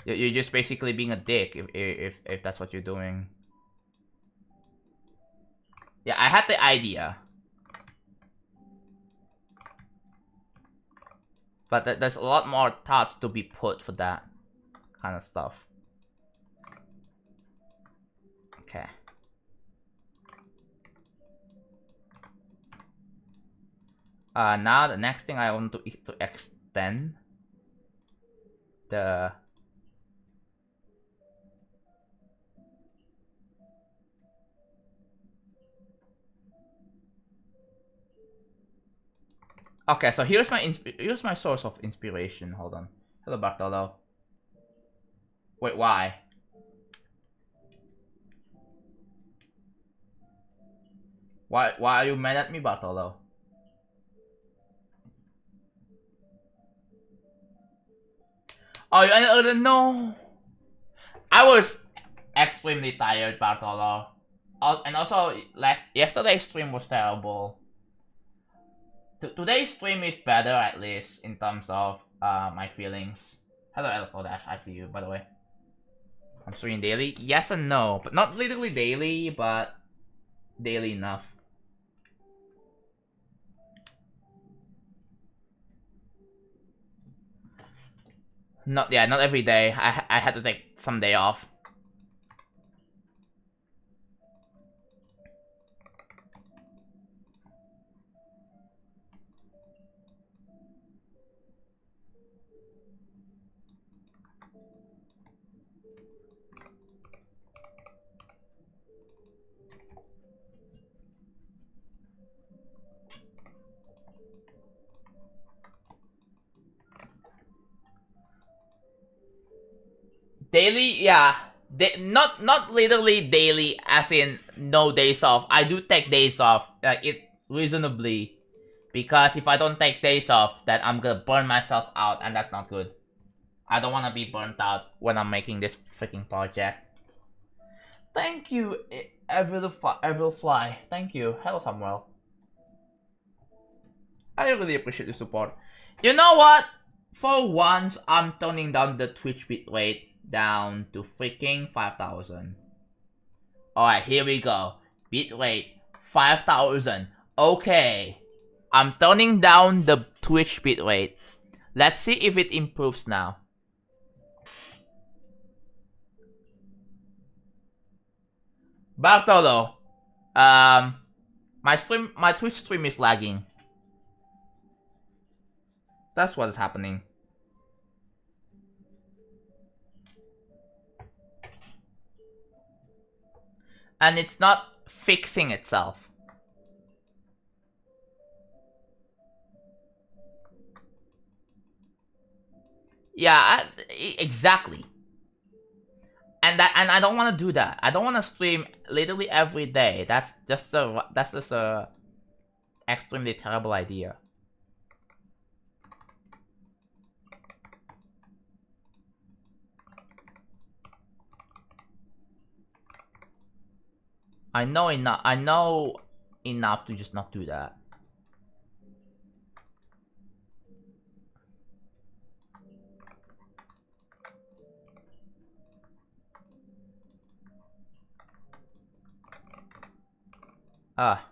You're just basically being a dick if that's what you're doing. Yeah, I had the idea. But there's a lot more thoughts to be put for that kind of stuff. Okay. Now the next thing I want to extend the... Okay, so here's my source of inspiration. Hold on. Hello, Bartolo. Wait, why? Why are you mad at me, Bartolo? Oh, no. I was extremely tired, Bartolo. And also, yesterday's stream was terrible. Today's stream is better, at least in terms of my feelings. Hello, Electro Dash. I see you, by the way. I'm streaming daily. Yes and no, but not literally daily, but daily enough. Not every day. I had to take some day off. Daily, yeah. Not literally daily, as in no days off. I do take days off, it reasonably, because if I don't take days off, then I'm gonna burn myself out, and that's not good. I don't want to be burnt out when I'm making this freaking project. Thank you, Evil Fly. Thank you. Hello, Samuel. I really appreciate the support. You know what? For once, I'm turning down the Twitch bitrate down to freaking 5,000. Alright, here we go. Bitrate 5,000. Okay. I'm turning down the Twitch bitrate. Let's see if it improves now. Bartolo, my Twitch stream is lagging. That's what is happening. And it's not fixing itself. Yeah, exactly. And I don't want to do that. I don't want to stream literally every day. That's just a extremely terrible idea. I know enough to just not do that. Ah.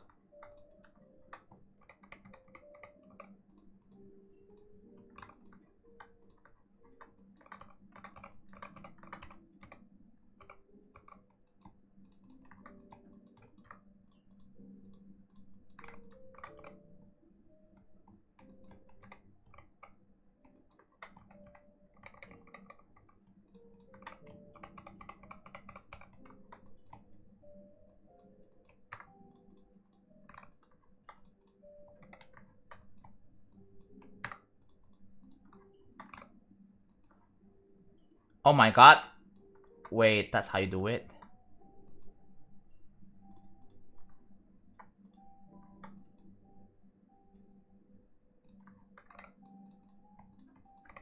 Oh my god. Wait, that's how you do it?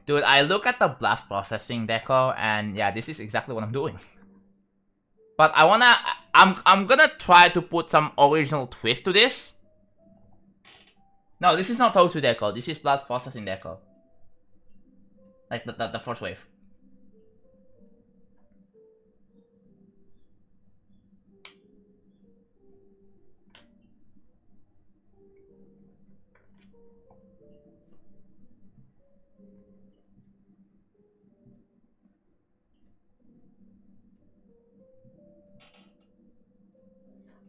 Dude, I look at the blast processing deco, and yeah, this is exactly what I'm doing. But I'm gonna try to put some original twist to this. No, this is not Totu deco, this is blast processing deco. Like the first wave.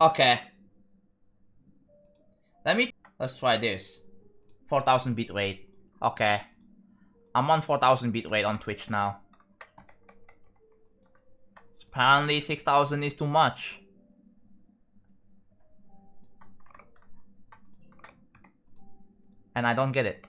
Okay. Let's try this. 4,000 bitrate. Okay. I'm on 4,000 bitrate on Twitch now. Apparently 6,000 is too much. And I don't get it.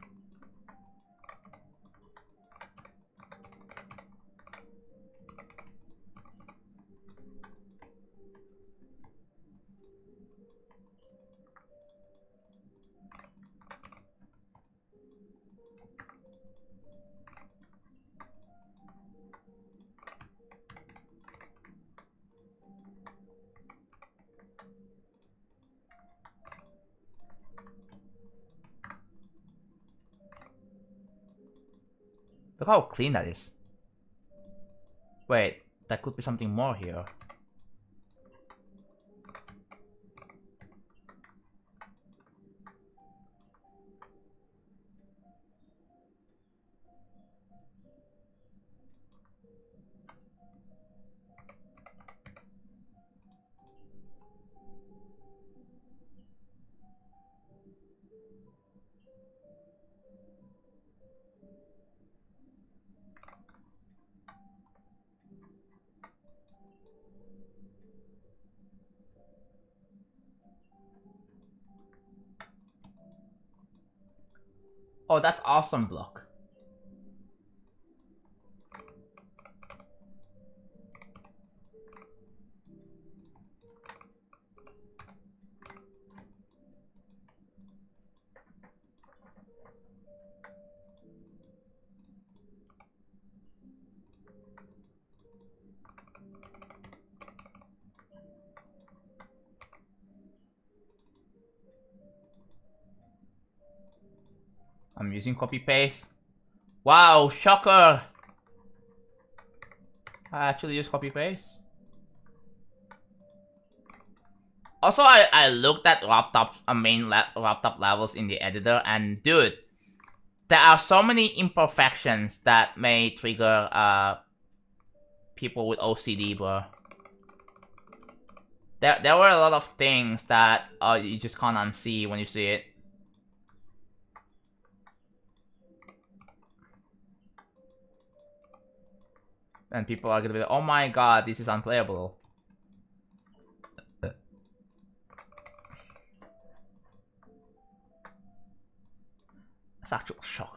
Look how clean that is. Wait, that could be something more here. Oh, that's awesome block. I'm using copy paste. Wow, shocker! I actually use copy paste. Also, I looked at laptops, laptop levels in the editor, and dude, there are so many imperfections that may trigger people with OCD, bro. There were a lot of things that you just can't unsee when you see it. And people are gonna be like, oh my god, this is unplayable. It's actual shock.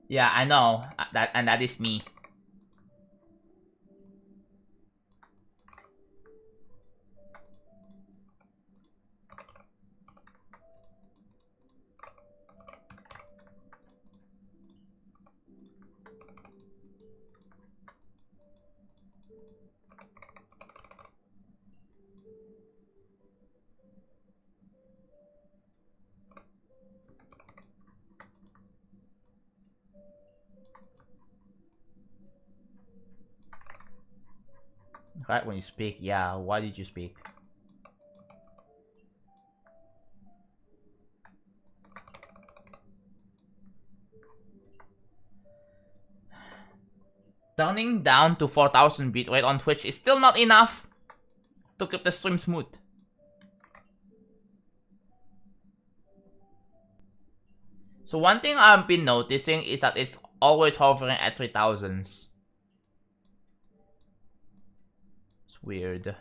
Yeah, I know. That is me. Right when you speak, yeah, why did you speak? Turning down to 4000 bitrate on Twitch is still not enough to keep the stream smooth. So one thing I've been noticing is that it's always hovering at 3000s. It's weird.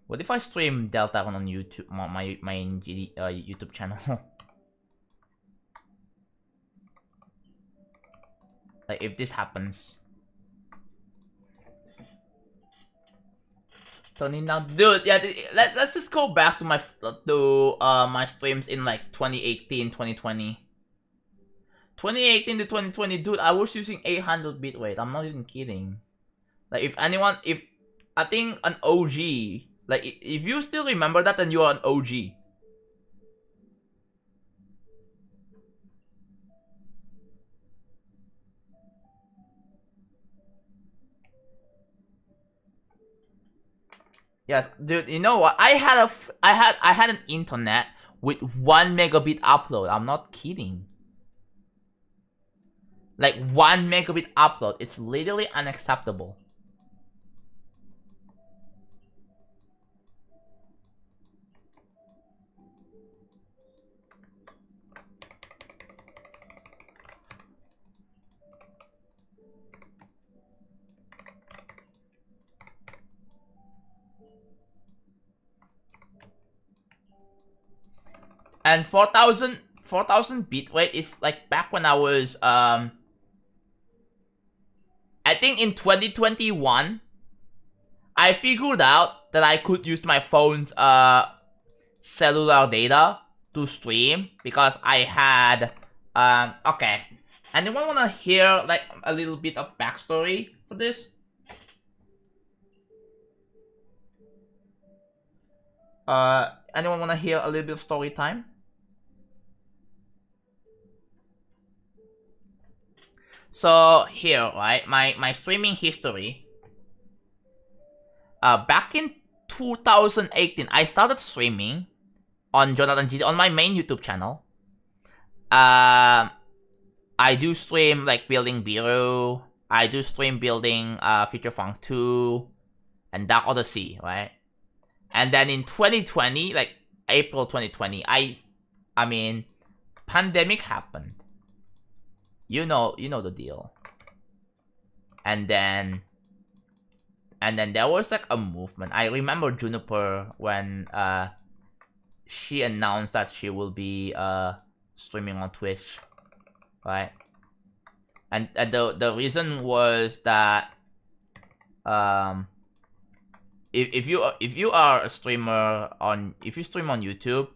What if I stream Delta on YouTube, my GD, YouTube channel? Like if this happens. Turning down, dude. Yeah, let's just go back to my streams in like 2018, 2020. 2018 to 2020, dude. I was using 800 bitrate. I'm not even kidding. Like if I think an OG. Like if you still remember that, then you are an OG. Yes, dude. You know what? I had an internet with 1 megabit upload. I'm not kidding. Like 1 megabit upload. It's literally unacceptable. And 4000 bitrate is like back when I was I think in 2021 I figured out that I could use my phone's cellular data to stream because I had okay. Anyone wanna hear like a little bit of backstory for this? Anyone wanna hear a little bit of story time? So here, right, my streaming history. Back in 2018, I started streaming on JonathanGD on my main YouTube channel. I do stream like building Bureau. I do stream building Future Funk 2 and Dark Odyssey, right? And then in 2020, like April 2020, I mean, pandemic happened. You know the deal. And then there was like a movement. I remember Juniper when she announced that she will be streaming on Twitch, right? And the reason was that if you are a streamer if you stream on YouTube,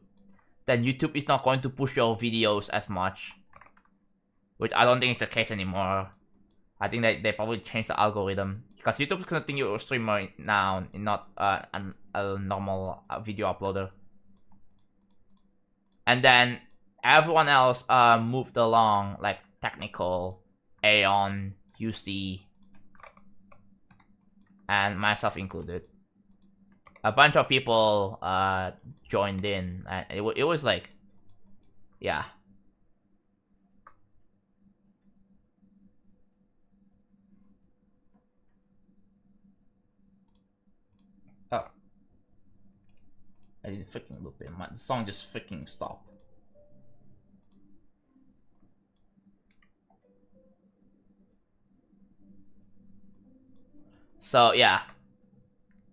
then YouTube is not going to push your videos as much, which I don't think is the case anymore. I think that they probably changed the algorithm because YouTube is gonna think you're a streamer now and not a normal video uploader. And then everyone else moved along, like Technical, Aeon, UC, and myself included. A bunch of people joined in, and it was like, yeah. Oh. I didn't freaking loop in. The song just freaking stopped. So yeah.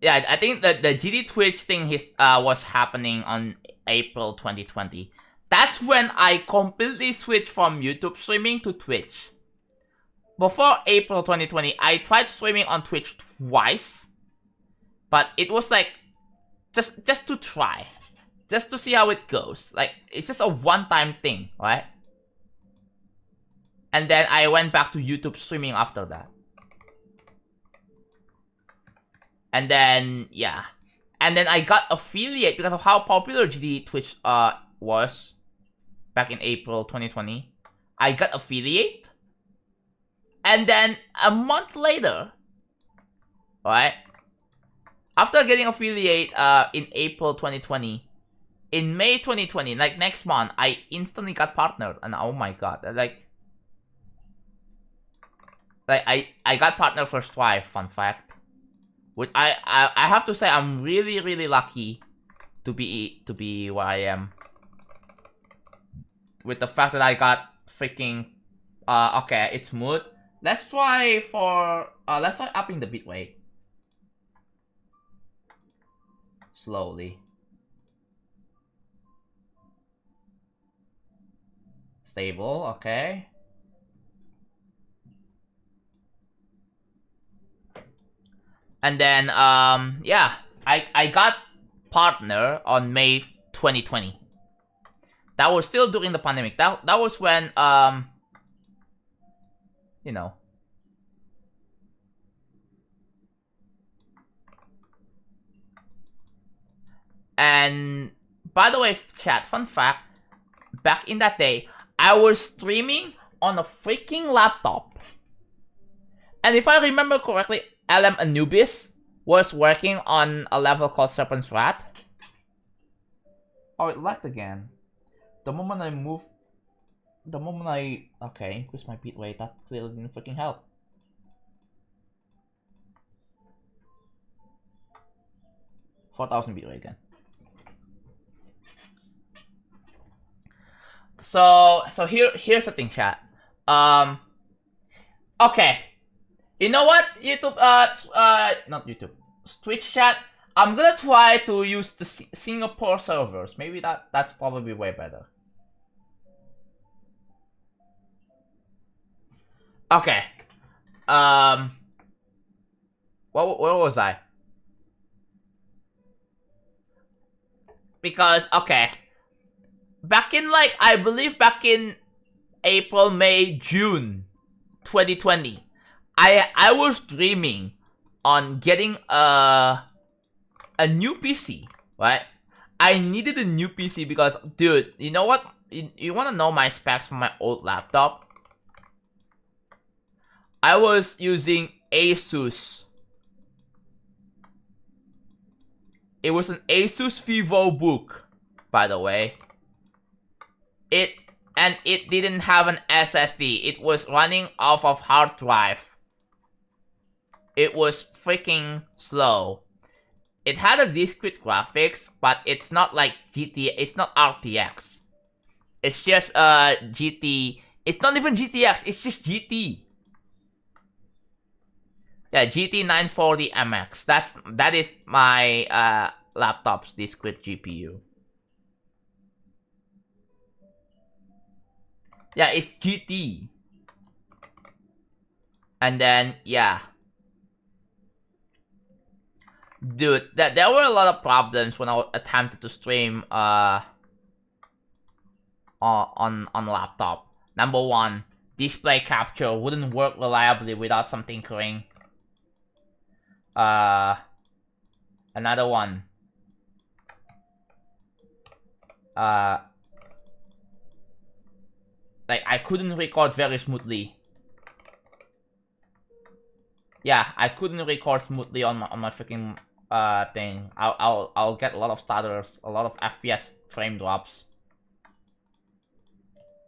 Yeah, I think that the GD Twitch thing was happening on April 2020. That's when I completely switched from YouTube streaming to Twitch. Before April 2020, I tried streaming on Twitch twice. But it was like, just to try. Just to see how it goes. Like, it's just a one-time thing, right? And then I went back to YouTube streaming after that. And then, yeah. And then I got affiliate because of how popular GD Twitch was back in April 2020. I got affiliate. And then a month later, right? After getting affiliate in April 2020, in May 2020, like next month, I instantly got partnered. And oh my god, like I got partnered for Strive, fun fact. Which I have to say I'm really lucky to be where I am. With the fact that I got freaking okay, it's smooth. Let's try upping the bitrate. Slowly. Stable, okay. And then, yeah, I got partner on May 2020. That was still during the pandemic. That was when, you know. And, by the way, chat, fun fact, back in that day, I was streaming on a freaking laptop. And if I remember correctly, LM Anubis was working on a level called Serpent's Wrath. Oh, it lagged again. The moment I okay, increase my bitrate, that clearly didn't freaking help. $4,000 bitrate again. So here's the thing, chat. Okay. You know what, YouTube, not YouTube, Twitch chat, I'm gonna try to use the Singapore servers. Maybe that's probably way better. Okay. Where was I? because okay, back in like I believe back in April, May, June 2020, I was dreaming on getting a new PC, right? I needed a new PC because, dude, you know what? You want to know my specs for my old laptop? I was using Asus. It was an Asus VivoBook, by the way. It didn't have an SSD. It was running off of hard drive. It was freaking slow. It had a discrete graphics, but it's not like GT. It's not RTX. It's just GT. It's not even GTX. It's just GT. Yeah, GT 940 MX. That is my laptop's discrete GPU. Yeah, it's GT. And then yeah. Dude, there were a lot of problems when I attempted to stream on laptop. Number one, display capture wouldn't work reliably without some tinkering. Another one. Like I couldn't record very smoothly. Yeah, I couldn't record smoothly on my freaking thing. I'll get a lot of stutters, a lot of FPS frame drops.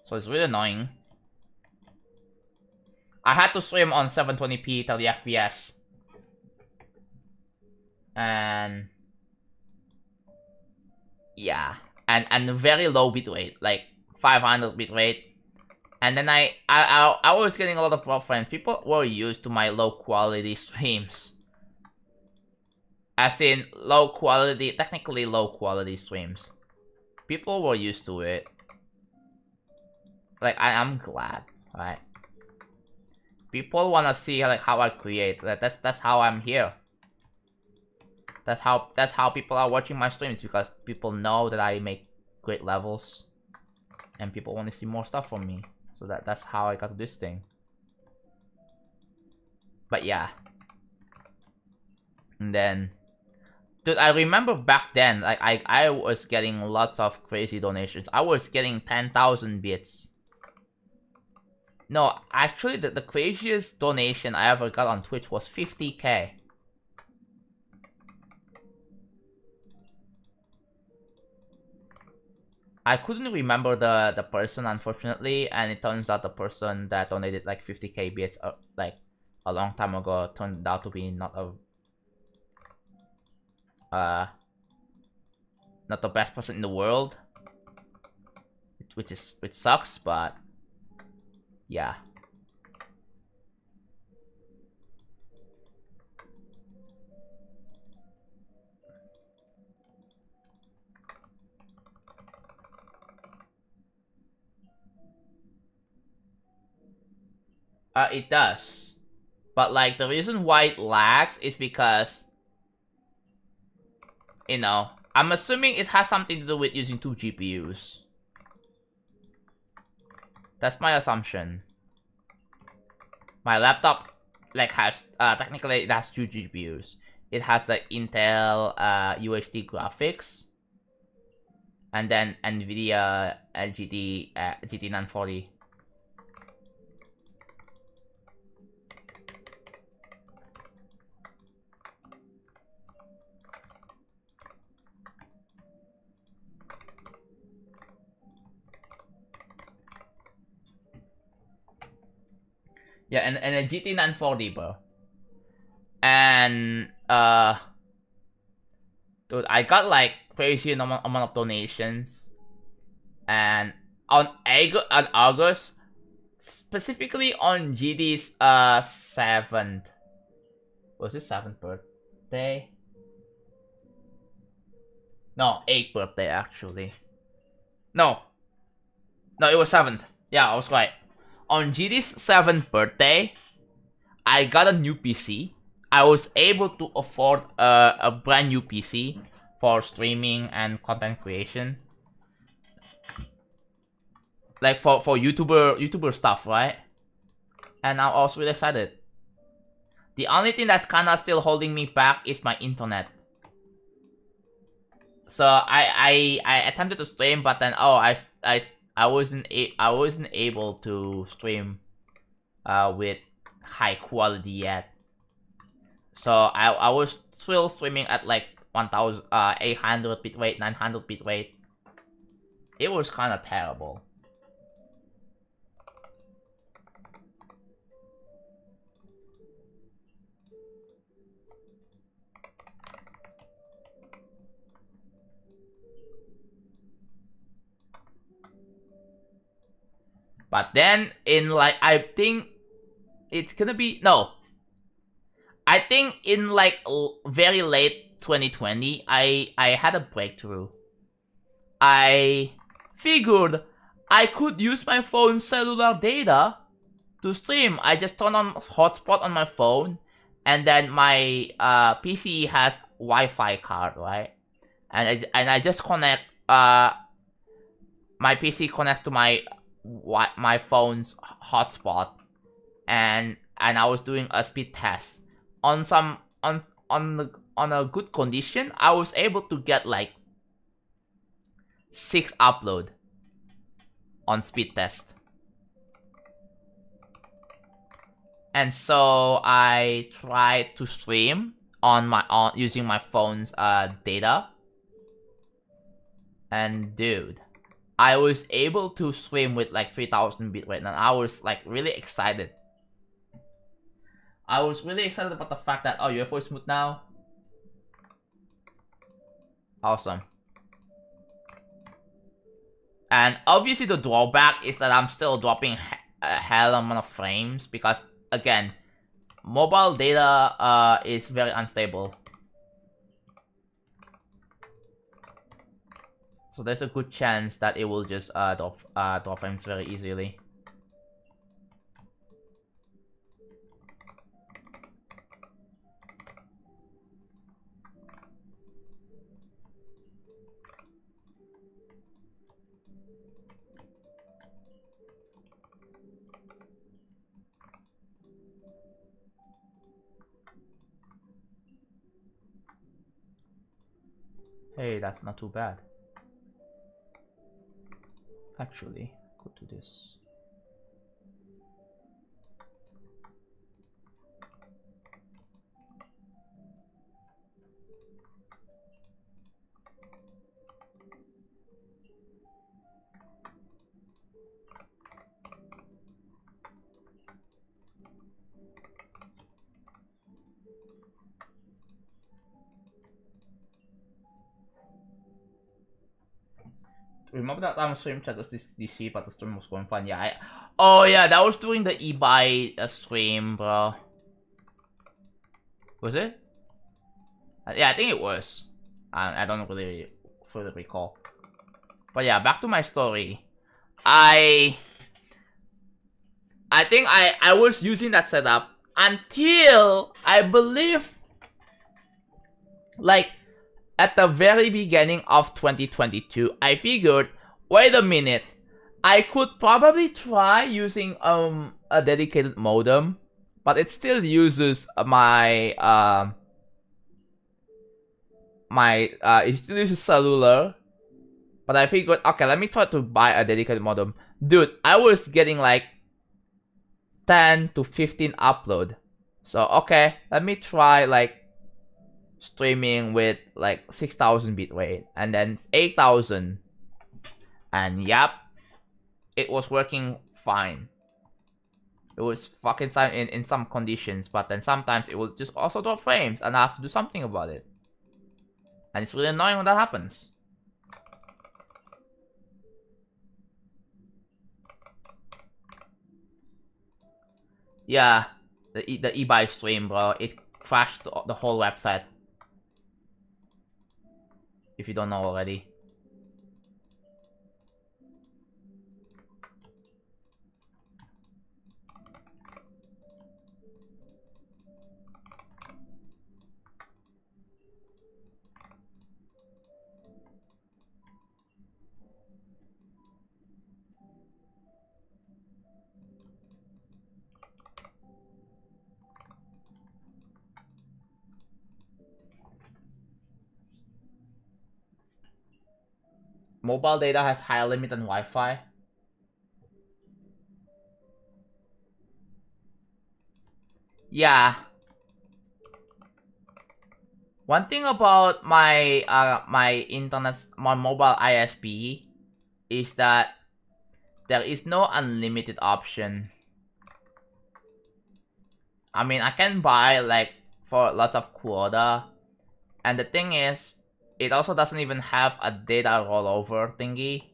So it's really annoying. I had to stream on 720p 30 FPS. And yeah, and very low bitrate, like 500 bitrate. And then I was getting a lot of problems. People were used to my low quality streams. As in low quality, technically low quality streams. People were used to it. Like I'm glad, right? People wanna see like how I create. That's how I'm here. That's how people are watching my streams, because people know that I make great levels, and people want to see more stuff from me. So that's how I got this thing. But yeah. And then, dude, I remember back then, like I was getting lots of crazy donations. I was getting 10,000 bits. No, actually, the craziest donation I ever got on Twitch was 50k. I couldn't remember the person, unfortunately, and it turns out the person that donated like 50k bits like a long time ago turned out to be not the best person in the world, which sucks, but yeah. It does. But like the reason why it lags is because, you know, I'm assuming it has something to do with using 2 GPUs. That's my assumption. My laptop like has technically it has 2 GPUs. It has the Intel UHD graphics, and then NVIDIA GT 940. Yeah, and a GT 940, bro. And dude, I got like crazy amount of donations, and on August, specifically on GD's 7th, was his 7th birthday? No, 8th birthday actually. No, it was 7th. Yeah, I was right. On GD's 7th birthday, I got a new PC. I was able to afford a brand new PC for streaming and content creation. Like for YouTuber stuff, right? And I'm also really excited. The only thing that's kinda still holding me back is my internet. So I attempted to stream, but then I wasn't able to stream with high quality yet. So I was still streaming at like 1800 bitrate, 900 bitrate. It was kind of terrible. But then in like, I think it's gonna be, no. I think in like very late 2020, I had a breakthrough. I figured I could use my phone's cellular data to stream. I just turn on hotspot on my phone, and then my PC has Wi-Fi card, right? And I just connect my PC connects to my phone's hotspot, and I was doing a speed test on a good condition. I was able to get like 6 upload on speed test. And so I tried to stream using my phone's data. And dude, I was able to stream with like 3000 bitrate, and I was like really excited. I was really excited about the fact that, oh, UFO is smooth now. Awesome. And obviously the drawback is that I'm still dropping a hell amount of frames because, again, mobile data is very unstable. So there's a good chance that it will just drop frames very easily. Hey, that's not too bad. Actually, go to this. Remember that time stream checked DC, but the stream was going fine. Yeah, oh yeah, that was during the e-buy stream, bro. Was it? Yeah, I think it was. I don't really fully recall. But yeah, back to my story. I think I was using that setup until I believe like at the very beginning of 2022, I figured, wait a minute, I could probably try using a dedicated modem, but it still uses it still uses cellular. But I figured, okay, let me try to buy a dedicated modem. Dude, I was getting like 10 to 15 upload. So okay, let me try like streaming with like 6000 bitrate and then 8000, and yep, it was working fine. It was fucking fine in some conditions, but then sometimes it will just also drop frames and I have to do something about it, and it's really annoying when that happens. Yeah, the e-buy stream, bro, it crashed the whole website. If you don't know already. mobile data has higher limit than Wi-Fi. Yeah. One thing about my my mobile ISP is that there is no unlimited option. I mean, I can buy like for lots of quota, and the thing is, it also doesn't even have a data rollover thingy.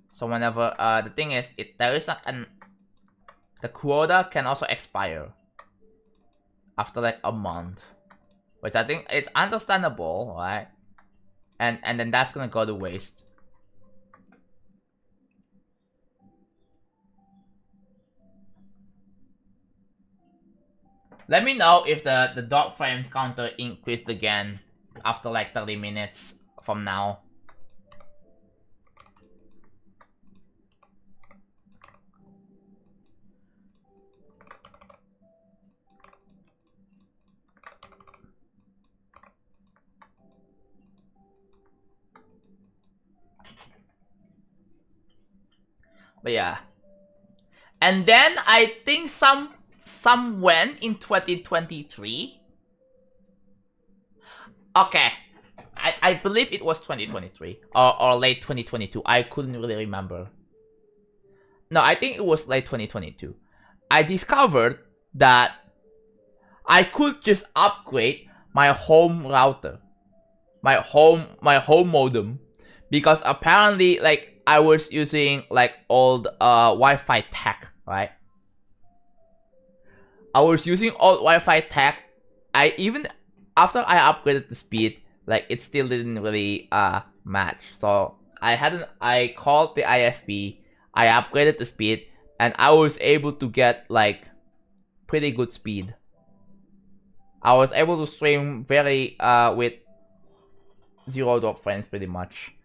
So whenever the thing is, there is the quota can also expire after like a month, which I think it's understandable, right? And then that's gonna go to waste. Let me know if the dot frames counter increased again after like 30 minutes from now. But yeah. And then I think some went in 2023. Okay. I believe it was 2023 or late 2022. I couldn't really remember. No, I think it was late 2022. I discovered that I could just upgrade my home router, my home modem, because apparently like I was using like old Wi-Fi tech, right? I was using old Wi-Fi tech. After I upgraded the speed, like it still didn't really match. So I called the ISP, I upgraded the speed, and I was able to get like pretty good speed. I was able to stream very with 0 dot frames pretty much.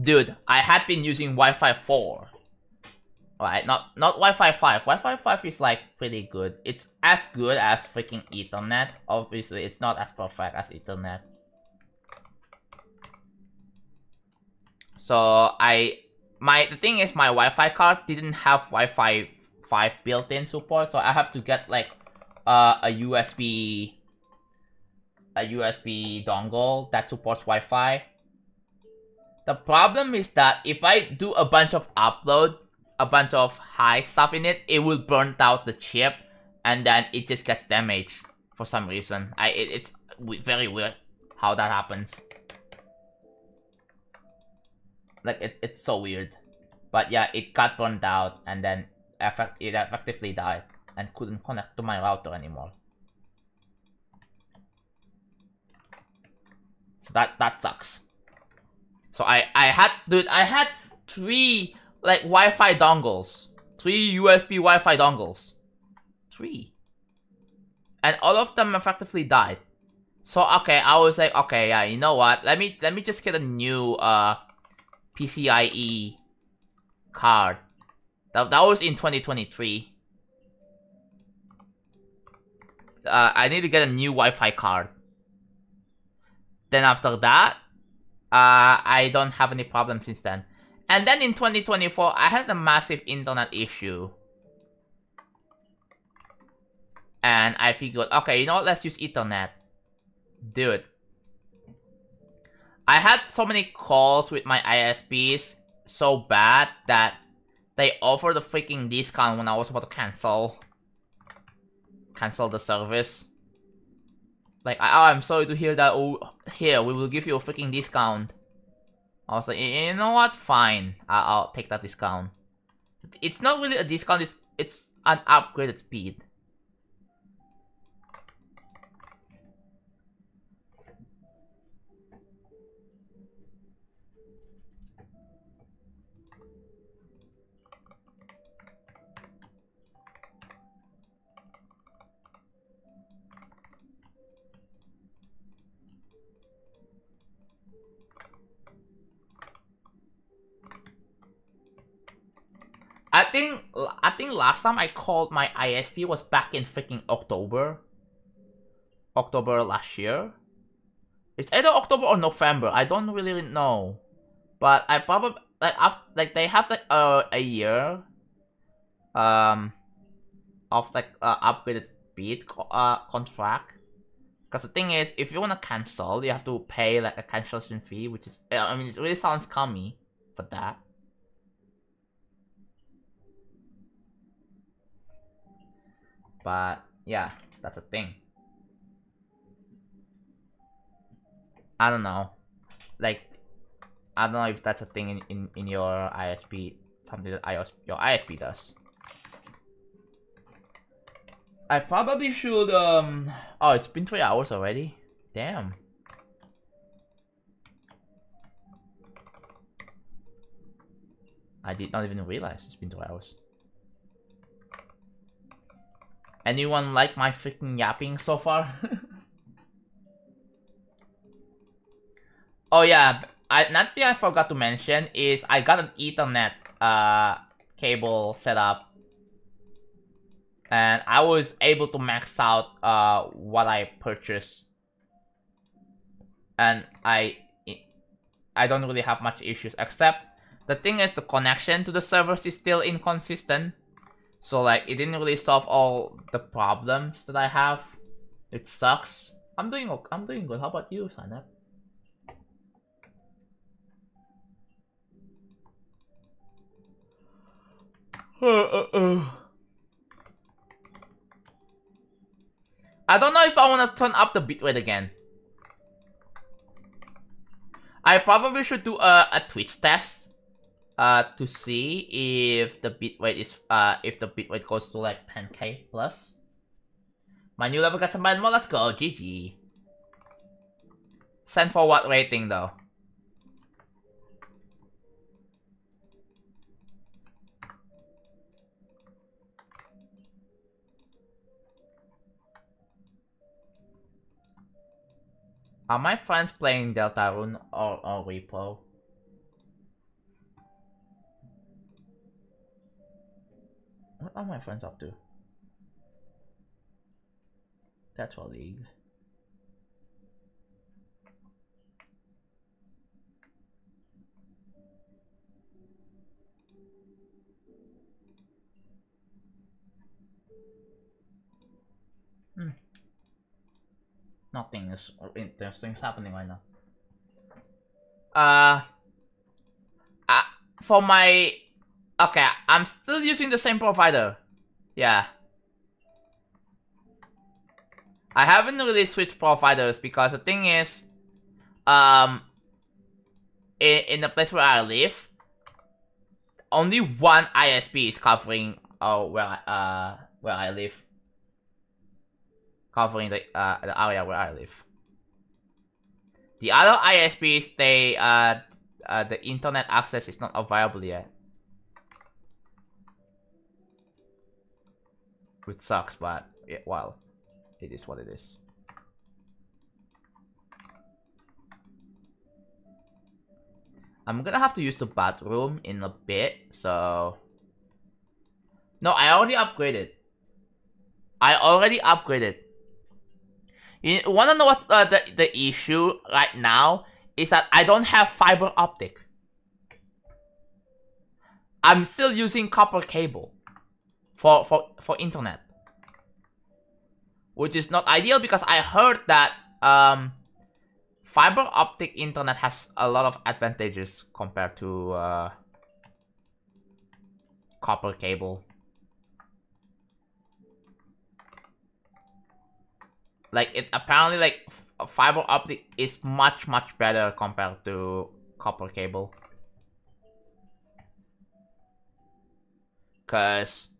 Dude, I had been using Wi-Fi 4. Right, not Wi-Fi 5. Wi-Fi 5 is like pretty good. It's as good as freaking Ethernet. Obviously, it's not as perfect as Ethernet. So the thing is, my Wi-Fi card didn't have Wi-Fi 5 built-in support, so I have to get like a USB dongle that supports Wi-Fi. The problem is that if I do a bunch of high stuff in it, it will burn out the chip, and then it just gets damaged for some reason. It's very weird how that happens. Like it's so weird, but yeah, it got burned out, and then it effectively died and couldn't connect to my router anymore. So that sucks. So I had 3 like Wi-Fi dongles, 3 USB Wi-Fi dongles, 3, and all of them effectively died. So okay, I was like, okay, yeah, you know what? Let me just get a new PCIe card. That was in 2023. I need to get a new Wi-Fi card. Then after that, I don't have any problems since then. And then in 2024, I had a massive internet issue. And I figured, okay, you know what, let's use Ethernet. Dude. I had so many calls with my ISPs so bad that they offered a freaking discount when I was about to cancel the service. Like, oh, I'm sorry to hear that. Oh, here, we will give you a freaking discount. I was like, you know what? Fine. I'll take that discount. It's not really a discount, it's an upgraded speed. I think last time I called my ISP was back in freaking October last year. It's either October or November. I don't really know, but I probably like after like they have like a year of like upgraded speed contract. Because the thing is, if you want to cancel, you have to pay like a cancellation fee, which is I mean it really sounds scummy for that. But yeah, that's a thing. I don't know. Like, I don't know if that's a thing in your ISP, something that your ISP does. I probably should, oh, it's been 3 hours already? Damn. I did not even realize it's been 2 hours. Anyone like my freaking yapping so far? Oh yeah, another thing I forgot to mention is I got an Ethernet cable set up, and I was able to max out what I purchased, and I don't really have much issues, except the thing is the connection to the servers is still inconsistent. So like it didn't really solve all the problems that I have. It sucks. I'm doing good. How about you, Sanep? I don't know if I want to turn up the bitrate again. I probably should do a Twitch test to see if the bitrate is goes to like 10k plus. My new level got some more. Let's go, GG. Send for what rating though? Are my friends playing Deltarune or Repo? What are my friends up to? Tetra League. Nothing is interesting happening right now. For my... Okay, I'm still using the same provider. Yeah. I haven't really switched providers because the thing is... in the place where I live, only one ISP is covering where I live. Covering the area where I live. The other ISPs, the internet access is not available yet, which sucks. But yeah, well, it is what it is. I'm gonna have to use the bathroom in a bit, so no, I already upgraded. You wanna know what's the issue right now? Is that I don't have fiber optic. I'm still using copper cable for internet, which is not ideal because I heard that fiber optic internet has a lot of advantages compared to copper cable. Like it apparently like fiber optic is much better compared to copper cable. Cause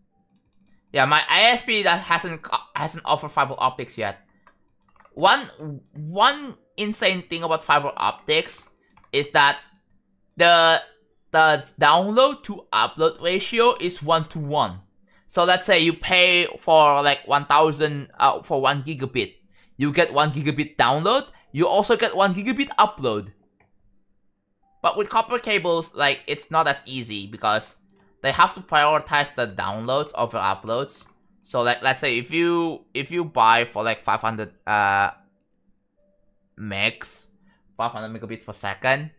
yeah, my ISP that hasn't offered fiber optics yet. One insane thing about fiber optics is that the download to upload ratio is 1:1. So let's say you pay for like 1,000 for 1 gigabit. You get 1 gigabit download, you also get 1 gigabit upload. But with copper cables, like, it's not as easy because they have to prioritize the downloads over uploads. So like, let's say if you buy for like 500 megs, 500 megabits per second,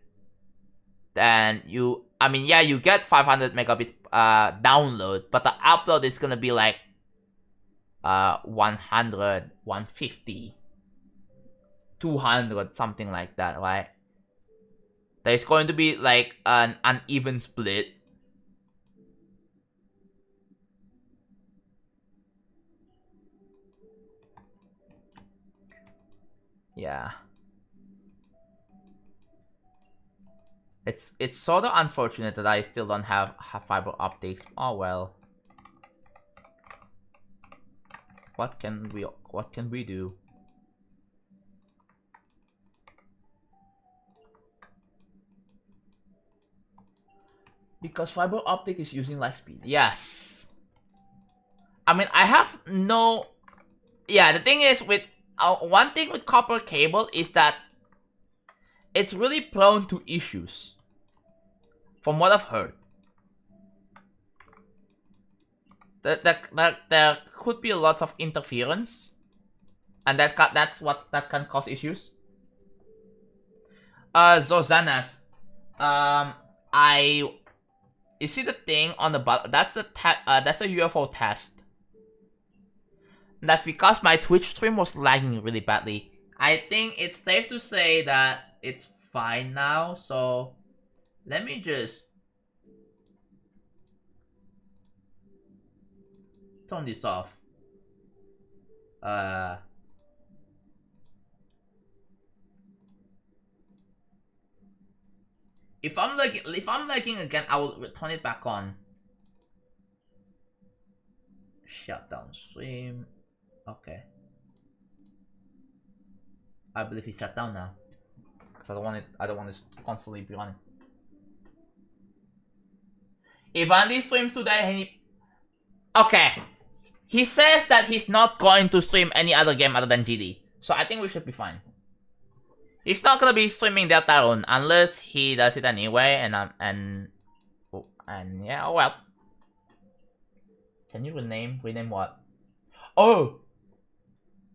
then you get 500 megabits download, but the upload is gonna be like 100, 150, 200, something like that, right? There's going to be like an uneven split. Yeah. It's sort of unfortunate that I still don't have fiber optics. Oh well. What can we do? Because fiber optic is using light speed. Yes. I mean, I have no... Yeah, the thing is with... one thing with copper cable is that it's really prone to issues. From what I've heard. There could be lots of interference. And that's what can cause issues. Zozanas. You see the thing on the bottom? That's that's a UFO test. That's because my Twitch stream was lagging really badly. I think it's safe to say that it's fine now, so let me just turn this off. If I'm lagging again, I will turn it back on. Shut down stream. Okay. I believe it's shut down now. Cause I don't want it to constantly be running. If Andy streams today, okay. He says that he's not going to stream any other game other than GD. So I think we should be fine. He's not gonna be streaming Deltarune unless he does it anyway, and yeah, oh well. Can you rename what? Oh!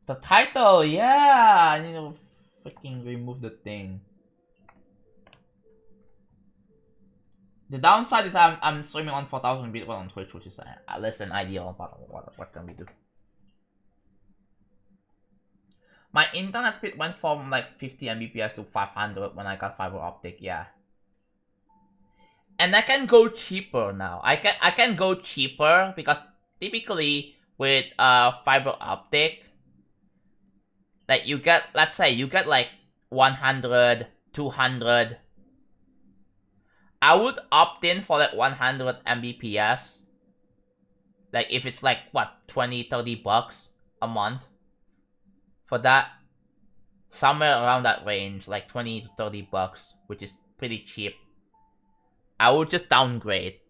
The title, yeah! I need to freaking remove the thing. The downside is I'm streaming on 4000 bit on Twitch, which is less than ideal, but what can we do? My internet speed went from like 50 Mbps to 500 when I got fiber optic, yeah. And I can go cheaper now. I can go cheaper because typically with fiber optic, like you get, let's say you get like 100, 200. I would opt in for like 100 Mbps. Like if it's like what, 20, 30 bucks a month. For that, somewhere around that range, like 20 to 30 bucks, which is pretty cheap. I would just downgrade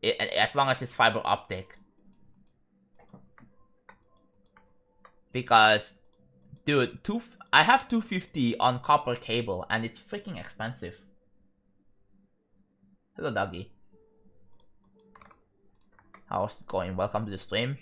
it as long as it's fiber optic. Because, dude, I have 250 on copper cable and it's freaking expensive. Hello, doggy. How's it going? Welcome to the stream.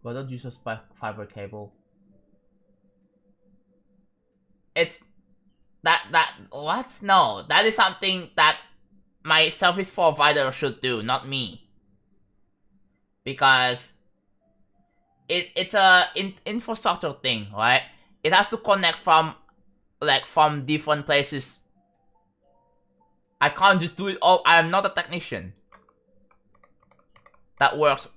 Why don't you use fiber cable? It's what? No, that is something that my service provider should do, not me. Because it's a infrastructure thing, right? It has to connect from different places. I can't just do it all. I am not a technician that works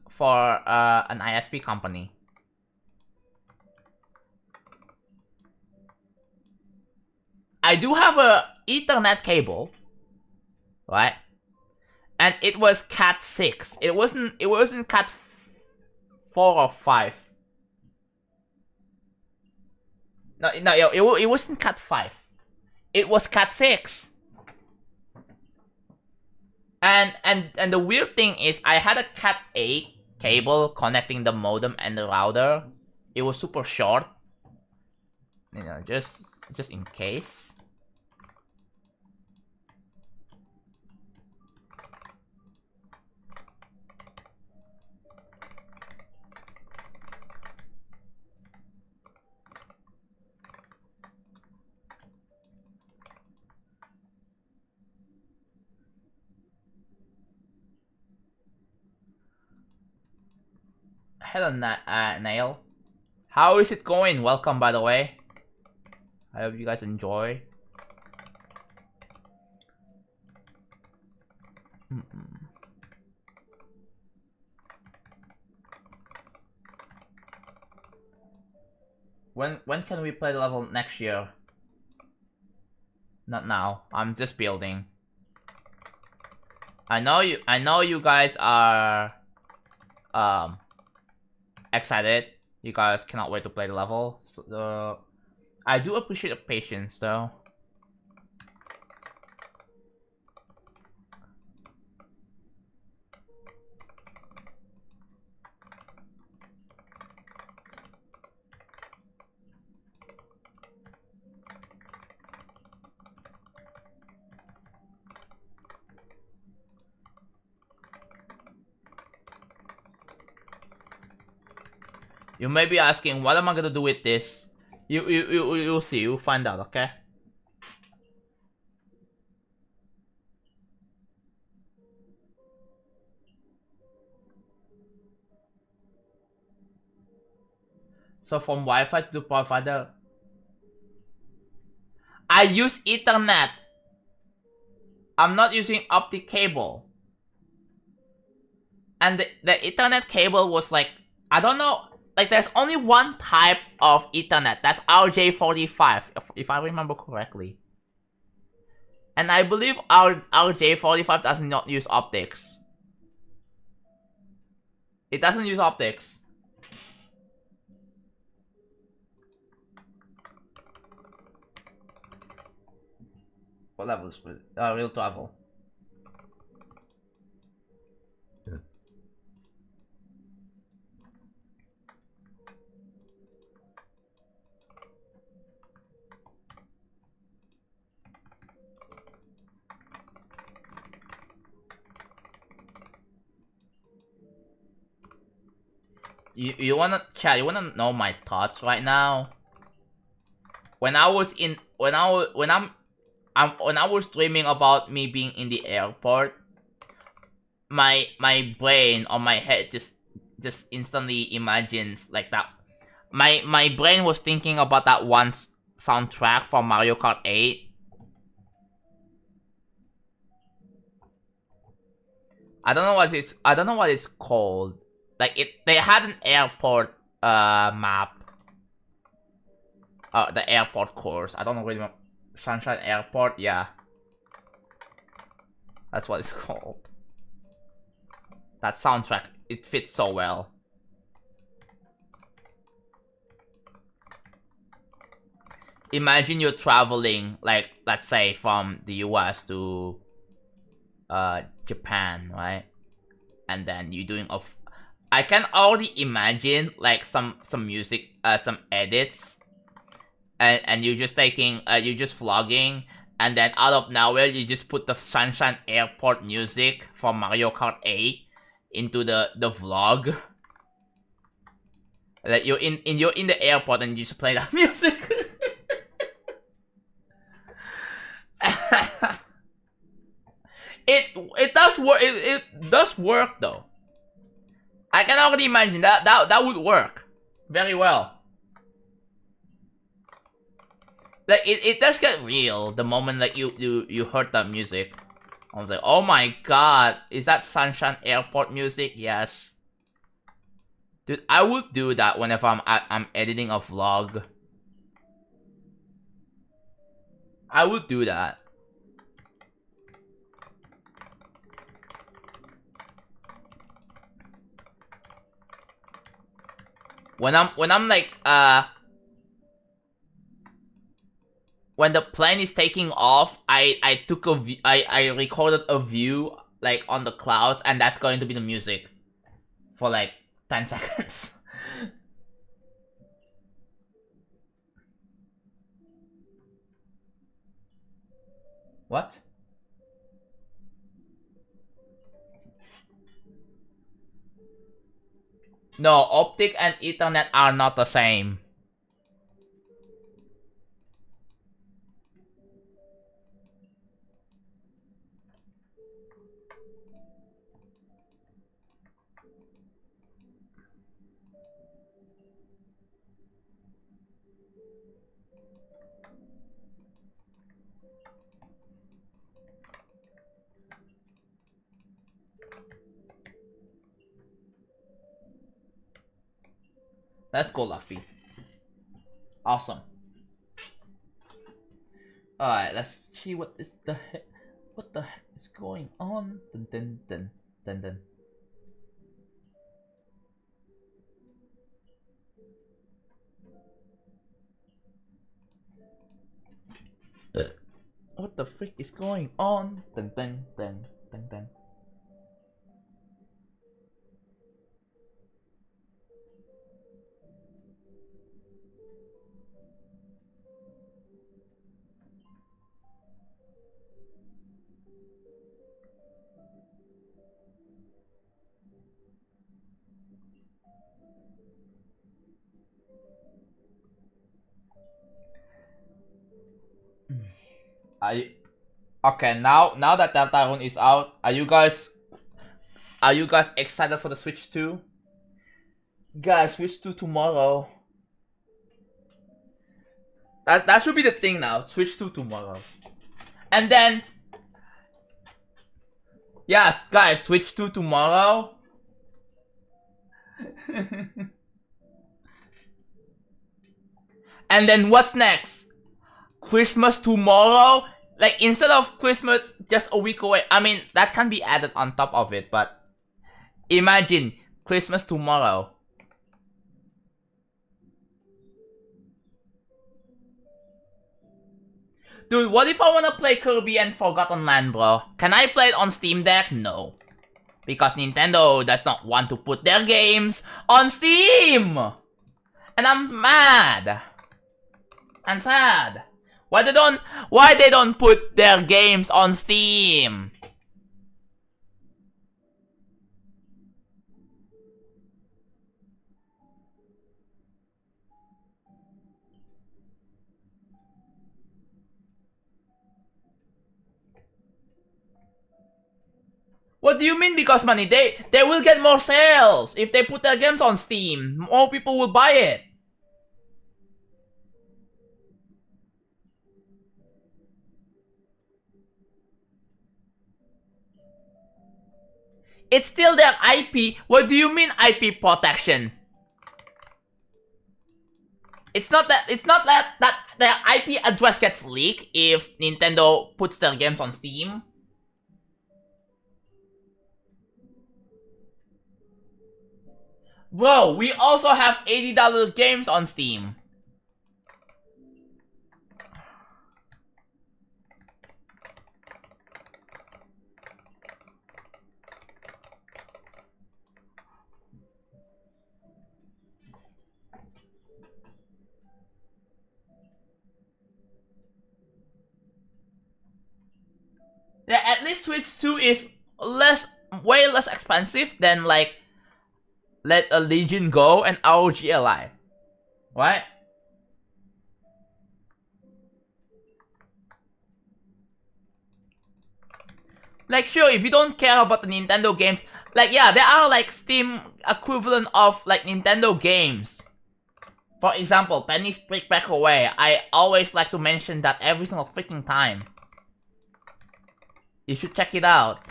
for an ISP company. I do have a Ethernet cable, right? And it was cat 6. It wasn't cat 4 or 5. No, it wasn't cat 5. It was cat 6. And the weird thing is I had a cat 8 cable connecting the modem and the router. It was super short. You know, just in case. Hello, Nail. How is it going? Welcome, by the way. I hope you guys enjoy. When can we play the level next year? Not now. I'm just building. I know you guys are excited. You guys cannot wait to play the level. So, I do appreciate the patience though. You may be asking, what am I gonna do with this? You'll see. You'll find out. Okay. So from Wi-Fi to provider, I use Ethernet. I'm not using optic cable. And the Ethernet cable was like, I don't know. Like, there's only one type of Ethernet. That's RJ45, if I remember correctly. And I believe RJ45 does not use optics. It doesn't use optics. What level is it? Real travel. You wanna chat? You wanna know my thoughts right now? When I was dreaming about me being in the airport, my brain or my head just instantly imagines like that. My brain was thinking about that one soundtrack from Mario Kart 8. I don't know what it's called. Like they had an airport map. The airport course. I don't know really. Sunshine Airport, yeah. That's what it's called. That soundtrack, it fits so well. Imagine you're traveling, like, let's say from the US to Japan, right? And then you're doing I can already imagine like some music, some edits. And you're just taking, you're just vlogging, and then out of nowhere, you just put the Sunshine Airport music from Mario Kart 8 into the vlog. Like you're in the airport and you just play that music. It does work. It does work though. I can already imagine that would work very well. Like it does get real the moment like you heard that music. I was like, oh my god, is that Sunshine Airport music? Yes. Dude, I would do that whenever I'm editing a vlog. I would do that. when I'm like when the plane is taking off, I took a I recorded a view like on the clouds, and that's going to be the music for like 10 seconds. What? No, optic and Ethernet are not the same. Let's go, Luffy. Awesome. Alright, let's see what is the heck. What the heck is going on? Dun dun dun dun dun. What the frick is going on? Dun dun dun dun dun. Okay, now that Deltarune is out, are you guys excited for the Switch 2? Guys, Switch 2 tomorrow. That should be the thing now. Switch 2 tomorrow. And then yes, guys, Switch 2 tomorrow. And then what's next? Christmas tomorrow? Like, instead of Christmas just a week away. I mean, that can be added on top of it, but imagine Christmas tomorrow. Dude, what if I wanna play Kirby and Forgotten Land, bro? Can I play it on Steam Deck? No. Because Nintendo does not want to put their games on Steam! And I'm mad. And sad. Why they don't put their games on Steam? What do you mean because money? They will get more sales if they put their games on Steam. More people will buy it. It's still their IP. What do you mean IP protection? It's not that their IP address gets leaked if Nintendo puts their games on Steam. Bro, we also have $80 games on Steam. Yeah, at least Switch 2 is way less expensive than like Let a Legion Go and ROG Ally. Right? Like, sure, if you don't care about the Nintendo games, like, yeah, there are like Steam equivalent of like Nintendo games. For example, Penny's Brick Breakaway. I always like to mention that every single freaking time. You should check it out.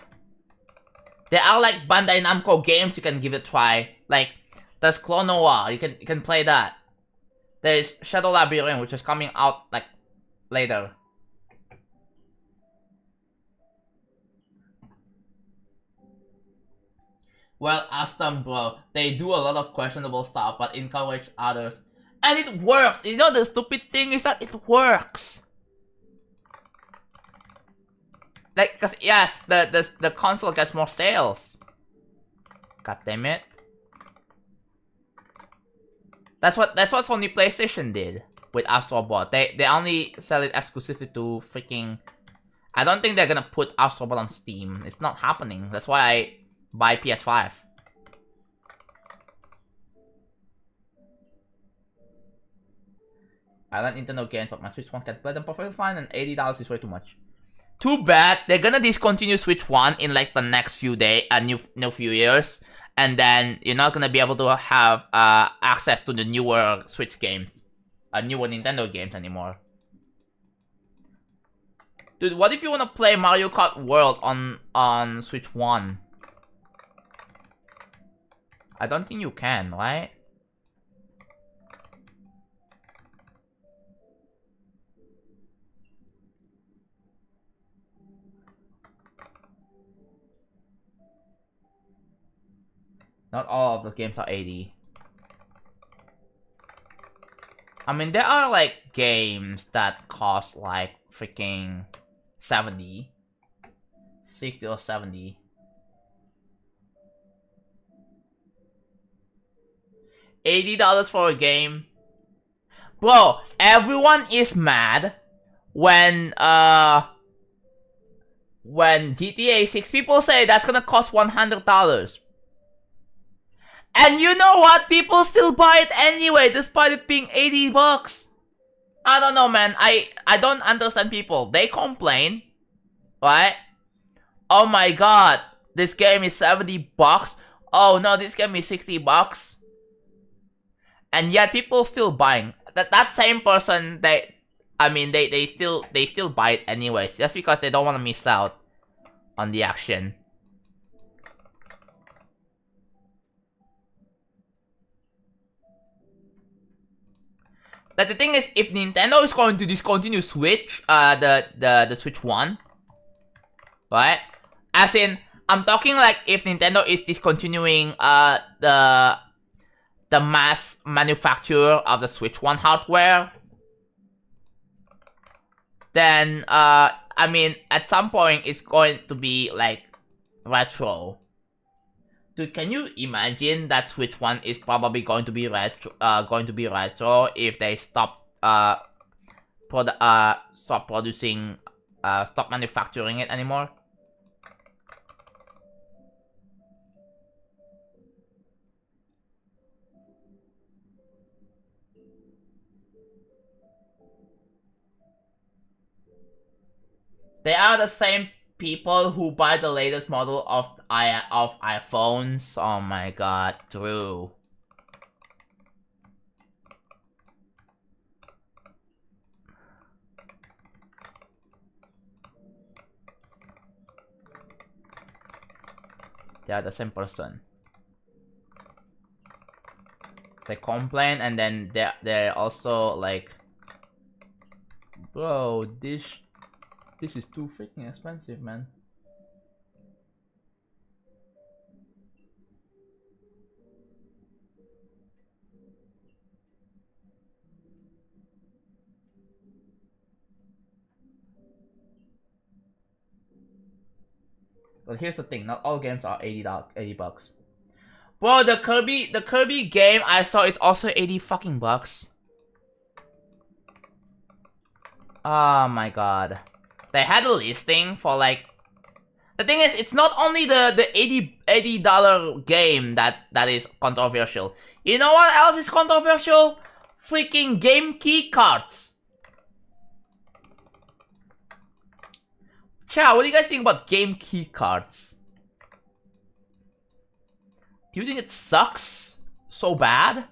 There are like Bandai Namco games you can give it a try. Like, there's Clone Noir, you can play that. There's Shadow Labyrinth, which is coming out like later. Well, ask them, bro. They do a lot of questionable stuff, but encourage others. And it works! You know, the stupid thing is that it works! Like, cause yes, the console gets more sales. God damn it. That's what Sony PlayStation did with Astro Bot. They only sell it exclusively to freaking... I don't think they're gonna put Astro Bot on Steam. It's not happening. That's why I buy PS5. I like Nintendo games, but my Switch 1 can play them perfectly fine, and $80 is way too much. Too bad. They're gonna discontinue Switch 1 in like the next few days, new few years, and then you're not gonna be able to have access to the newer Switch games, newer Nintendo games anymore. Dude, what if you wanna play Mario Kart World on Switch 1? I don't think you can, right? Not all of the games are 80. I mean, there are like games that cost like freaking 70, 60 or 70. $80 for a game? Bro, everyone is mad when GTA 6 people say that's gonna cost $100. And you know what? People still buy it anyway, despite it being $80. I don't know, man. I don't understand people. They complain, right? Oh my god, this game is $70. Oh no, this game is $60. And yet people still buying. That same person, they still buy it anyways, just because they don't want to miss out on the action. But the thing is, if Nintendo is going to discontinue Switch, the Switch 1, right? As in, I'm talking like if Nintendo is discontinuing the mass manufacture of the Switch 1 hardware, then I mean, at some point it's going to be like retro. Dude, can you imagine that Switch 1 is probably going to be retro if they stop stop manufacturing it anymore? They are the same people who buy the latest model of iPhones. Oh my god, true. They are the same person. They complain and then they're also like, bro, this is too freaking expensive, man. But here's the thing, not all games are $80. Bro, the Kirby game I saw is also 80 fucking bucks. Oh my god. They had a listing for like... The thing is, it's not only the $80 game that is controversial. You know what else is controversial? Freaking game key cards. Chow, what do you guys think about game key cards? Do you think it sucks so bad?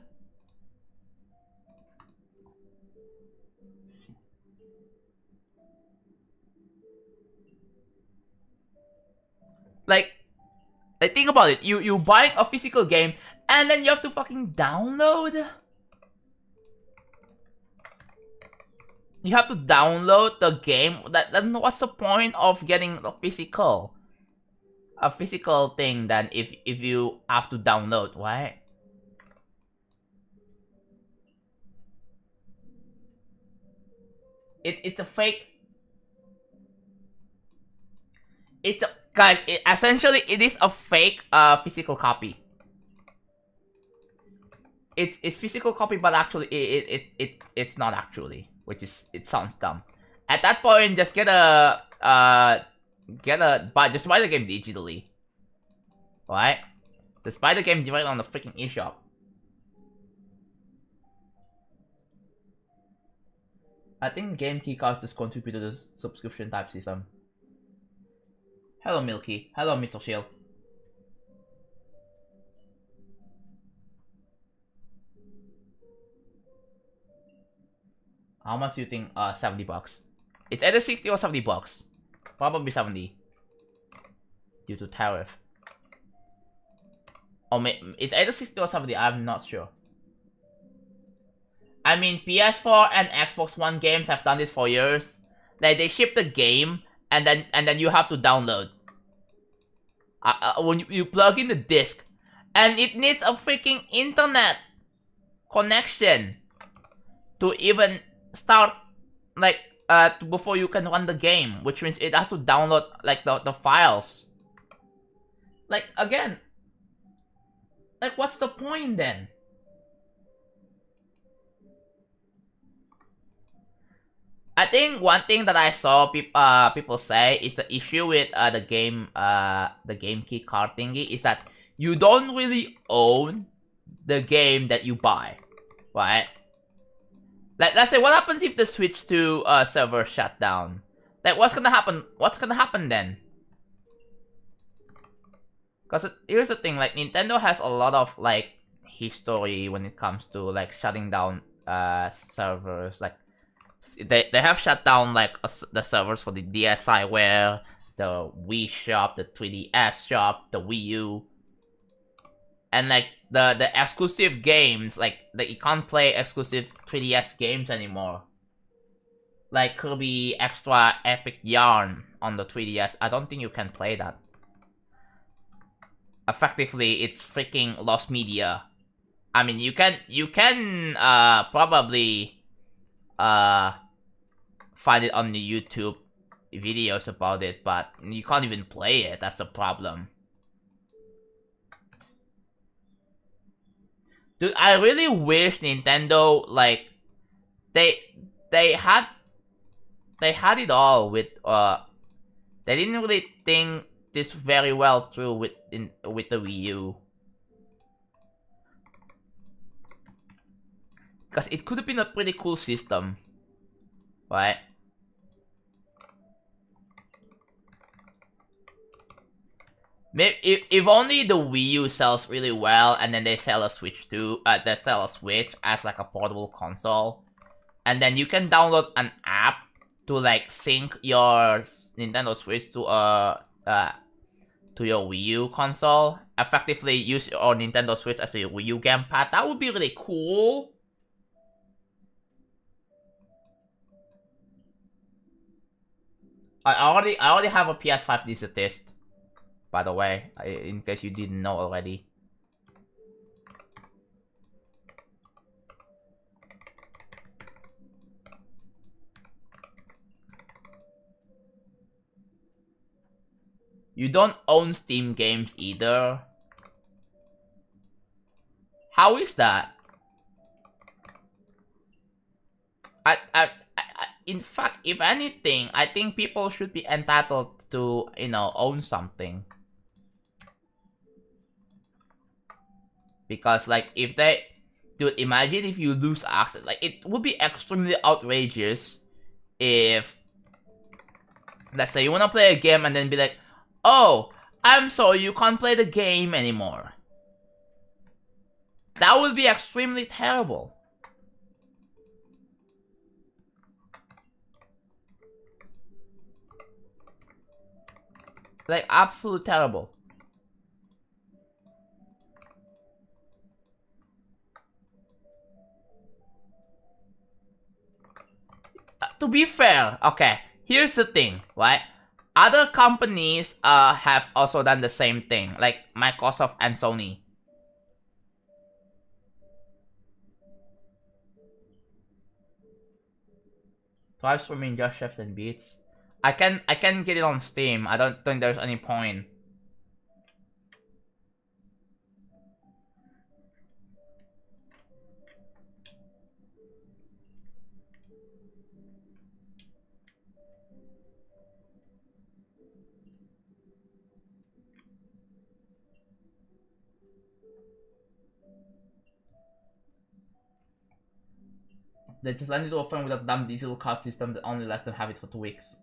Like think about it. You buy a physical game and then you have to fucking download. You have to download the game. Then what's the point of getting the physical? a physical thing than if you have to download, right? It's a fake. It's a, guys. Essentially, it is a fake physical copy. It's physical copy, but actually it's not actually, which is it sounds dumb. At that point, just just buy the game digitally, right? Just buy the game directly on the freaking eShop. I think game keycards just contribute to the subscription type system. Hello Milky. Hello Mr. Shield. How much do you think? 70 bucks. It's either 60 or 70 bucks. Probably 70. Due to tariff. Or it's either 60 or 70, I'm not sure. I mean, PS4 and Xbox One games have done this for years. Like, they ship the game, and then you have to download. When you plug in the disc, and it needs a freaking internet connection to even start, like, before you can run the game, which means it has to download, like, the files. Like, again, like, what's the point then? I think one thing that I saw people say is the issue with the game key card thingy is that you don't really own the game that you buy, right? Like, let's say, what happens if the Switch 2 server shut down? Like, what's gonna happen? What's gonna happen then? Because here's the thing, like, Nintendo has a lot of, like, history when it comes to, like, shutting down servers. Like, they have shut down, like, the servers for the DSiWare, the Wii Shop, the 3DS Shop, the Wii U. And, like, the exclusive games, like, you can't play exclusive 3DS games anymore. Like Kirby Extra Epic Yarn on the 3DS, I don't think you can play that. Effectively, it's freaking lost media. I mean, you can probably find it on the YouTube videos about it, but you can't even play it. That's the problem. Dude, I really wish Nintendo, like, they had it all with they didn't really think this very well through with the Wii U. Because it could have been a pretty cool system, right? Maybe if only the Wii U sells really well, and then they sell a Switch too. They sell a Switch as like a portable console, and then you can download an app to like sync your Nintendo Switch to your Wii U console. Effectively use your Nintendo Switch as a Wii U gamepad. That would be really cool. I already have a PS5 Laser test, by the way, in case you didn't know already. You don't own Steam games either. How is that? In fact, if anything, I think people should be entitled to, you know, own something. Because, like, if they... Dude, imagine if you lose access. Like, it would be extremely outrageous if... Let's say you wanna play a game and then be like, oh, I'm sorry, you can't play the game anymore. That would be extremely terrible. Like, absolute terrible. To be fair, okay, here's the thing, right? Other companies have also done the same thing, like Microsoft and Sony. Live streaming just chefs and beats. I can get it on Steam. I don't think there's any point. They just landed to a firm with a dumb digital card system that only lets them have it for 2 weeks.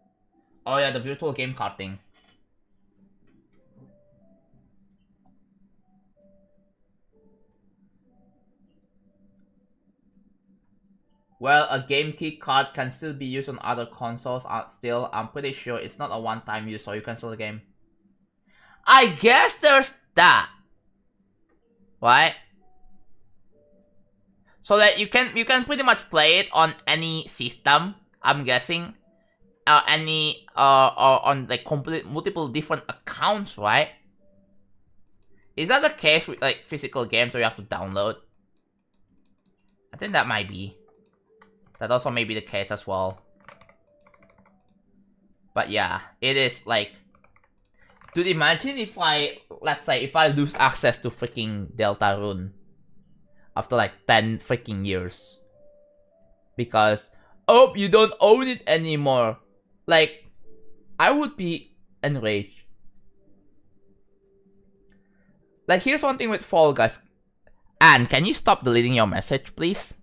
Oh yeah, the virtual game card thing. Well, a game key card can still be used on other consoles. Still, I'm pretty sure it's not a one-time use, so you cancel the game. I guess there's that, right? So that you can pretty much play it on any system. I'm guessing, any or on like multiple different accounts, right? Is that the case with like physical games where you have to download? I think that might be. That also may be the case as well. But yeah, it is like... Dude, imagine if let's say, if I lose access to freaking Deltarune after like 10 freaking years. Because, oh, you don't own it anymore. Like, I would be enraged. Like, here's one thing with Fall Guys. Anne, can you stop deleting your message, please?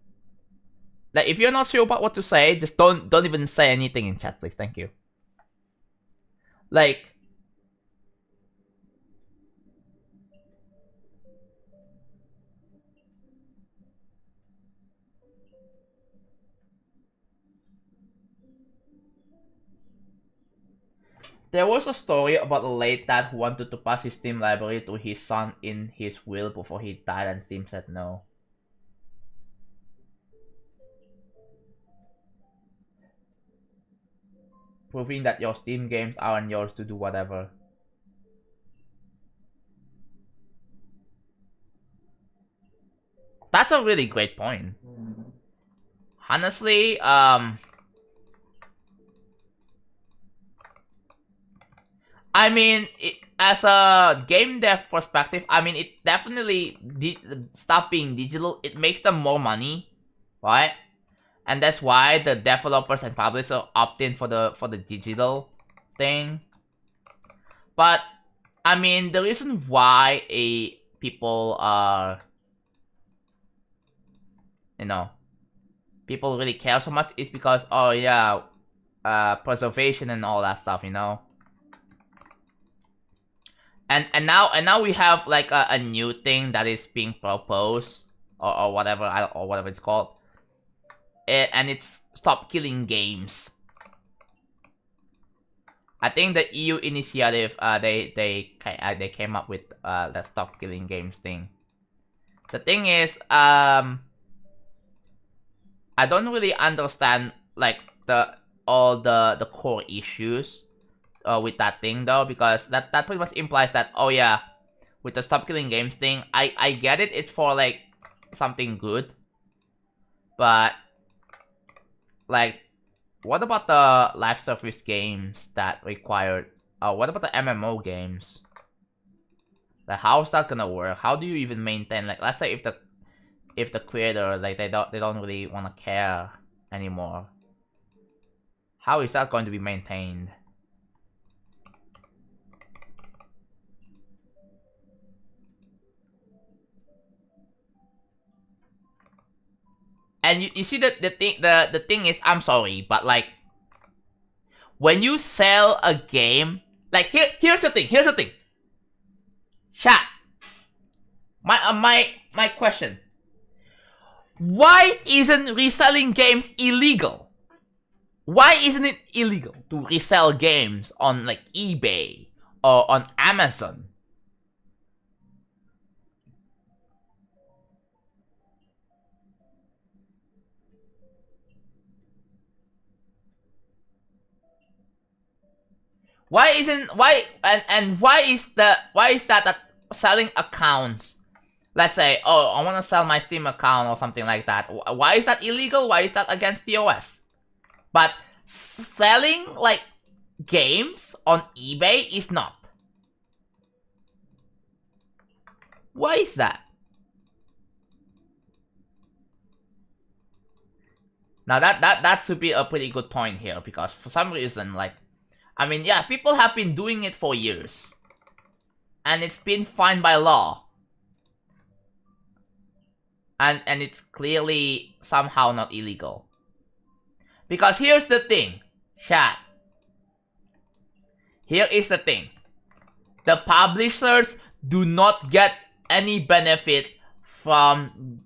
Like, if you're not sure about what to say, just don't even say anything in chat, please. Thank you. Like... There was a story about a late dad who wanted to pass his Steam library to his son in his will before he died, and Steam said no. Proving that your Steam games aren't yours to do whatever. That's a really great point. Honestly, I mean, as a game dev perspective, I mean, it definitely stop being digital. It makes them more money, right? And that's why the developers and publishers opt in for the digital thing. But I mean, the reason why people are, you know, people really care so much is because, oh yeah, preservation and all that stuff, you know. And now we have like a new thing that is being proposed, or whatever, or whatever it's called. And it's Stop Killing Games. I think the EU initiative, they came up with the Stop Killing Games thing. The thing is, I don't really understand like all the core issues with that thing though, because that pretty much implies that, oh yeah, with the Stop Killing Games thing, I get it, it's for like something good, but like, what about the live service games that required, what about the MMO games? Like, how is that gonna work? How do you even maintain, like, let's say if the creator, like, they don't really want to care anymore, how is that going to be maintained? And you see that the thing is, I'm sorry, but like, when you sell a game, like, here's the thing. Chat. My question. Why isn't reselling games illegal? Why isn't it illegal to resell games on like eBay or on Amazon? Why isn't why and why is that selling accounts? Let's say, oh, I want to sell my Steam account or something like that. Why is that illegal? Why is that against the OS? But selling like games on eBay is not. Why is that? Now that should be a pretty good point here, because for some reason, like, I mean, yeah, people have been doing it for years. And it's been fine by law. And it's clearly somehow not illegal. Because here's the thing, chat. Here is the thing. The publishers do not get any benefit from,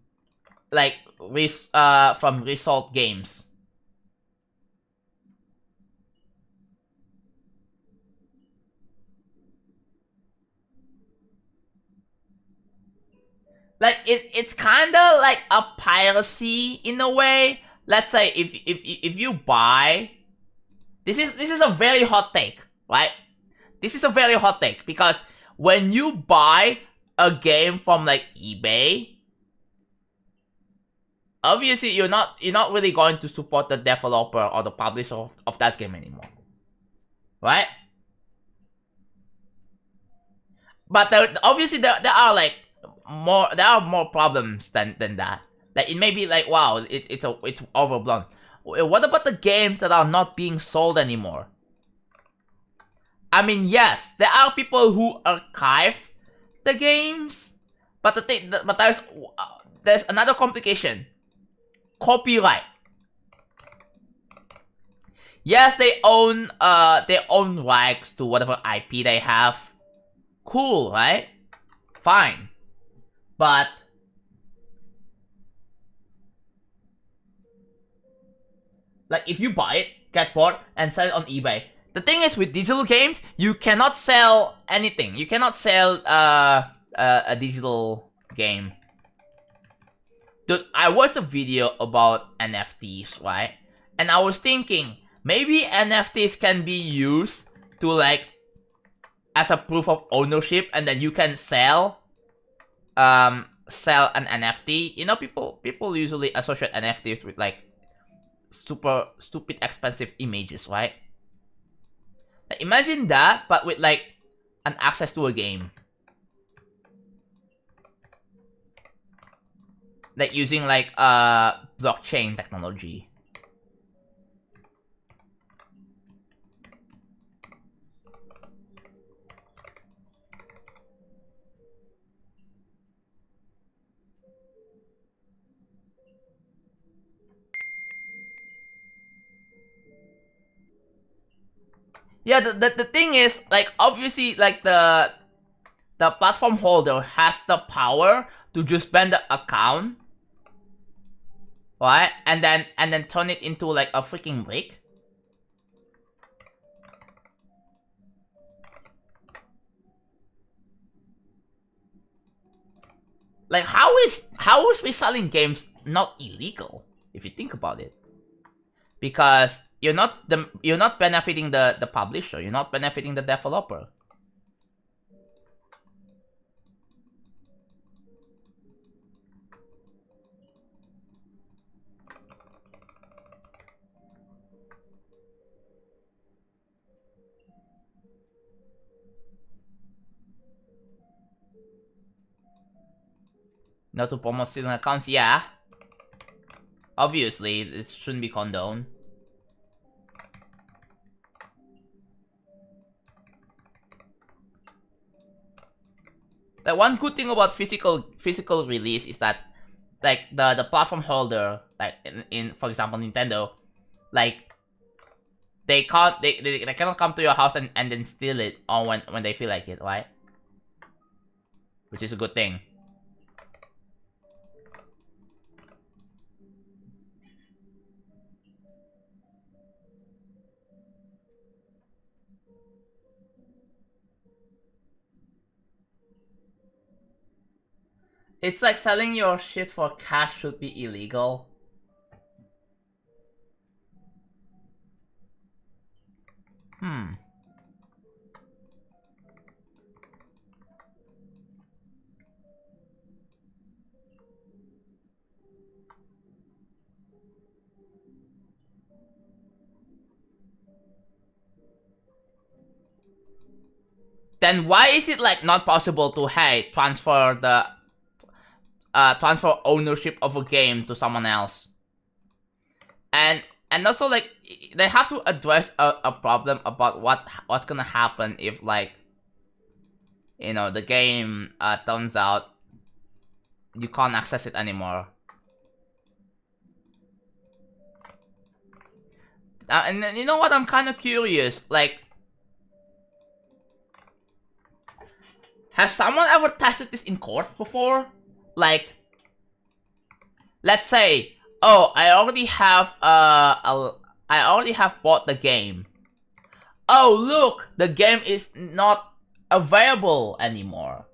like, from result games. Like, it's kind of like a piracy in a way. Let's say if you buy, this is a very hot take, right? This is a very hot take, because when you buy a game from like eBay, obviously you're not really going to support the developer or the publisher of that game anymore, right? But obviously there are like more problems than that. Like, it may be like, wow, it's overblown. What about the games that are not being sold anymore? I mean, yes, there are people who archive the games, but but there's another complication. Copyright. Yes, they own rights to whatever IP they have. Cool, right? Fine. But like, if you buy it, get bored, and sell it on eBay. The thing is, with digital games, you cannot sell anything. You cannot sell a digital game. Dude, I watched a video about NFTs, right? And I was thinking, maybe NFTs can be used to, like, as a proof of ownership, and then you can sell an NFT. You know, people usually associate NFTs with, like, super stupid expensive images, right? Like, imagine that, but with, like, an access to a game. Like, using, like, blockchain technology. Yeah, the thing is, like, obviously, like, the platform holder has the power to just ban the account, right? And then turn it into, like, a freaking brick. Like, how is reselling games not illegal, if you think about it? Because you're not benefiting the publisher, you're not benefiting the developer. Not to promote stealing accounts, yeah. Obviously, it shouldn't be condoned. The one good thing about physical release is that, like, the platform holder, like in for example Nintendo, like, they cannot come to your house and then steal it on when they feel like it, right? Which is a good thing. It's like selling your shit for cash should be illegal. then why is it like not possible to transfer the transfer ownership of a game to someone else? And also like they have to address a problem about what's gonna happen if like, you know, the game turns out you can't access it anymore. And then, you know what, I'm kind of curious, like, has someone ever tested this in court before? Like, let's say, oh, I already have bought the game. Oh, look, the game is not available anymore.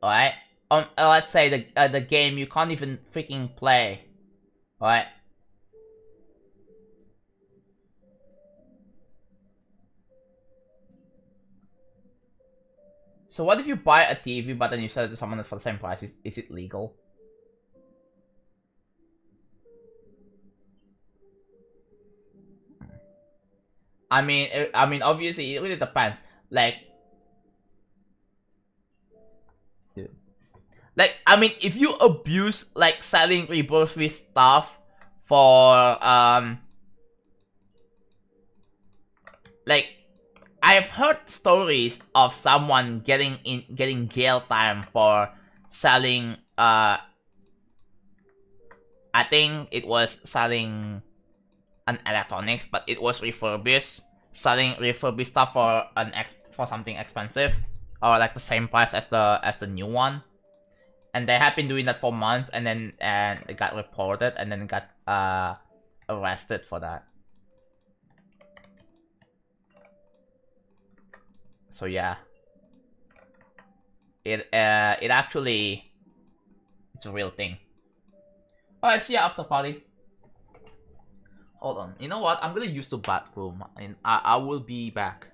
Alright? Let's say the game you can't even freaking play. Alright? So what if you buy a TV but then you sell it to someone else for the same price? Is it legal? I mean, obviously, it really depends. Like, I mean, if you abuse, like, selling refurbished stuff for, like, I've heard stories of someone getting jail time for selling, I think it was selling an electronics, but it was refurbished, selling refurbished stuff for for something expensive, or like the same price as the new one. And they had been doing that for months, and then it got reported, and then got arrested for that. So yeah, it actually, it's a real thing. Alright, see ya after party. Hold on, you know what? I'm gonna use the bathroom, and I will be back.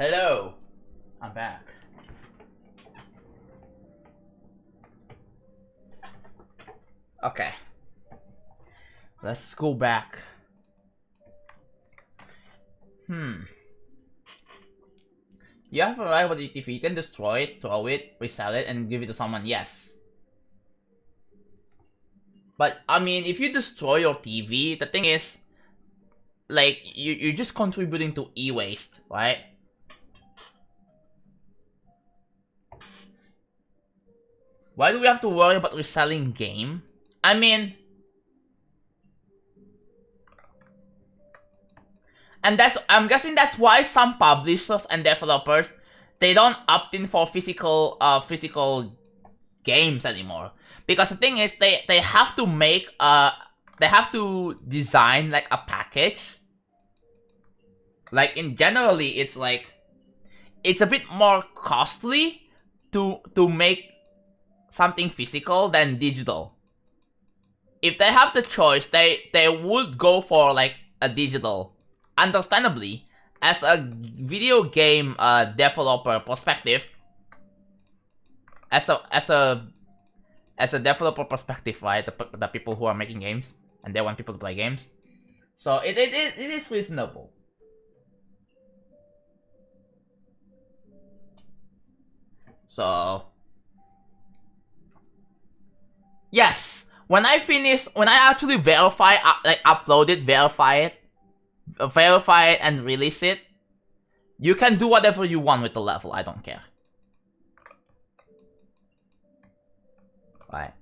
Hello, I'm back. Okay, let's go back. You have a right with it if you can destroy it, throw it, resell it, and give it to someone, yes. But, I mean, if you destroy your TV, the thing is, like, you're just contributing to e-waste, right? Why do we have to worry about reselling game? I mean... And I'm guessing that's why some publishers and developers, they don't opt in for physical games anymore. Because the thing is, they have to make they have to design like a package. Like generally, it's like it's a bit more costly to make something physical than digital. If they have the choice, they would go for like a digital. Understandably, as a video game developer perspective, as a developer perspective, right? The people who are making games and they want people to play games, so it is reasonable. So yes, when I actually verify, like upload it, verify it, and release it, you can do whatever you want with the level. I don't care. Right.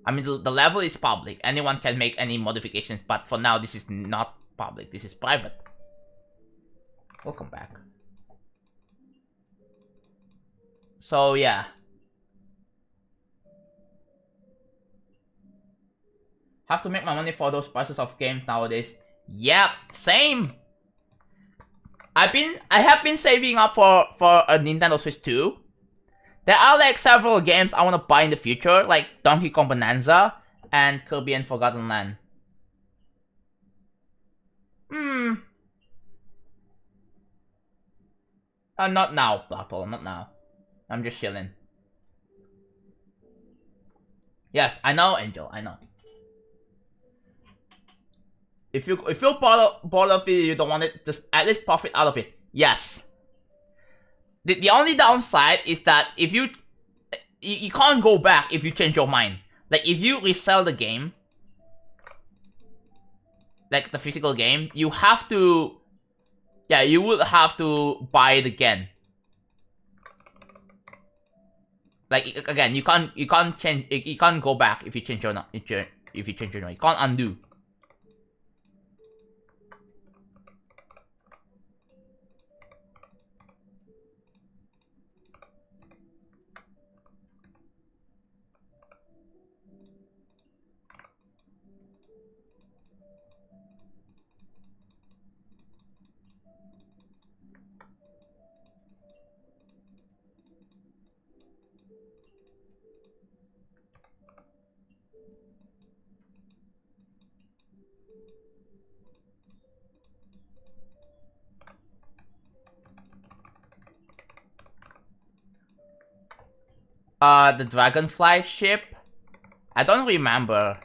I mean, the level is public. Anyone can make any modifications, but for now, this is not public. This is private. Welcome back. So, yeah. Have to make my money for those prices of games nowadays. Yep, same. I have been saving up for a Nintendo Switch 2. There are like several games I want to buy in the future, like Donkey Kong Bonanza and Kirby and Forgotten Land. Not now, Black Hole, not now. I'm just chilling. Yes, I know, Angel, I know. If you're bored of it, you don't want it, just at least profit out of it. Yes. The only downside is that if you can't go back if you change your mind. Like if you resell the game, like the physical game, you have to, yeah, you would have to buy it again. Like again, you can't change, you can't go back if you change your mind. You can't undo. The Dragonfly ship? I don't remember.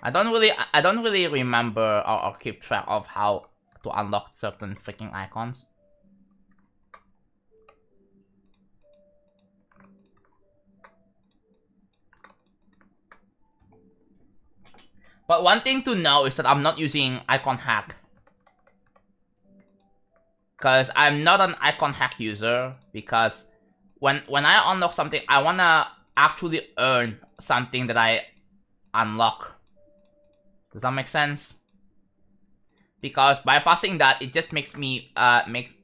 I don't really remember or keep track of how to unlock certain freaking icons. But one thing to know is that I'm not using icon hack. Because I'm not an icon hack user, because when I unlock something, I wanna actually earn something that I unlock. Does that make sense? Because bypassing that, it just makes me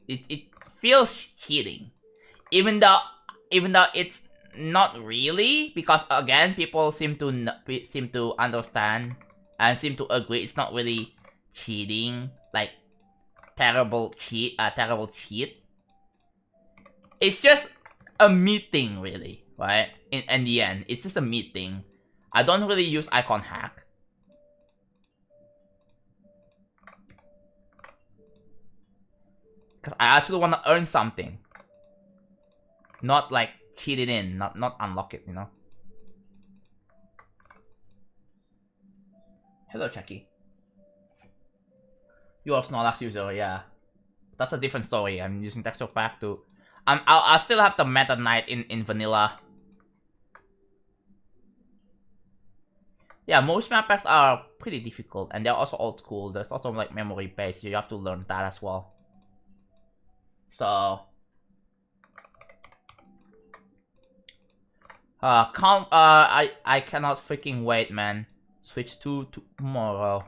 it feels cheating, even though it's not really, because again, people seem to understand and seem to agree it's not really cheating, like terrible cheat. It's just a meeting, really, right? In the end, it's just a meeting. I don't really use icon hack. Because I actually want to earn something. Not like cheat it in, not unlock it, you know? Hello, Chucky. You're a Snorlax user, yeah. That's a different story. I'm using texture pack to... I'll still have the Meta Knight in vanilla. Yeah, most map packs are pretty difficult, and they're also old school. There's also like memory based, so you have to learn that as well. So... I cannot freaking wait, man. Switch 2 tomorrow.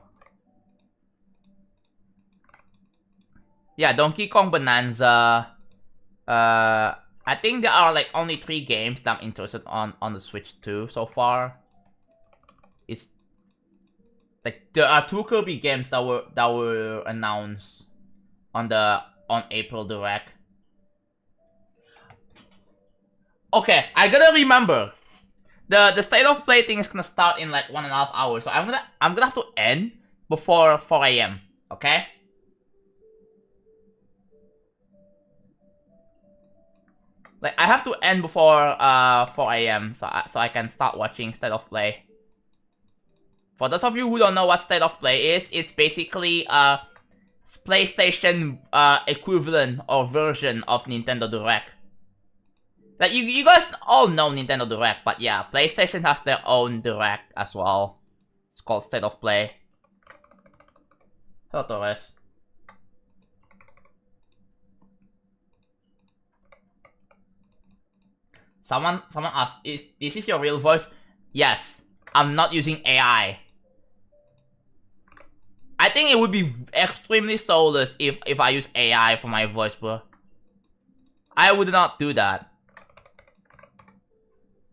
Yeah, Donkey Kong Bonanza. I think there are like only 3 games that I'm interested on the Switch 2 so far. It's like there are 2 Kirby games that were announced on April Direct. Okay, I gotta remember. The state of play thing is gonna start in like 1.5 hours, so I'm gonna have to end before 4 AM. Okay? Like I have to end before 4 AM so I can start watching state of play. For those of you who don't know what state of play is, it's basically PlayStation equivalent or version of Nintendo Direct. Like you guys all know Nintendo Direct, but yeah, PlayStation has their own Direct as well. It's called State of Play. Hello, Torres. Someone asked, is this your real voice? Yes, I'm not using AI. I think it would be extremely soulless if I use AI for my voice, bro. I would not do that.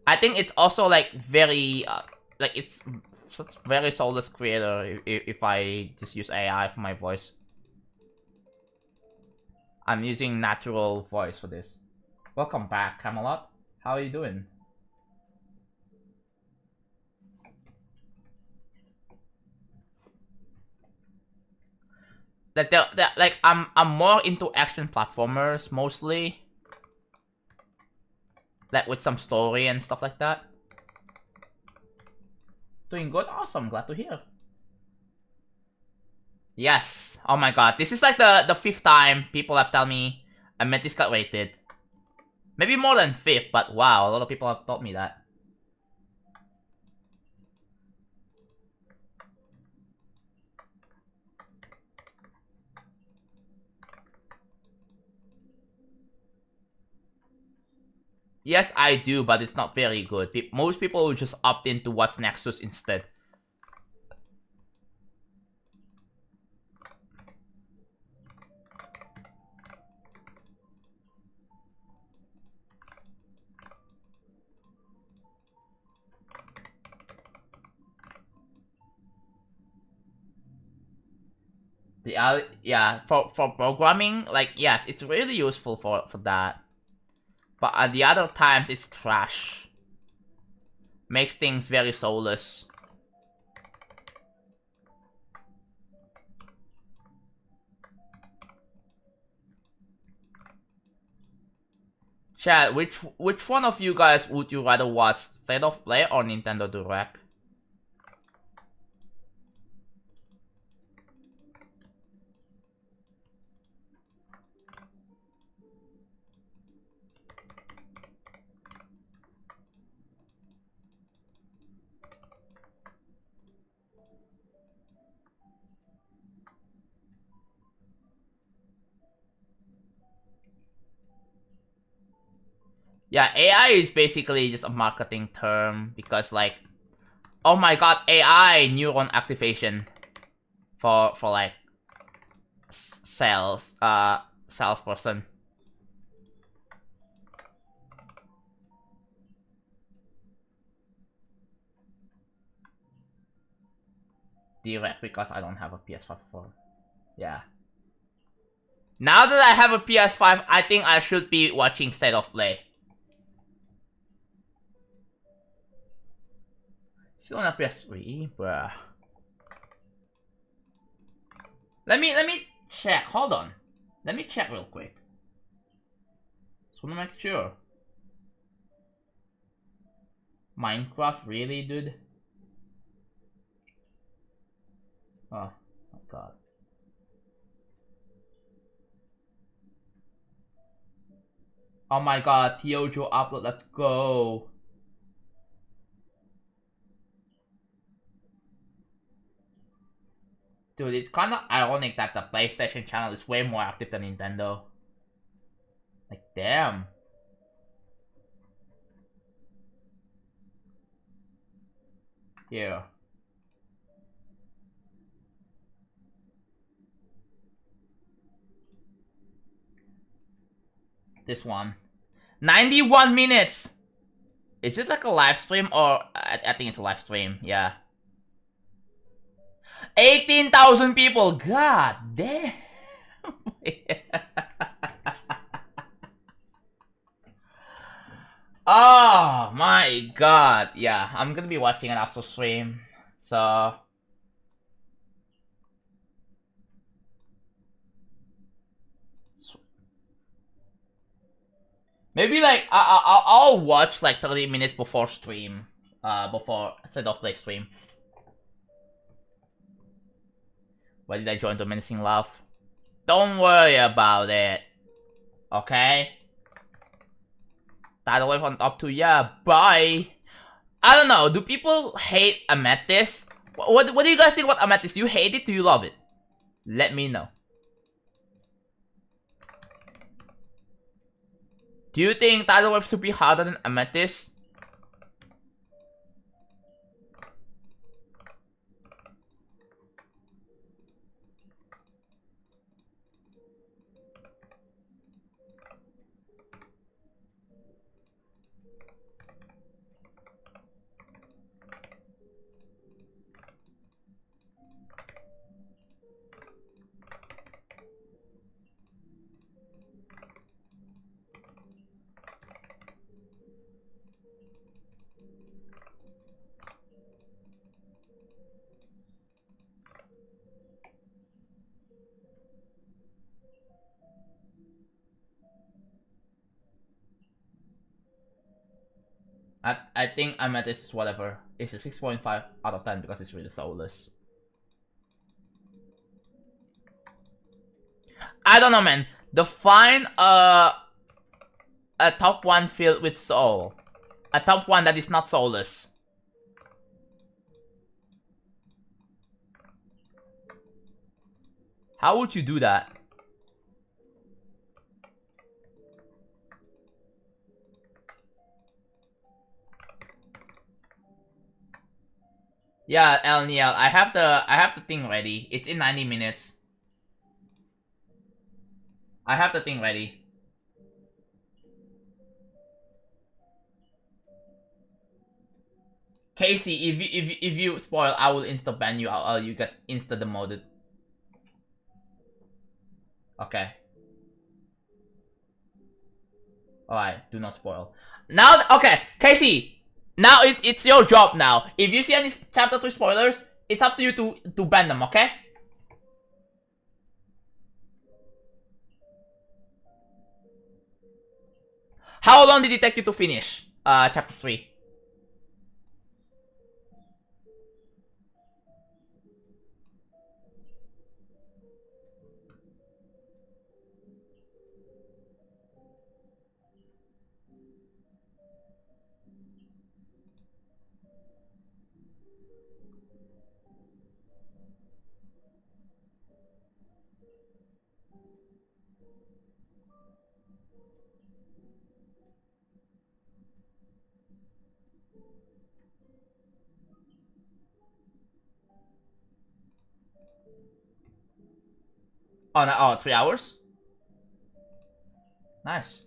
I think it's also like very like it's such very soulless creator if I just use AI for my voice. I'm using natural voice for this. Welcome back, Camelot. How are you doing? Like I'm more into action platformers mostly. Like with some story and stuff like that. Doing good? Awesome, glad to hear. Yes. Oh my god. This is like the 5th time people have told me Amethyst got rated. Maybe more than 5th, but wow, a lot of people have told me that. Yes, I do, but it's not very good. Most people will just opt into What's Nexus instead. Yeah, for programming, like yes, it's really useful for that. But at the other times, it's trash. Makes things very soulless. Chad, which one of you guys would you rather watch? State of Play or Nintendo Direct? Yeah, AI is basically just a marketing term because like, oh my god, AI neuron activation for like salesperson. Direct because I don't have a PS5 for. Yeah. Now that I have a PS5, I think I should be watching State of Play. Still on a PS3, bruh. Let me check. Hold on. Let me check real quick. Just wanna make sure. Minecraft, really, dude? Oh my god. Oh my god, Tiojo upload, let's go. Dude, it's kinda ironic that the PlayStation channel is way more active than Nintendo. Like, damn. Here. This one. 91 minutes! Is it like a live stream or... I think it's a live stream, yeah. 18,000 people! God damn! Oh my god! Yeah, I'm gonna be watching it after stream. So... maybe like I'll watch like 30 minutes before stream, before set off like stream. Why did I join the menacing laugh? Don't worry about it. Okay. Tidal wave on top 2. Yeah. Bye. I don't know. Do people hate Amethyst? What do you guys think about Amethyst? Do you hate it? Do you love it? Let me know. Do you think Tidal Wave should be harder than Amethyst? I think Amethyst is whatever. It's a 6.5 out of 10 because it's really soulless. I don't know, man. Define a top 1 filled with soul. A top 1 that is not soulless. How would you do that? Yeah, LNL, I have the thing ready. It's in 90 minutes. I have the thing ready. Casey, if you spoil, I will insta ban you. You get insta demoted. Okay. Alright, do not spoil. Now, okay, Casey. Now it's your job now. If you see any chapter 3 spoilers, it's up to you to ban them, okay? How long did it take you to finish chapter 3? Oh, no, oh, 3 hours? Nice.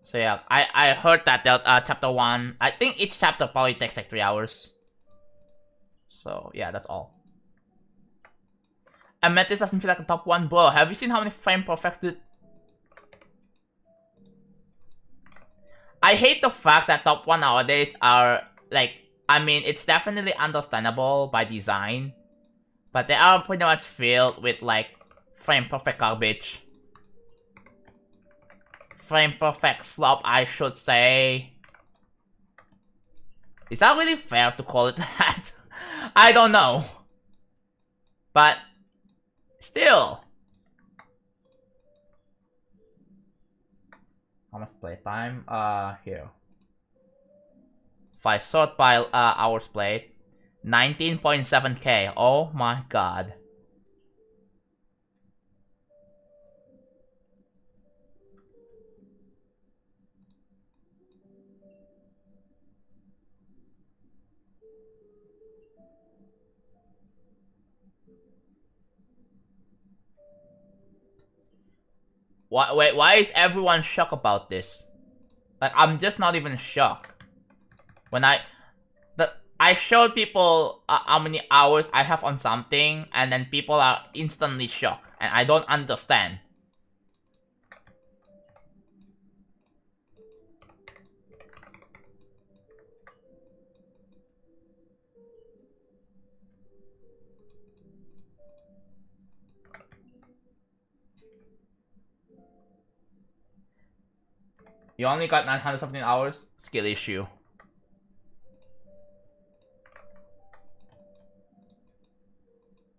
So yeah, I heard that chapter 1, I think each chapter probably takes like 3 hours. So yeah, that's all. Amethyst doesn't feel like a top 1, bro. Have you seen how many frame perfected? I hate the fact that top 1 nowadays are like I mean, it's definitely understandable by design, but they are pretty much filled with like frame perfect garbage. Frame perfect slop, I should say. Is that really fair to call it that? I don't know. But still. How much playtime? Here. If I sort by hours played, 19.7k. Oh my god. Wait, why is everyone shocked about this? Like, I'm just not even shocked. When I showed people how many hours I have on something, and then people are instantly shocked, and I don't understand. You only got 900 something hours? Skill issue.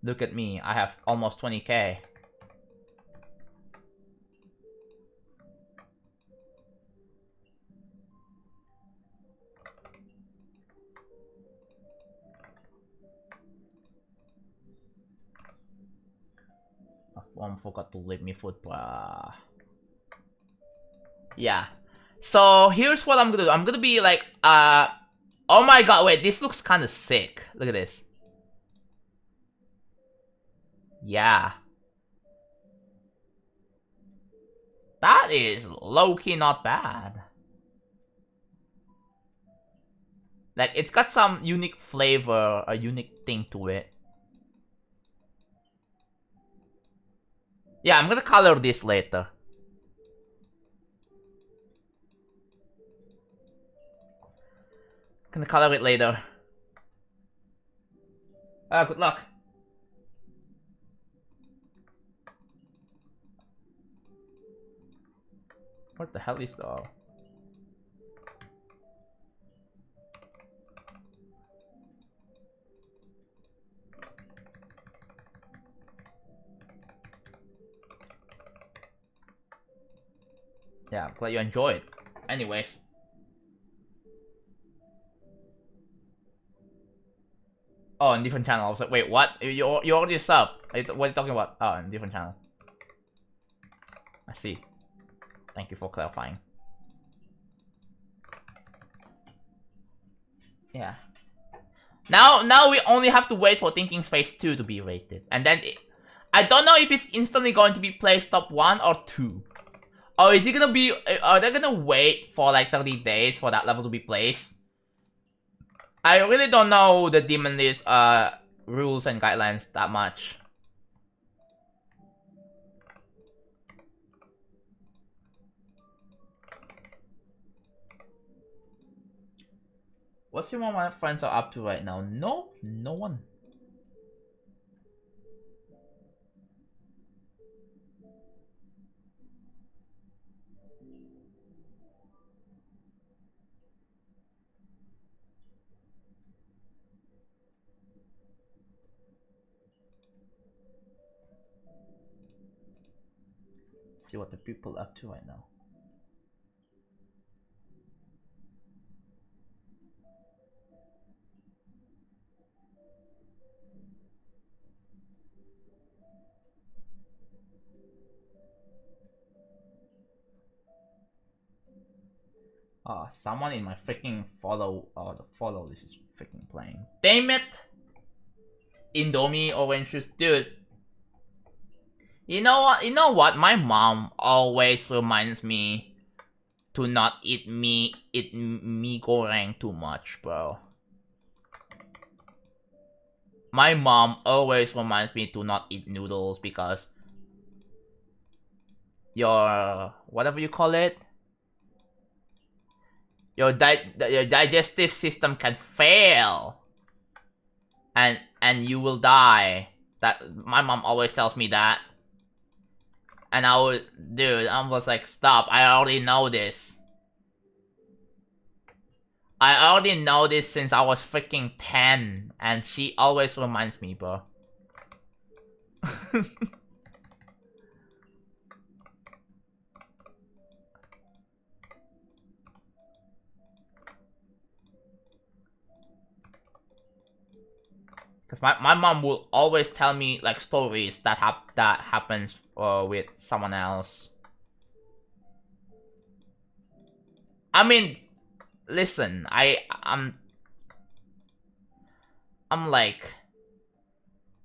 Look at me, I have almost 20k. My phone forgot to leave me food, bruh. Yeah. So here's what I'm gonna do. I'm gonna be like, oh my god, wait, this looks kinda sick. Look at this. Yeah. That is low-key not bad. Like, it's got some unique flavor, a unique thing to it. Yeah, I'm gonna color this later. Gonna color it later. Good luck. What the hell is the... Yeah, I'm glad you enjoyed. Anyways. Oh, on different channel. I was like, wait, what? You already sub. What are you talking about? Oh, on different channel. I see. Thank you for clarifying. Yeah. Now we only have to wait for Thinking Space 2 to be rated. And then I don't know if it's instantly going to be placed top 1 or 2. Or is it gonna be... Are they gonna wait for like 30 days for that level to be placed? I really don't know the Demon List rules and guidelines that much. What's what my friends are up to right now? No one. See what the people are up to right now. Someone in my freaking follow the follow list is freaking playing. Damn it! Indomie orange juice, dude. You know what? My mom always reminds me to not eat mee goreng too much, bro. My mom always reminds me to not eat noodles because your whatever you call it, your digestive system can fail, and you will die. That my mom always tells me that, and I was like, stop! I already know this. I already know this since I was freaking 10, and she always reminds me, bro. Because my mom will always tell me like stories that happens with someone else. I mean, listen, I'm like,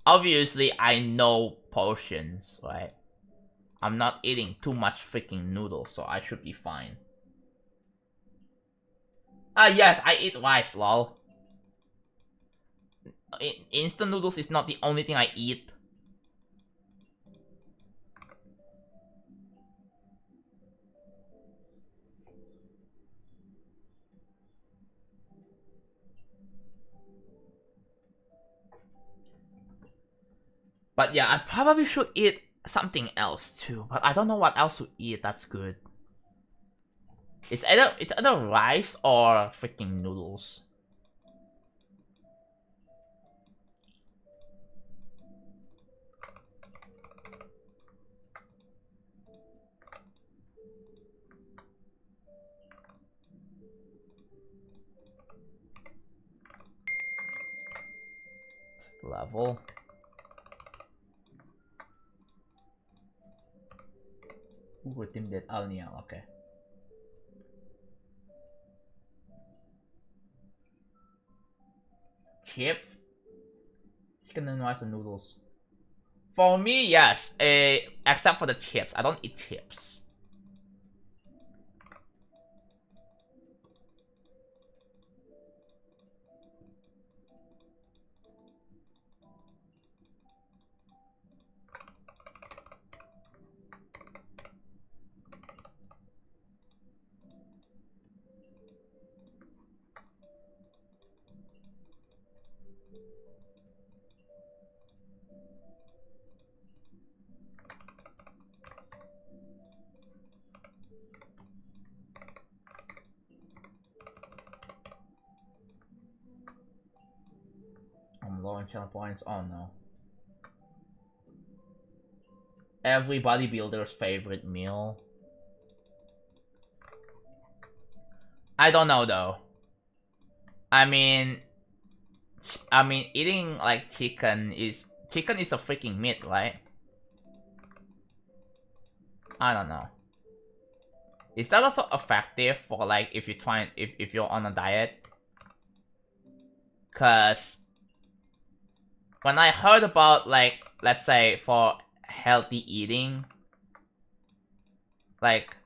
obviously I know potions, right? I'm not eating too much freaking noodles, so I should be fine. Yes, I eat rice, lol. Instant noodles is not the only thing I eat. But yeah, I probably should eat something else too, but I don't know what else to eat that's good. It's either rice or freaking noodles. Level. Ooh, team dead Alnia, okay. Chips? Chicken and rice and noodles. For me, yes. Except for the chips. I don't eat chips. I'm low on channel points. Oh no. Every bodybuilder's favorite meal. I don't know though. I mean eating like chicken is a freaking meat, right? I don't know. Is that also effective for like if you're on a diet? Cause when I heard about like, let's say for healthy eating, like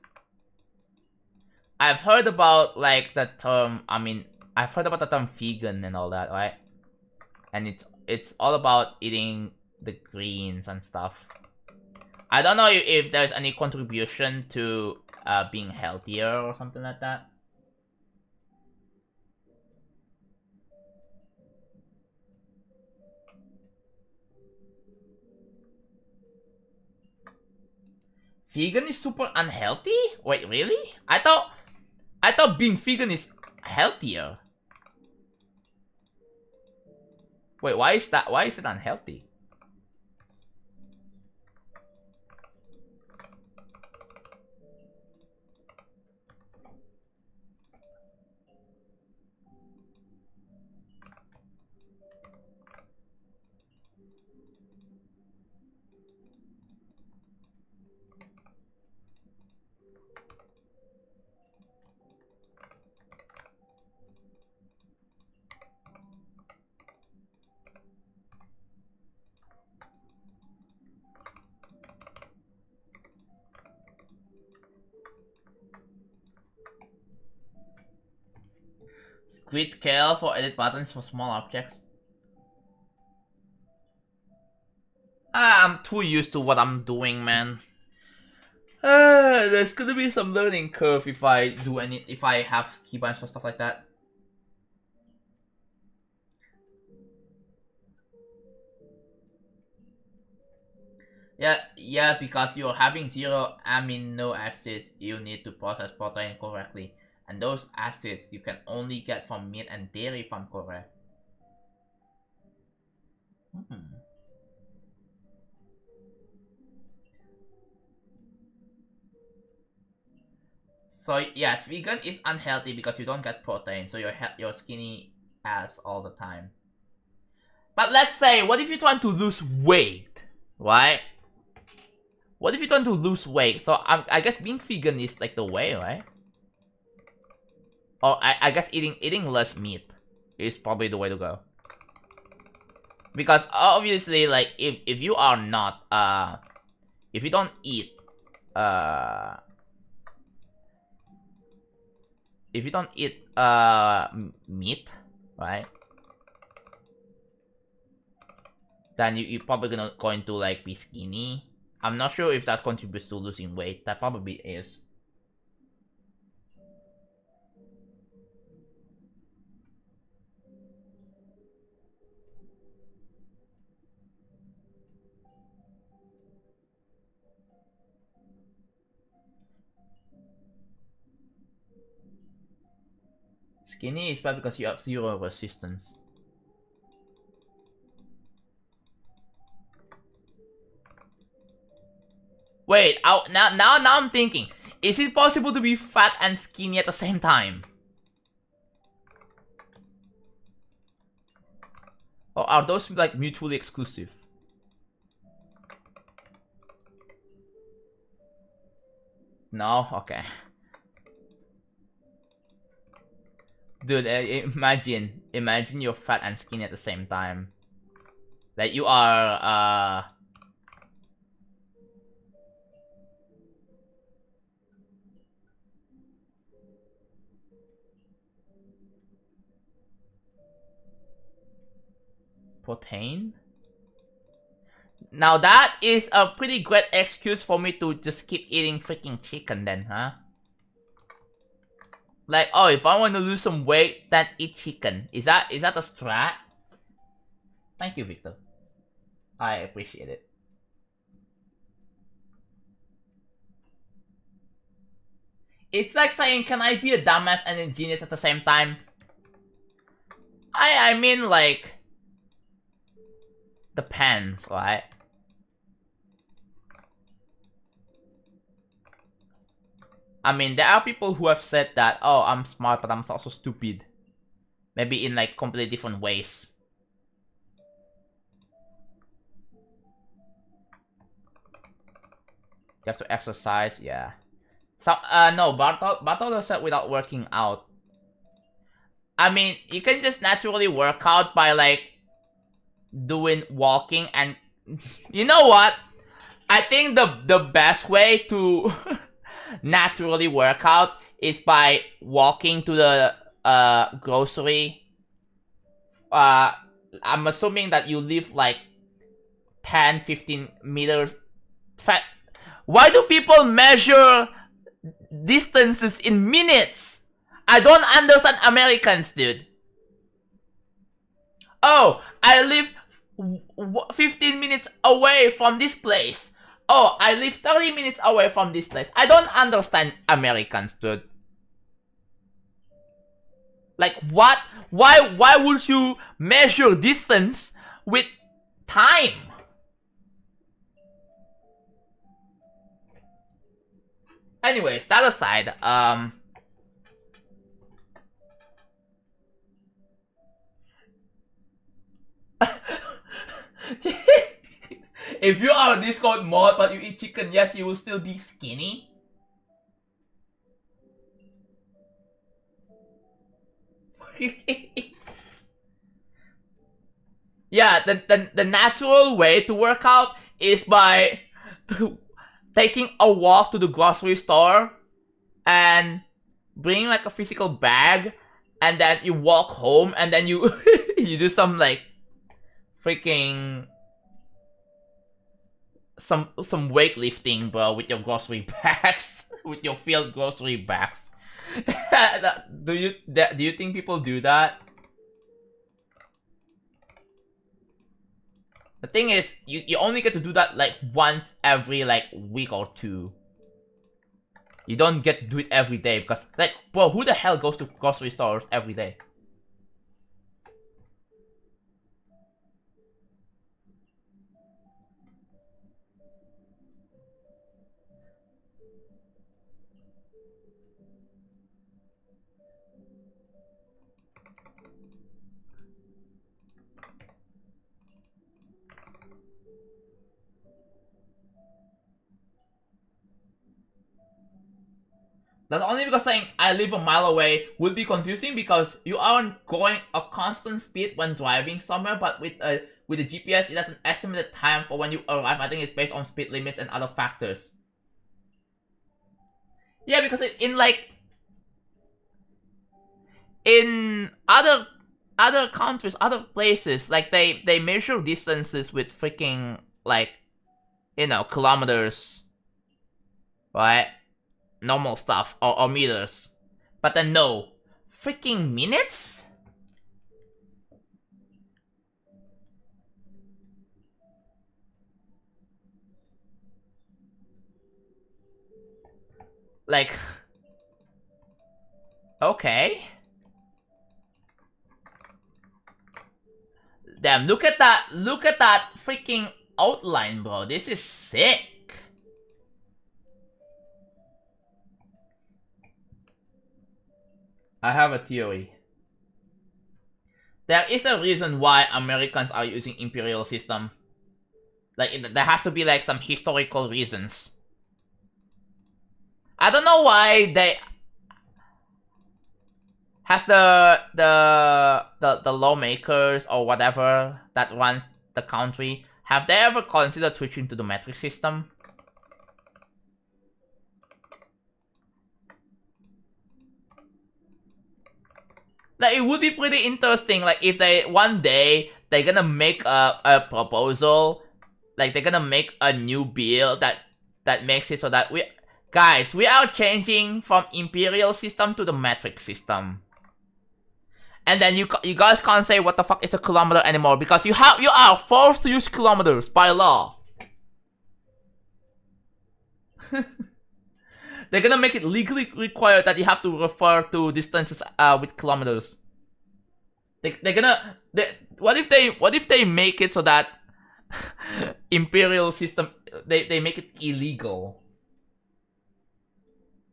I've heard about like the term, I've heard about the term vegan and all that, right? And it's all about eating the greens and stuff. I don't know if there's any contribution to being healthier or something like that. Vegan is super unhealthy? Wait, really? I thought being vegan is healthier. Wait, why is that? Why is it unhealthy? Grid scale for edit buttons for small objects. I'm too used to what I'm doing, man. There's gonna be some learning curve if I have keybinds or stuff like that. Yeah, because you're having 0 amino acids, you need to process protein correctly. And those acids you can only get from meat and dairy if I'm correct. So yes, vegan is unhealthy because you don't get protein, so you're skinny ass all the time. But let's say, what if you're trying to lose weight, right? What if you're trying to lose weight? So I guess being vegan is like the way, right? Or I guess eating less meat is probably the way to go. Because obviously, like if you are not if you don't eat if you don't eat meat, right? Then you're probably going to like be skinny. I'm not sure if that contributes to losing weight. That probably is. Skinny is bad because you have 0 resistance. Wait, now I'm thinking, is it possible to be fat and skinny at the same time? Or are those like mutually exclusive? No? Okay. Dude, imagine you're fat and skinny at the same time. Like you are, protein? Now that is a pretty great excuse for me to just keep eating freaking chicken then, huh? Like, oh, if I want to lose some weight, then eat chicken. Is that a strat? Thank you, Victor. I appreciate it. It's like saying, can I be a dumbass and a genius at the same time? I mean, like, depends, right? I mean, there are people who have said that, oh, I'm smart, but I'm also stupid. Maybe in like completely different ways. You have to exercise, yeah. So, no, Bartolo said without working out. I mean, you can just naturally work out by like doing walking and you know what? I think the best way to naturally work out is by walking to the grocery. I'm assuming that you live like 10-15 meters. Why do people measure distances in minutes? I don't understand Americans, dude. Oh, I live 15 minutes away from this place. Oh, I live 30 minutes away from this place. I don't understand Americans, dude. Like, what? Why would you measure distance with time? Anyways, that aside, if you are a Discord mod but you eat chicken, yes, you will still be skinny. Yeah, the natural way to work out is by taking a walk to the grocery store and bring like a physical bag, and then you walk home, and then you you do some like freaking weightlifting, bro, with your grocery bags, with your field grocery bags. do you think people do that? The thing is, you only get to do that like once every like week or two. You don't get to do it every day because like, bro, who the hell goes to grocery stores every day? That's only because saying I live a mile away would be confusing because you aren't going a constant speed when driving somewhere, but with the GPS it has an estimated time for when you arrive. I think it's based on speed limits and other factors. Yeah, because in other countries, other places, like they measure distances with freaking like, you know, kilometers, right? Normal stuff or meters, but then no, freaking minutes. Like, okay. Damn, look at that freaking outline, bro. This is sick. I have a theory. There is a reason why Americans are using imperial system. Like, there has to be like some historical reasons. I don't know why they has the lawmakers or whatever that runs the country, have they ever considered switching to the metric system? Like, it would be pretty interesting, like, if they, one day, they're gonna make a proposal, like, they're gonna make a new bill that makes it so that guys, we are changing from imperial system to the metric system. And then you guys can't say what the fuck is a kilometer anymore because you are forced to use kilometers by law. They're gonna make it legally required that you have to refer to distances with kilometers. What if they make it so that imperial system, they make it illegal?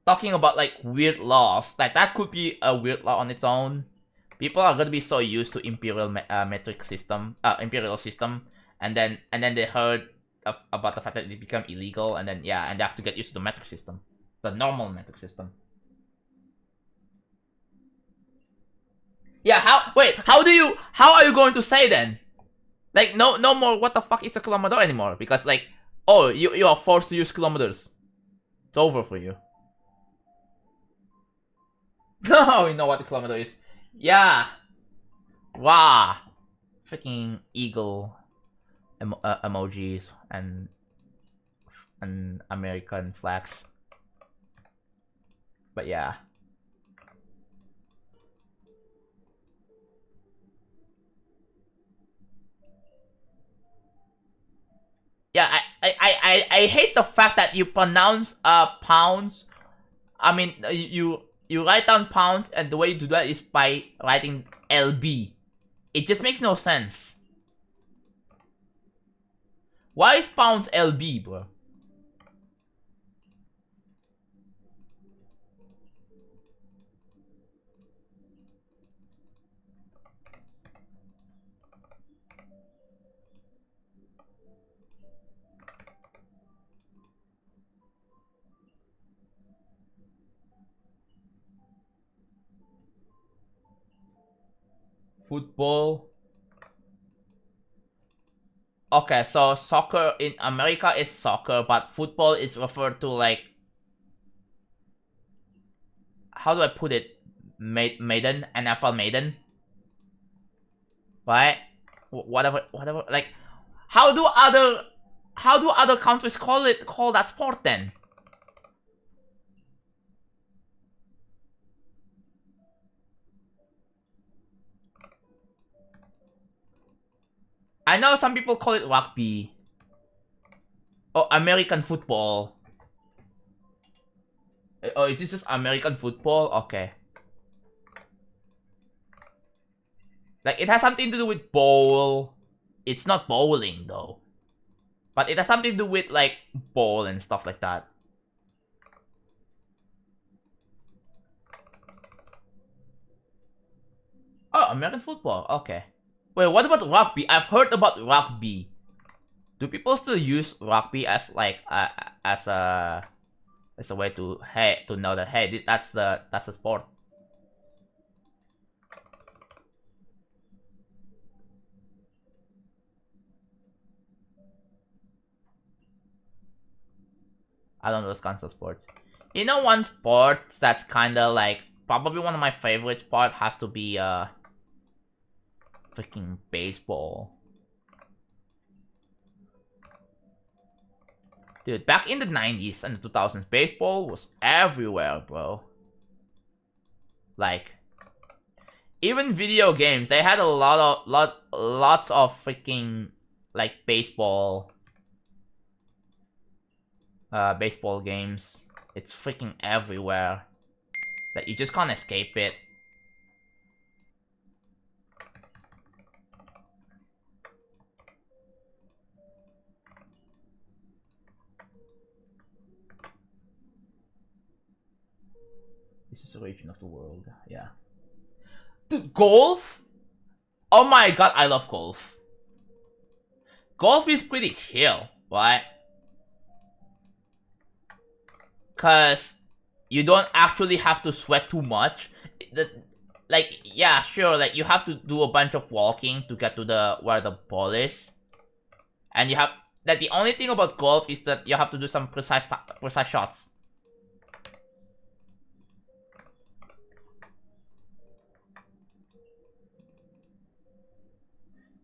Talking about like weird laws, like that could be a weird law on its own. People are gonna be so used to imperial metric system, imperial system, and then they heard about the fact that it became illegal, and then yeah, and they have to get used to the metric system. The normal metric system. Yeah, how are you going to say then? Like, no more what the fuck is a kilometer anymore, because like, oh, you are forced to use kilometers. It's over for you. No, you know what the kilometer is. Yeah. Wow. Freaking eagle emojis and American flags. But yeah. Yeah, I hate the fact that you pronounce pounds. I mean, you write down pounds, and the way you do that is by writing LB. It just makes no sense. Why is pounds LB, bro? Football. Okay, so soccer in America is soccer, but football is referred to like, how do I put it? Maiden, NFL Maiden, right? Whatever. Like, how do other How do other countries call that sport then? I know some people call it rugby. Oh, American football. Oh, is this just American football? Okay. Like, it has something to do with bowl. It's not bowling, though. But it has something to do with, like, bowl and stuff like that. Oh, American football. Okay. Wait, what about rugby? I've heard about rugby. Do people still use rugby as, like, as a way to, hey, to know that, hey, that's the sport? I don't know those kinds of sports. You know, one sport that's kind of like probably one of my favorite sports has to be freaking baseball. Dude, back in the 90s and the 2000s, baseball was everywhere, bro. Like, even video games, they had a lots of freaking like baseball games. It's freaking everywhere. That you just can't escape it. This is the region of the world, yeah. Dude, golf? Oh my god, I love golf. Golf is pretty chill, right? Cause you don't actually have to sweat too much. Like, yeah, sure, like you have to do a bunch of walking to get to where the ball is. And you have, like, the only thing about golf is that you have to do some precise shots.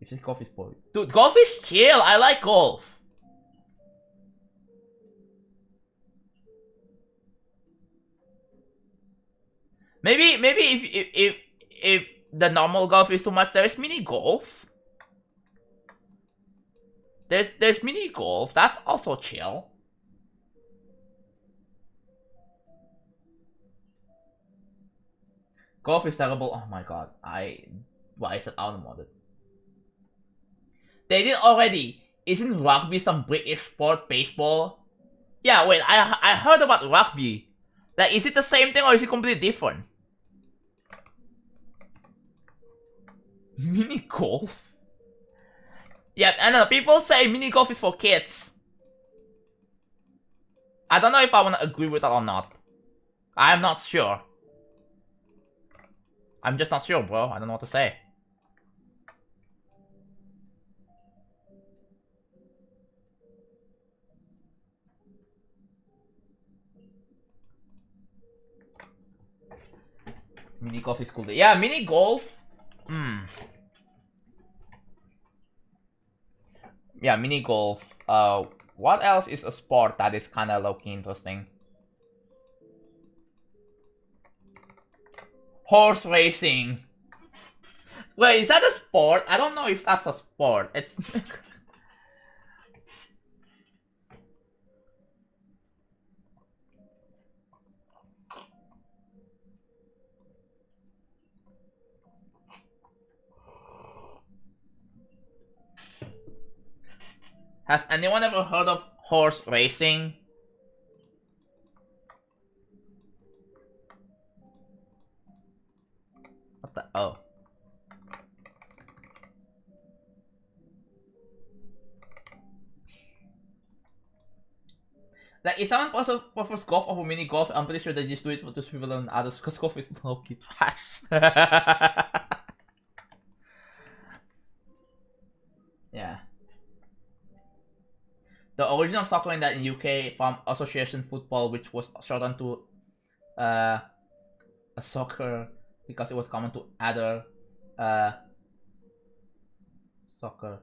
If this golf is boring. Dude, golf is chill, I like golf. Maybe if the normal golf is too much, there's mini golf. There's mini golf. That's also chill. Golf is terrible. Oh my god. Why is it outmoded? They did already. Isn't rugby some British sport? Baseball? Yeah, wait. I heard about rugby. Like, is it the same thing or is it completely different? Mini golf? Yeah, I know. People say mini golf is for kids. I don't know if I want to agree with that or not. I'm not sure. I'm just not sure, bro. I don't know what to say. Mini golf is cool. Yeah, mini golf. Yeah, mini golf. What else is a sport that is kind of low-key interesting? Horse racing. Wait, is that a sport? I don't know if that's a sport. It's... Has anyone ever heard of horse racing? What the? Oh. Like, if someone prefers golf over mini golf, I'm pretty sure they just do it for those people and others because golf is low-key trash. Yeah. The origin of soccer in UK from association football, which was shortened to a soccer because it was common to other soccer.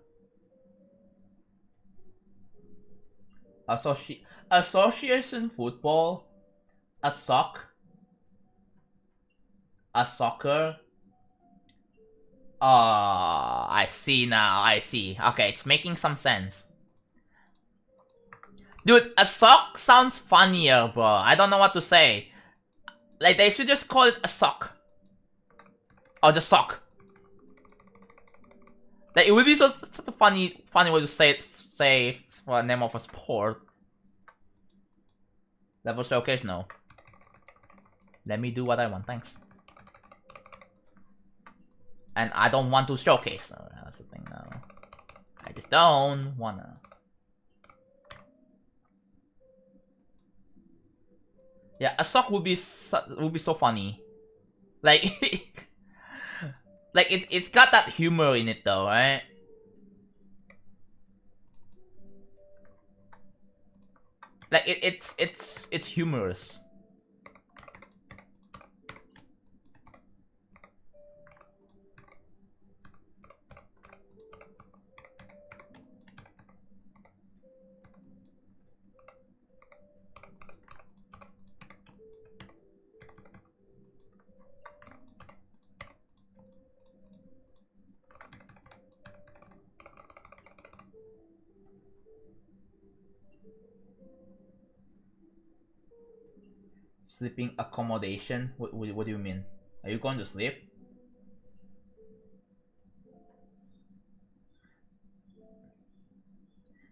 Association football, a sock, a soccer. Oh, I see now. I see. Okay, it's making some sense. Dude, a sock sounds funnier, bro. I don't know what to say. Like, they should just call it a sock. Or just sock. Like, it would be such a funny way to say it. Say for the name of a sport. Level showcase, no. Let me do what I want, thanks. And I don't want to showcase. Oh, that's the thing now. I just don't wanna. Yeah, a sock would be so funny. Like, like it's got that humor in it though, right? Like it's humorous. Sleeping accommodation? What do you mean? Are you going to sleep?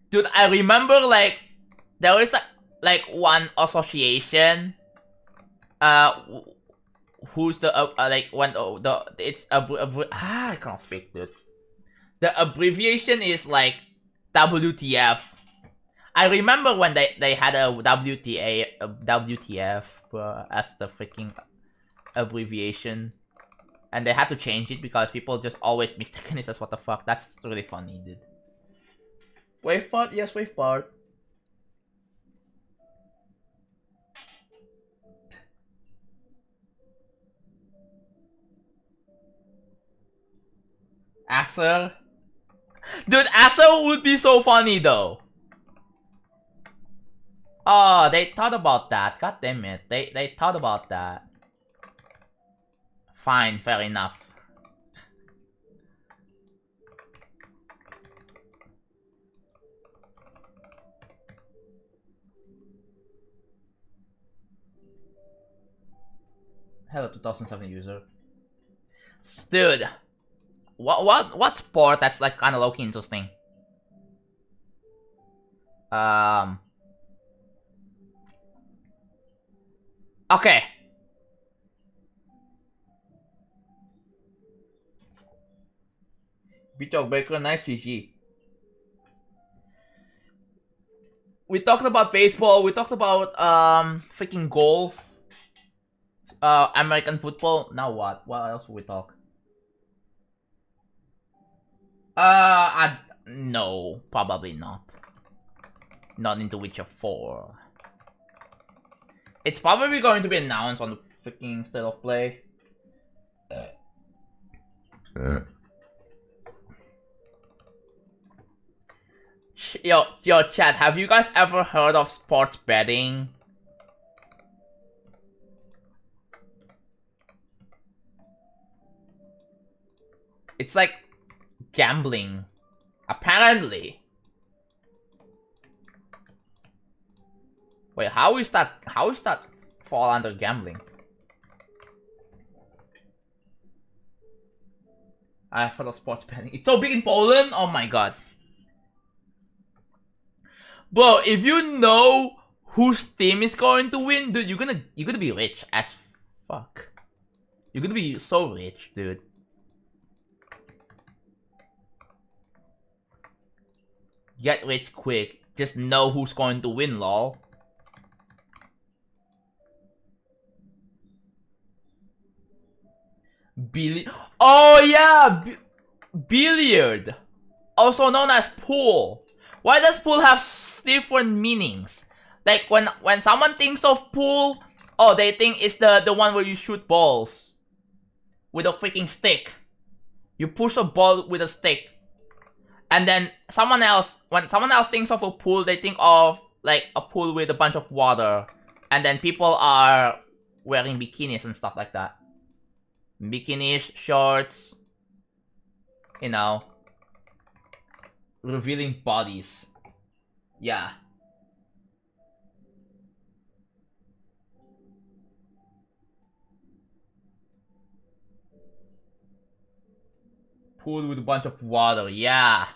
Dude, I remember like there was like one association. Who's the like when it's I can't speak, dude. The abbreviation is like WTF. I remember when they had a WTF as the freaking abbreviation, and they had to change it because people just always mistaken it as what the fuck. That's really funny, dude. Wave part, yes, wave part. Acer, dude, Acer would be so funny though. Oh, they thought about that. God damn it. They thought about that. Fine, fair enough. Hello, 2007 user. Dude, what sport that's like kind of low-key interesting? Okay. Bichok Baker, nice GG. We talked about baseball, we talked about freaking golf, American football. Now what? What else will we talk? No, probably not. Not into Witcher 4. It's probably going to be announced on the freaking state of play. Yo, chat, have you guys ever heard of sports betting? It's like gambling, apparently. Wait, how is that fall under gambling? I've heard of sports betting. It's so big in Poland? Oh my god. Bro, if you know whose team is going to win, dude, you're gonna be rich as fuck. You're gonna be so rich, dude. Get rich quick. Just know who's going to win, lol. Oh yeah! Billiard! Also known as pool. Why does pool have different meanings? Like when someone thinks of pool, oh, they think it's the one where you shoot balls with a freaking stick. You push a ball with a stick. And then when someone else thinks of a pool, they think of like a pool with a bunch of water, and then people are wearing bikinis and stuff like that. Bikinis, shorts, you know, revealing bodies. Yeah. Pool with a bunch of water, yeah.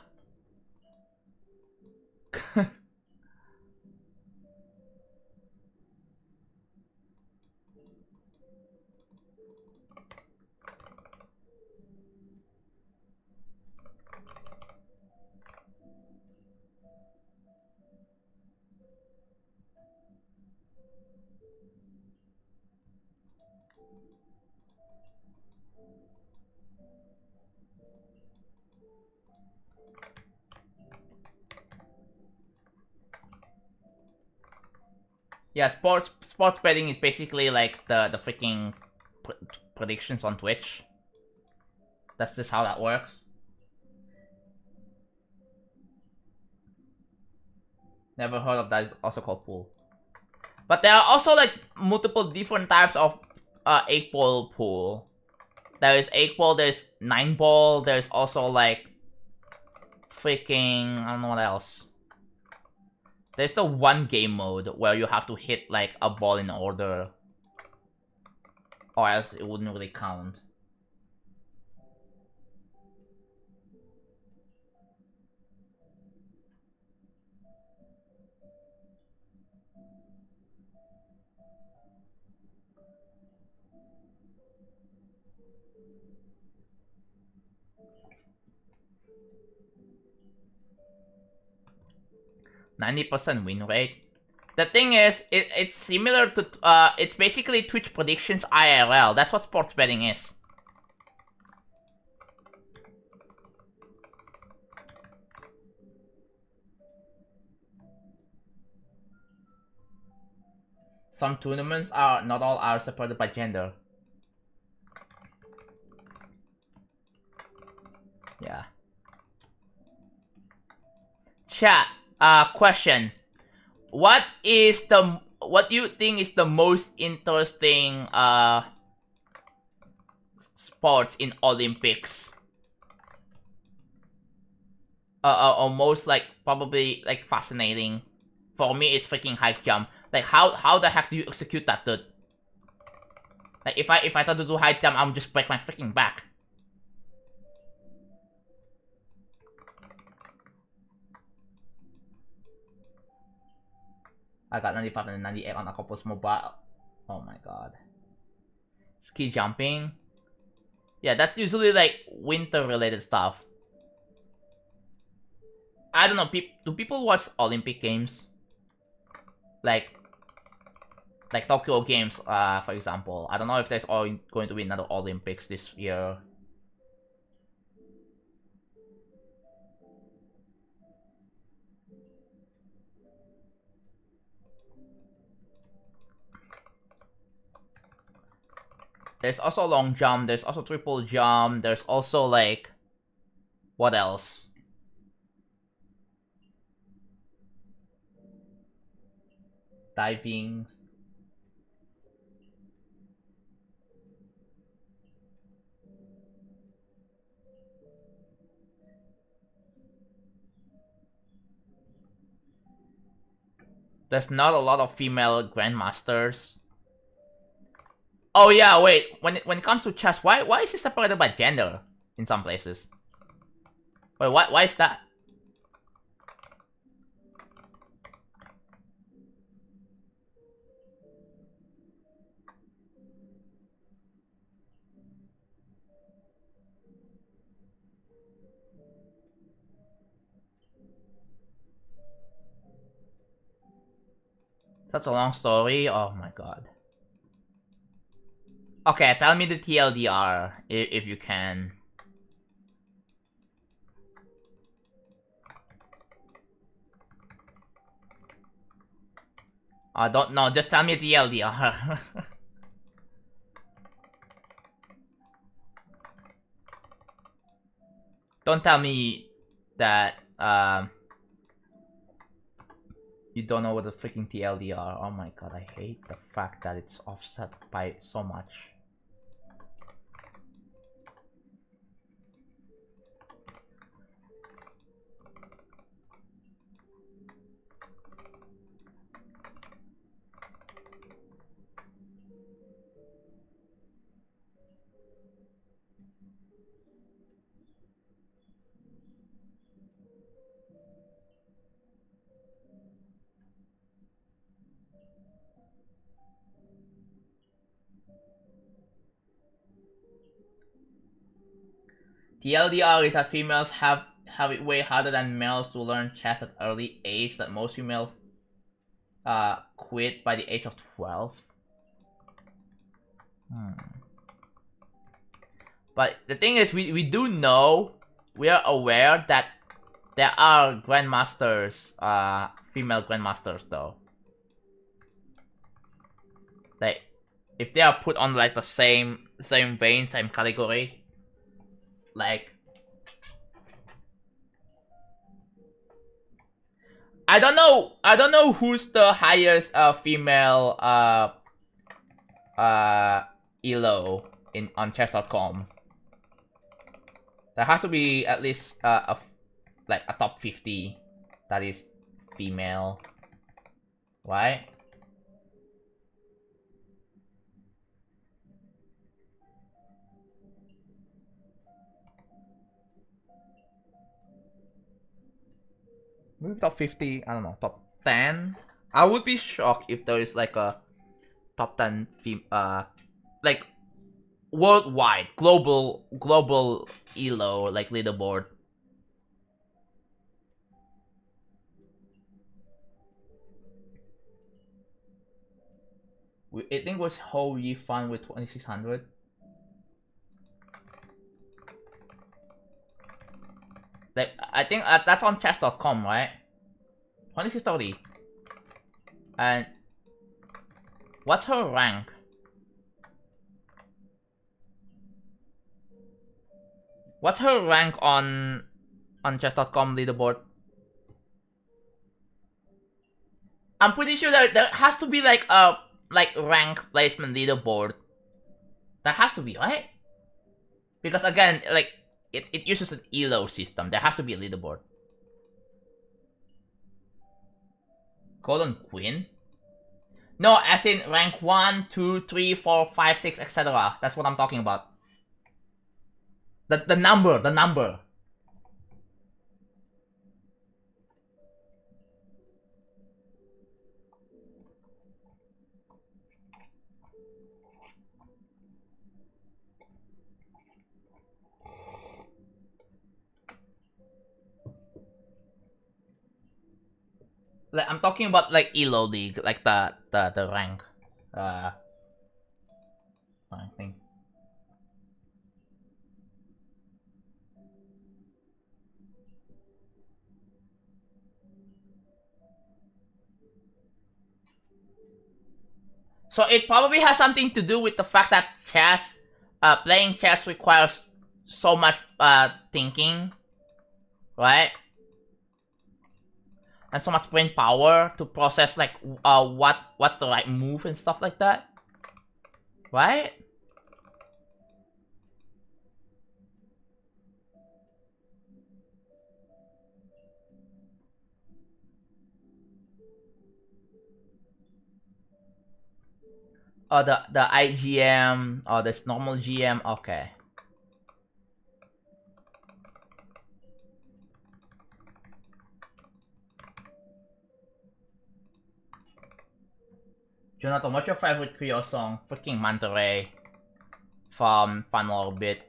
Yeah, sports betting is basically like the freaking predictions on Twitch. That's just how that works. Never heard of that. It's also called pool. But there are also like multiple different types of 8-ball pool. There is 8-ball, there's 9-ball, there's also like freaking, I don't know what else. There's the one game mode where you have to hit like a ball in order, or else it wouldn't really count. %90 win rate. The thing is, it's similar to, it's basically Twitch predictions IRL. That's what sports betting is. Some tournaments are, not all are separated by gender. Yeah. Chat, question. What do you think is the most interesting sports in Olympics? Or most like probably like fascinating. For me, it's freaking high jump. Like how the heck do you execute that, dude? Like if I try to do high jump, I'm just break my freaking back. I got 95 and 98 on a couple's mobile. Oh my god. Ski jumping. Yeah, that's usually like winter related stuff. I don't know, do people watch Olympic Games? Like Tokyo Games, for example. I don't know if there's going to be another Olympics this year. There's also long jump, there's also triple jump, there's also like... What else? Diving. There's not a lot of female grandmasters. Oh yeah, wait. When it comes to chess, why is it separated by gender in some places? Wait, why is that? Such a long story. Oh my god. Okay, tell me the TLDR if you can. I don't know. Just tell me the TLDR. Don't tell me that You don't know what the freaking TLD are. Oh my god, I hate the fact that it's offset by so much. TLDR is that females have it way harder than males to learn chess at early age, that most females quit by the age of 12. But the thing is, we do know, we are aware that there are grandmasters, female grandmasters though. Like, if they are put on like the same vein, same category, like, I don't know who's the highest female elo on chess.com. There has to be at least like a top 50 that is female, right? Maybe top 50, I don't know, top 10? I would be shocked if there is like a top 10 like worldwide, global elo, like leaderboard. I think it was Ho Yifan with 2600. Like, I think that's on chess.com, right? 2630. And what's her rank? What's her rank on chess.com leaderboard? I'm pretty sure that there has to be like a rank placement leaderboard. That has to be, right? Because again, like, it uses an elo system. There has to be a leaderboard. Golden Queen? No, as in rank 1, 2, 3, 4, 5, 6, etc. That's what I'm talking about. The number. Like, I'm talking about like elo league, like the rank. I think. So it probably has something to do with the fact that chess, playing chess requires so much thinking, right? And so much brain power to process like what's the right move and stuff like that, right? Oh, the IGM, or this normal GM, okay. Jonathan, what's your favorite Creo song? Freaking Manta Ray from Fun Orbit.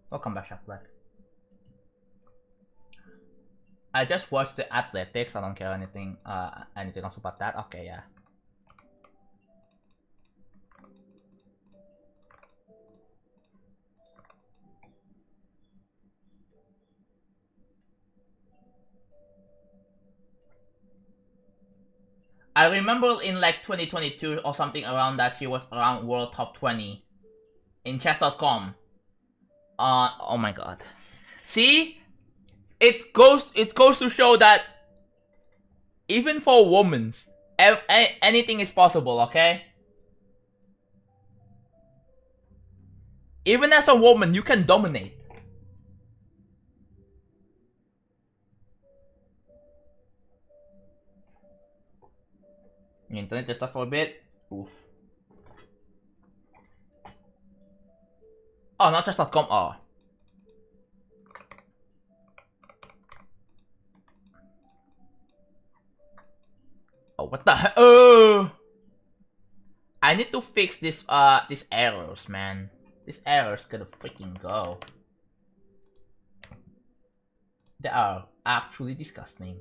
Welcome back, Shaq Black. I just watched the athletics. I don't care anything else about that. Okay, yeah. I remember in like 2022 or something around that, she was around world top 20 in chess.com. Oh my god. See? It goes to show that even for women, anything is possible, okay? Even as a woman, you can dominate. Internet this stuff for a bit. Oof. Oh, not just.com. Oh. Oh, what the hell? Oh! I need to fix this, these errors, man. These errors gotta freaking go. They are actually disgusting.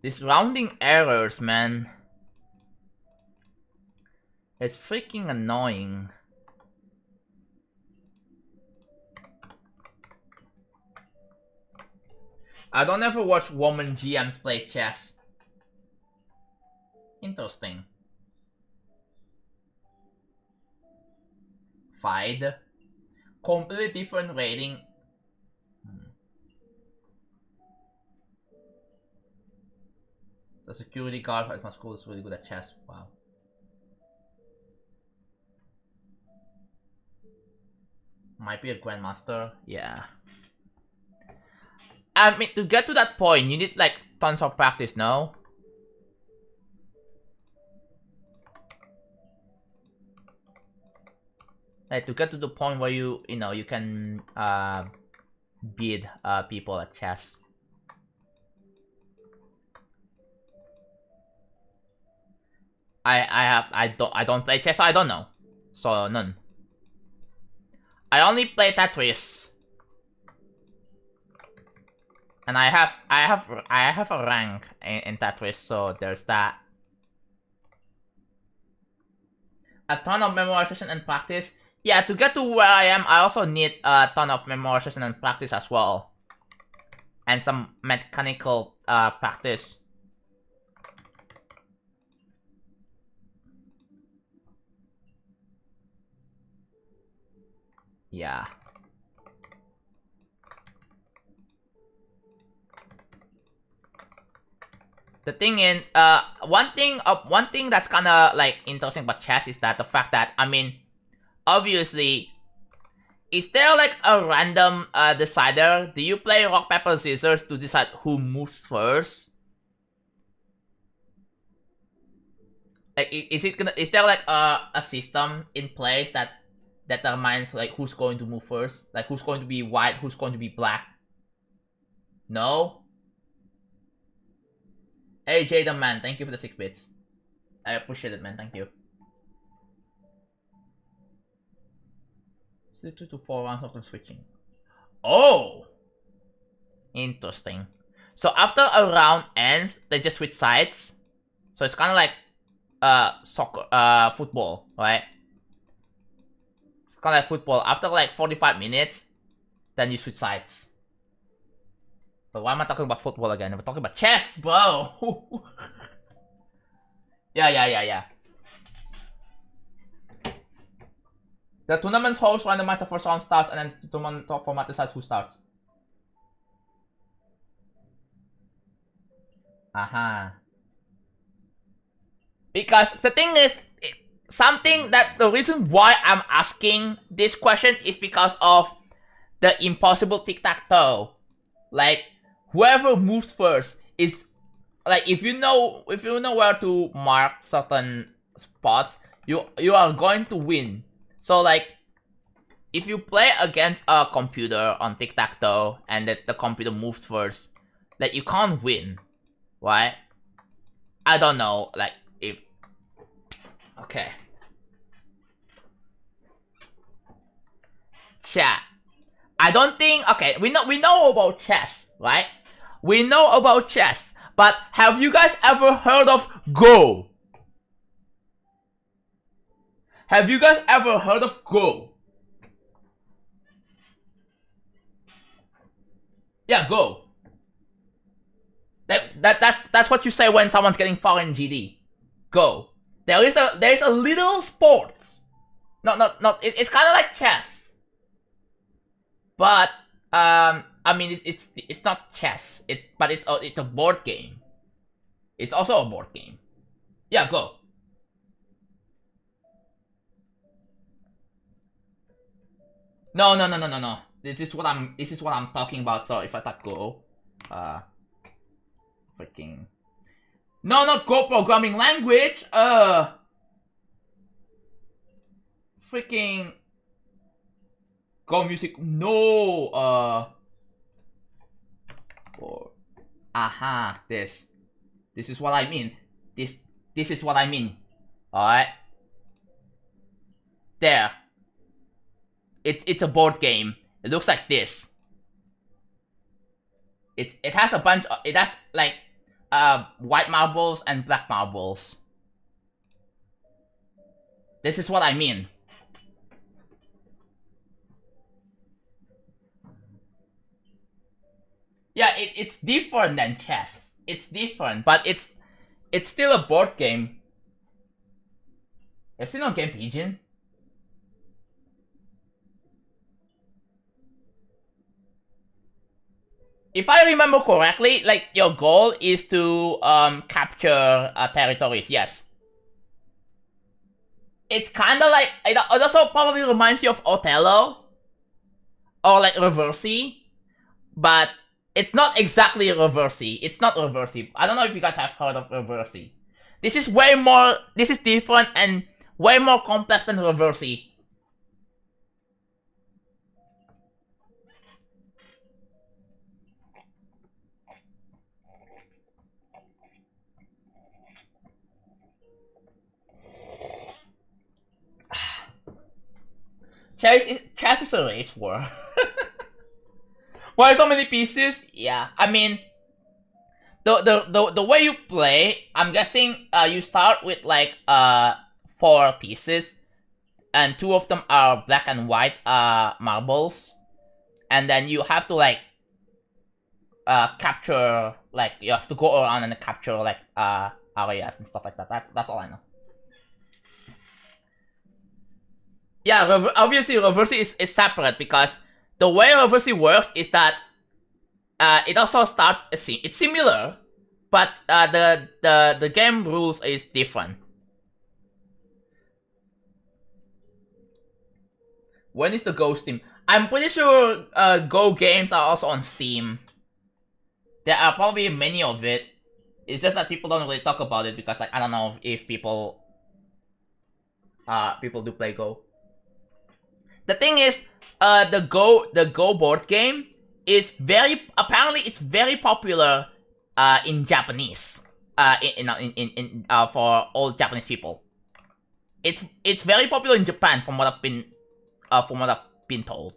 These rounding errors, man. It's freaking annoying. I don't ever watch woman GMs play chess. Interesting. FIDE. Completely different rating. The security guard at my school is really good at chess. Wow. Might be a grandmaster. Yeah. I mean, to get to that point, you need like tons of practice, no? Like to get to the point where you know, you can beat people at chess. I don't play chess, so I don't know. So none. I only play Tetris. And I have a rank in Tetris, so there's that. A ton of memorization and practice. Yeah, to get to where I am, I also need a ton of memorization and practice as well. And some mechanical practice. Yeah. The thing in one thing that's kind of like interesting about chess is that the fact that, I mean, obviously, is there like a random decider? Do you play rock paper scissors to decide who moves first? Like, is there like a system in place that determines like who's going to move first? Like who's going to be white, who's going to be black? No? Hey Jaden, man, thank you for the 6 bits. I appreciate it, man, thank you. 2 to 4 rounds of them switching. Oh! Interesting. So after a round ends, they just switch sides. So it's kind of like soccer, football, right? It's kind of like football. After like 45 minutes, then you switch sides. But why am I talking about football again? We're talking about chess, bro! Yeah. The tournament's host randomize the first round starts, and then the tournament top format decides who starts. Aha. Because the thing is, the reason why I'm asking this question is because of the impossible tic-tac-toe. Like, whoever moves first is, like, if you know where to mark certain spots, you are going to win. So like, if you play against a computer on tic-tac-toe and that the computer moves first, like, you can't win, right? I don't know, like, if... Okay. Chat. I don't think... Okay, we know about chess, right? We know about chess, but have you guys ever heard of Go? Have you guys ever heard of Go? Yeah, Go. That's what you say when someone's getting far in GD. Go. There is a little sport No. It's kind of like chess, but I mean it's not chess. But it's a board game. It's also a board game. Yeah, go. No. This is what I'm talking about. So if I type go, freaking. No, not Go programming language. Freaking. Go music. No. Or. Aha. This is what I mean. This is what I mean. Alright. There. It's a board game. It looks like this. It has a bunch. It has like white marbles and black marbles. This is what I mean. Yeah, it's different than chess. It's different, but it's still a board game. You've seen on Game Pigeon? If I remember correctly, like your goal is to capture territories. Yes. It's kind of like it also probably reminds you of Othello or like Reversi, but it's not exactly Reversi. It's not Reversi. I don't know if you guys have heard of Reversi. This is way more. This is different and way more complex than Reversi. Chess is a race war. Why so many pieces? Yeah, I mean, the way you play, I'm guessing you start with like 4 pieces, and 2 of them are black and white marbles, and then you have to like capture, like you have to go around and capture like areas and stuff like that. That's all I know. Yeah, obviously Reversi is separate because the way Reversi works is that it also starts it's similar, but the game rules is different. When is the Go Steam? I'm pretty sure Go games are also on Steam. There are probably many of it. It's just that people don't really talk about it because like I don't know if people do play Go. The thing is, the Go board game is apparently it's very popular in Japanese. For all Japanese people. It's very popular in Japan from what I've been told,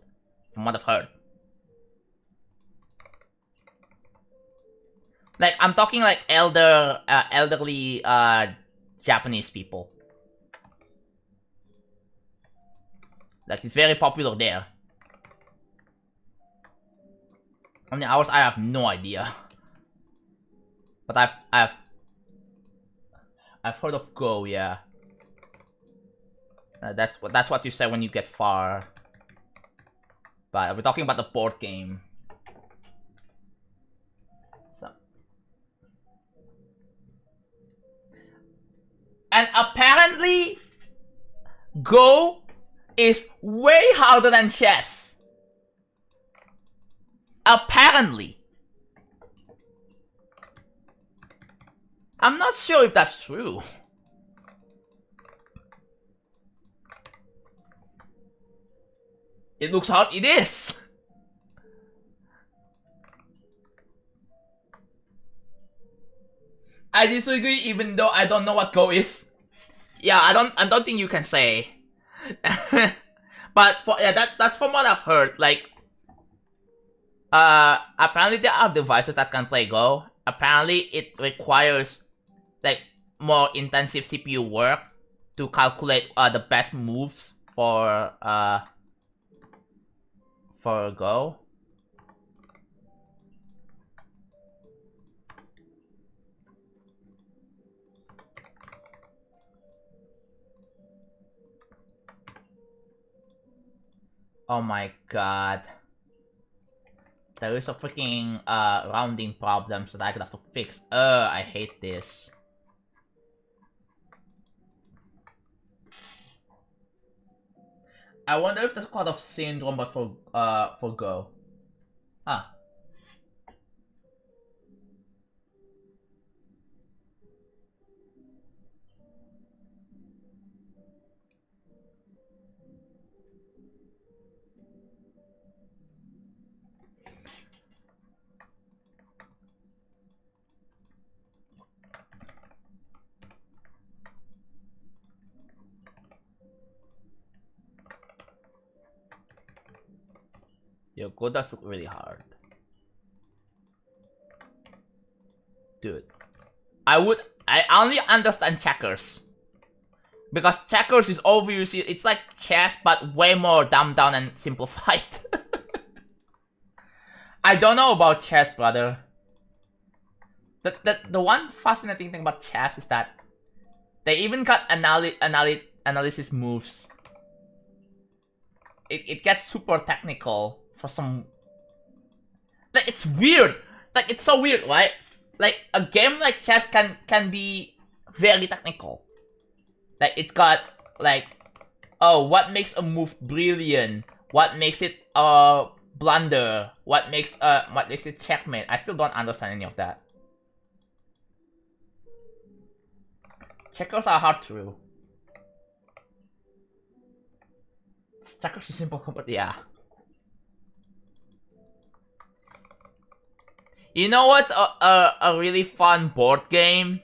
from what I've heard. Like I'm talking like elderly Japanese people. Like it's very popular there. How many hours? I have no idea. But I've heard of Go, yeah. That's what you say when you get far. But we're talking about the board game. So. And apparently, Go is way harder than chess. Apparently. I'm not sure if that's true. It looks hard. It is. I disagree even though I don't know what Go is. Yeah, I don't think you can say. But that's from what I've heard. Like, apparently there are devices that can play Go. Apparently it requires like more intensive CPU work to calculate the best moves for Go. Oh my god. There is a freaking rounding problem that I could have to fix. I hate this. I wonder if there's kind of syndrome but for Go. Huh. Yo, Go does look really hard. Dude. I only understand checkers. Because checkers is obviously, it's like chess but way more dumbed down and simplified. I don't know about chess, brother. The one fascinating thing about chess is that they even got analysis moves. It gets super technical for some... Like, it's weird. Like, it's so weird, right? Like, a game like chess can be very technical. Like, it's got, like, oh, what makes a move brilliant? What makes it blunder? What makes it checkmate? I still don't understand any of that. Checkers are hard to. Checkers is simple, but yeah. You know what's a really fun board game?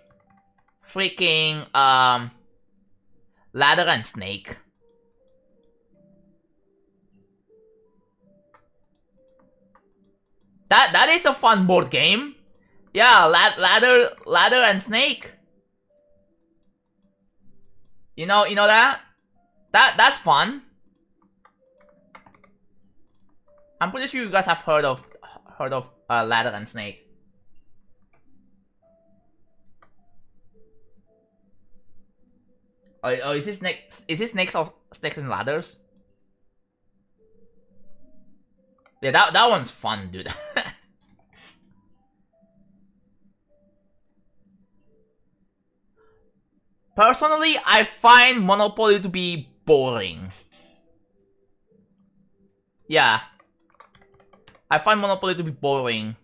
Freaking Ladder and Snake. That is a fun board game. Yeah, ladder and Snake. You know that? That's fun. I'm pretty sure you guys have heard of Ladder and Snake. Oh, is this snakes or snakes and ladders? Yeah, that one's fun, dude. Personally, I find Monopoly to be boring. Yeah. I find Monopoly to be boring.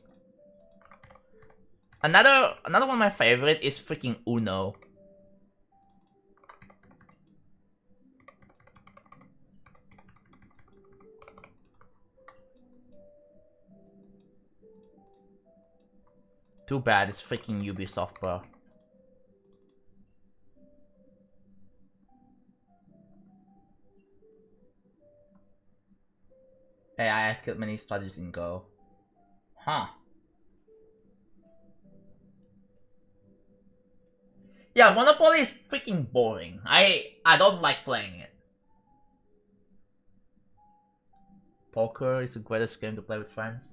Another one of my favorite is freaking Uno. Too bad it's freaking Ubisoft, bro. AI skilled many strategies in Go. Huh. Yeah, Monopoly is freaking boring. I don't like playing it. Poker is the greatest game to play with friends.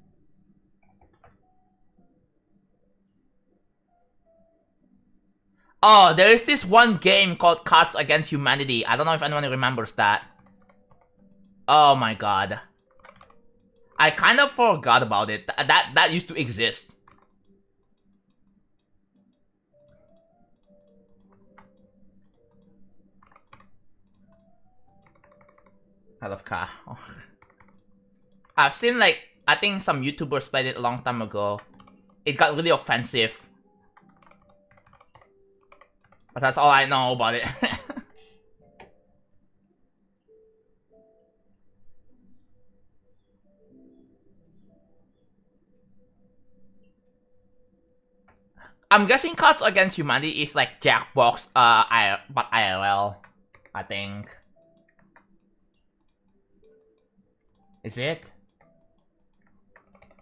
Oh, there is this one game called Cards Against Humanity. I don't know if anyone remembers that. Oh my god. I kind of forgot about it. That used to exist. I love car. I've seen, like, I think some YouTubers played it a long time ago. It got really offensive. But that's all I know about it. I'm guessing Cards Against Humanity is like Jackbox, but IRL, I think. Is it?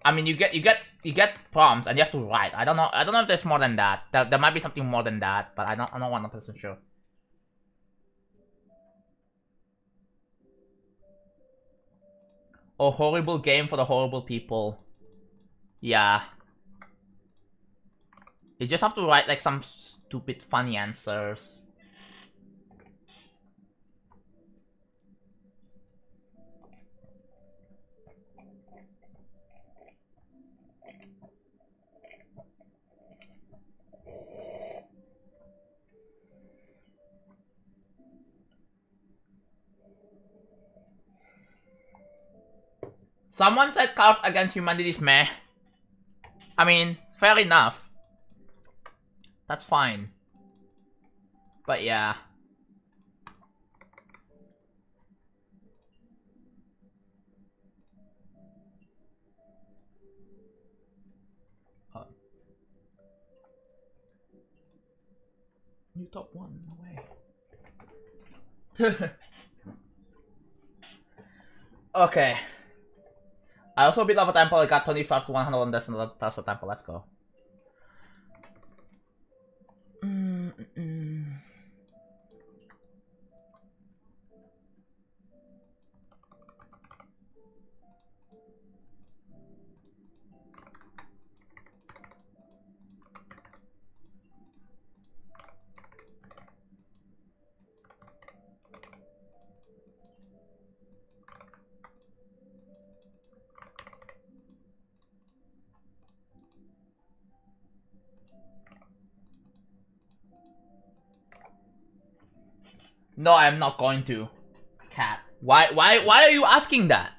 I mean, you get prompts and you have to write. I don't know if there's more than that. There might be something more than that, but I'm not 100% sure. A horrible game for the horrible people. Yeah. You just have to write like some stupid funny answers. Someone said Cards Against Humanity is meh. I mean, fair enough. That's fine. But yeah. New top 1, no way. Okay. I also beat up a temple. I got 25 to 100 on this, and that's a temple. Let's go. No, I'm not going to. Cat. Why are you asking that?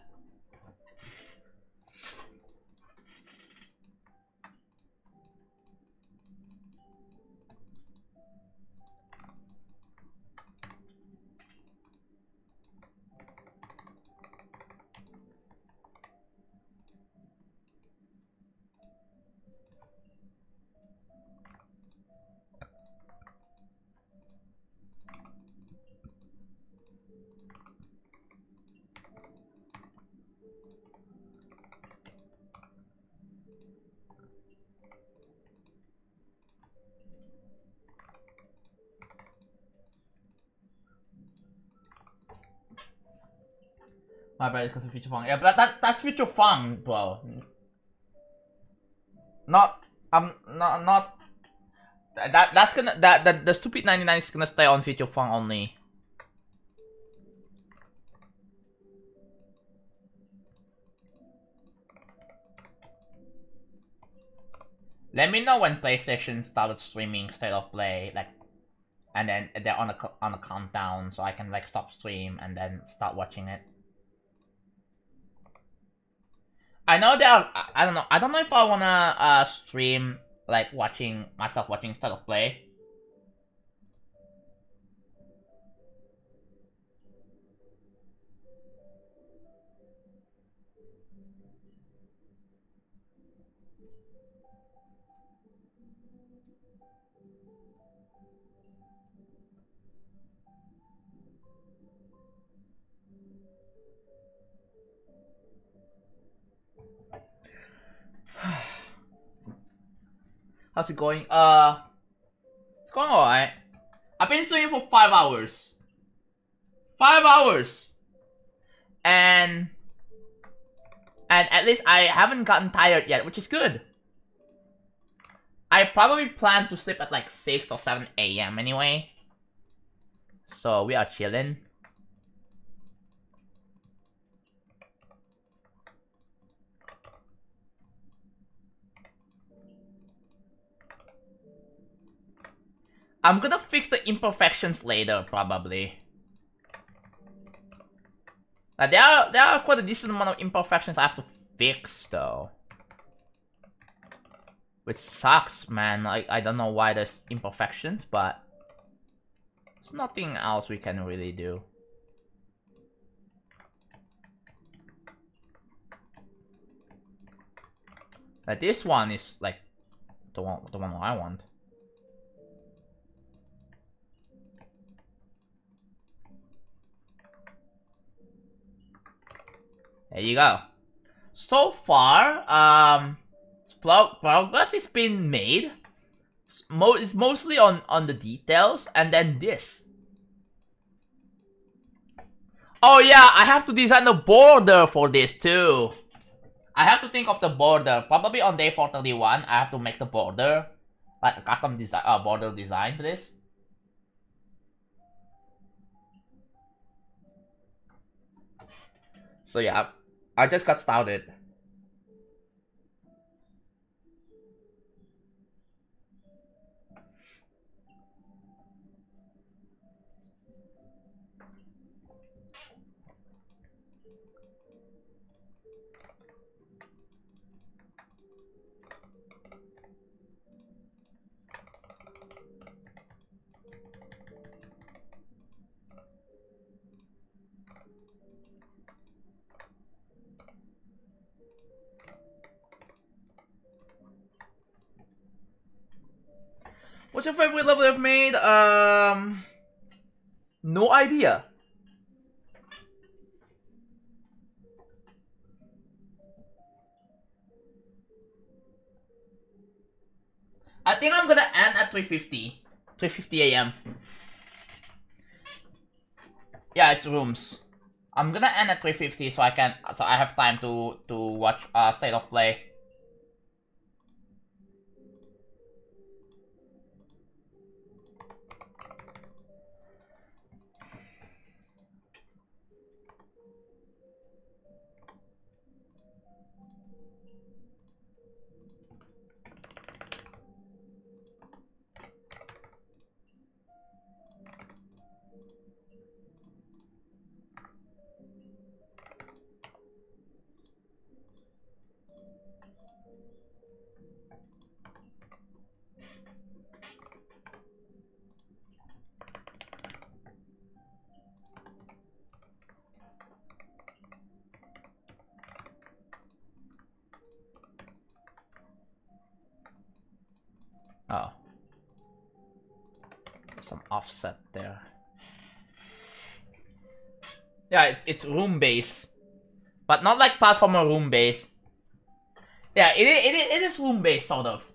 My bad, because of Future Fang. Yeah, but that's Future Fang, bro. Not that's gonna the stupid 99 is gonna stay on Future Fang only. Let me know when PlayStation started streaming State of Play, like, and then they're on a countdown, so I can like stop stream and then start watching it. I know there are, I don't know. I don't know if I wanna stream like myself watching State of Play. How's it going? It's going alright. I've been streaming for 5 hours. 5 hours! And at least I haven't gotten tired yet, which is good. I probably plan to sleep at like 6 or 7 AM anyway. So we are chilling. I'm gonna fix the imperfections later, probably. There are quite a decent amount of imperfections I have to fix, though. Which sucks, man. I don't know why there's imperfections, but there's nothing else we can really do. Like this one is like the one I want. There you go. So far, progress is being made. It's mostly on the details, and then this. Oh yeah, I have to design the border for this too. I have to think of the border. Probably on day 431, I have to make the border, like a custom design, border design for this. So yeah, I just got started. What's your favorite level you've made? No idea. I think I'm gonna end at 3:50 a.m. Yeah, it's rooms. I'm gonna end at 3:50 so I have time to watch State of Play. Oh. Some offset there. Yeah, it's room based. But not like platformer room based. Yeah, it is room based sort of.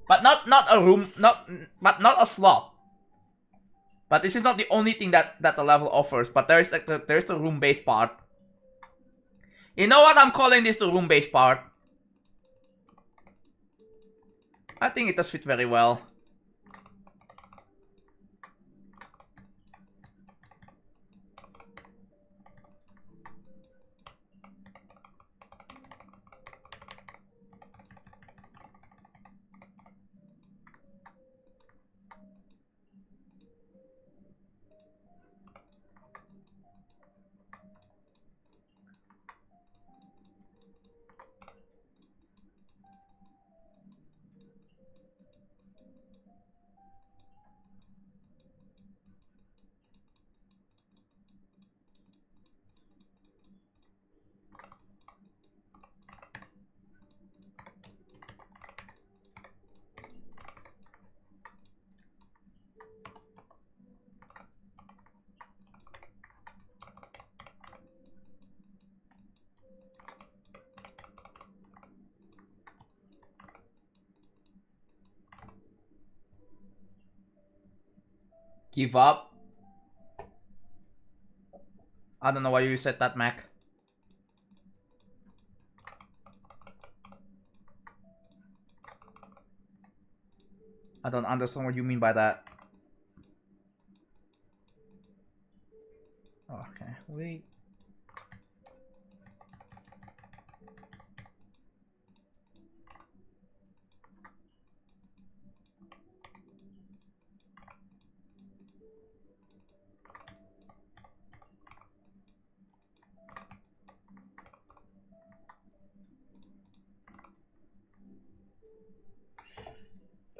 But not a room not a slot. But this is not the only thing that the level offers, but there's like there's the room based part. You know what I'm calling this, the room based part? I think it does fit very well. Give up? I don't know why you said that, Mac. I don't understand what you mean by that. Okay, wait.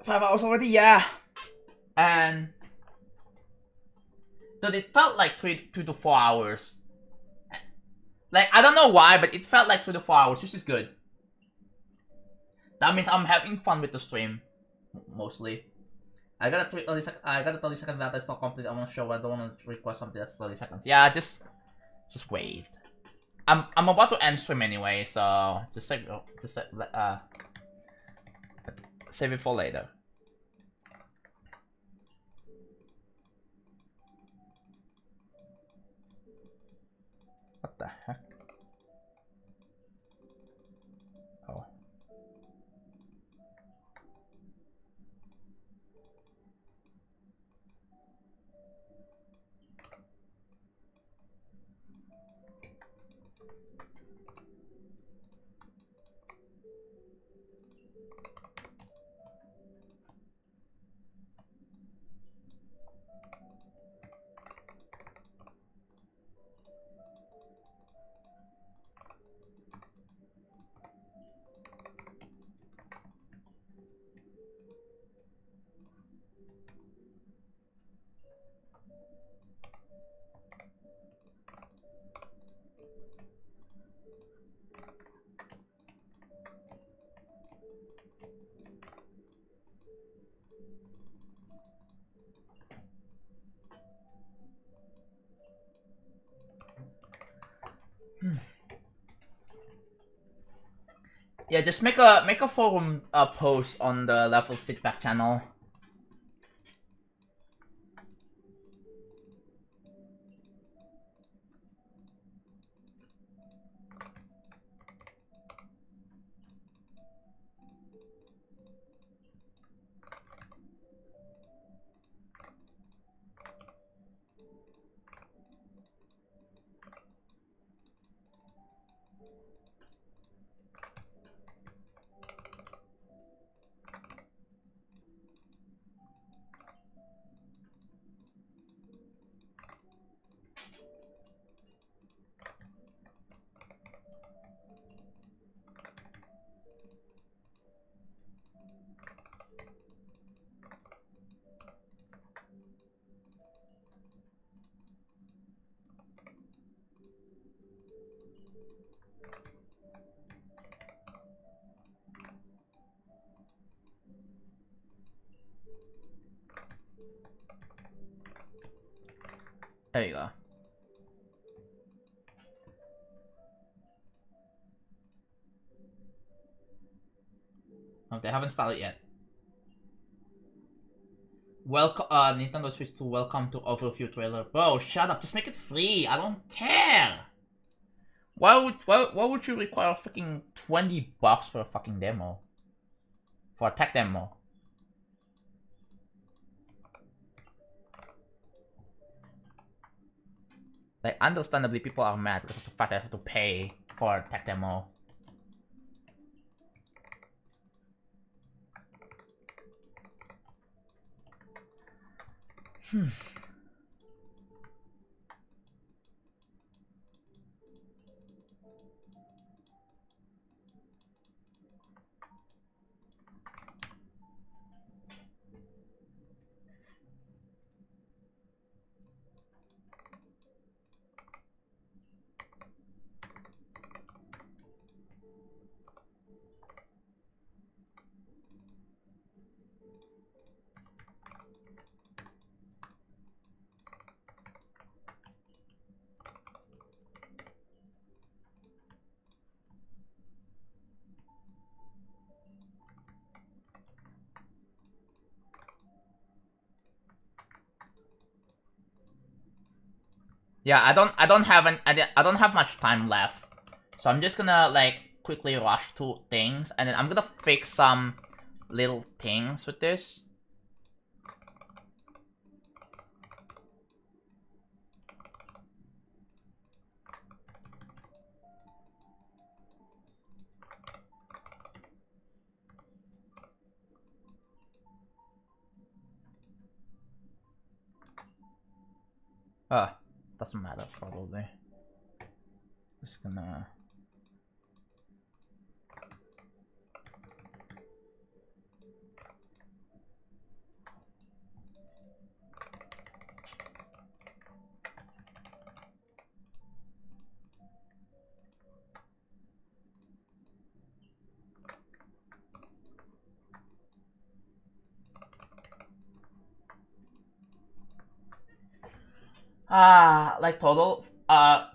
Five hours already, yeah. And dude, it felt like 3 to 4 hours. Like, I don't know why, but it felt like 3 to 4 hours, which is good. That means I'm having fun with the stream, mostly. I got a 30 seconds that that's not complete. I want to show. I don't want to request something that's 30 seconds. Yeah, just wait. I'm about to end stream anyway, so save it for later. What the heck? Oh. Yeah, just make a forum post on the levels feedback channel. There you go. Oh, they haven't started yet. Welcome, Nintendo Switch 2, welcome to overview trailer. Bro, shut up, just make it free, I don't care! Why would you require freaking $20 for a fucking demo? For a tech demo? Like, understandably, people are mad because of the fact that I have to pay for a tech demo. Yeah, I don't have much time left, so I'm just gonna like quickly rush through things, and then I'm gonna fix some little things with this. Doesn't matter probably. Just gonna. Like total,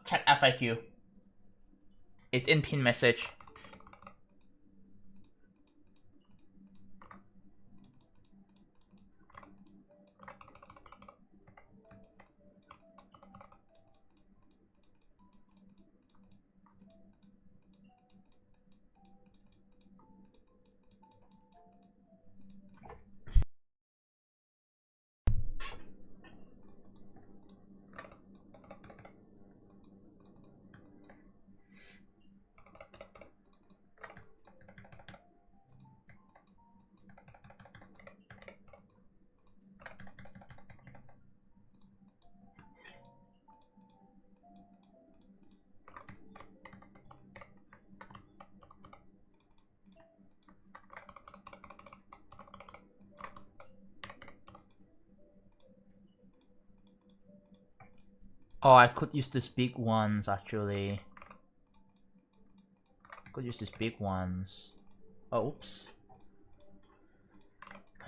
check FAQ. It's in pin message. Oh, I could use these big ones actually. Could use these big ones. Oh, oops.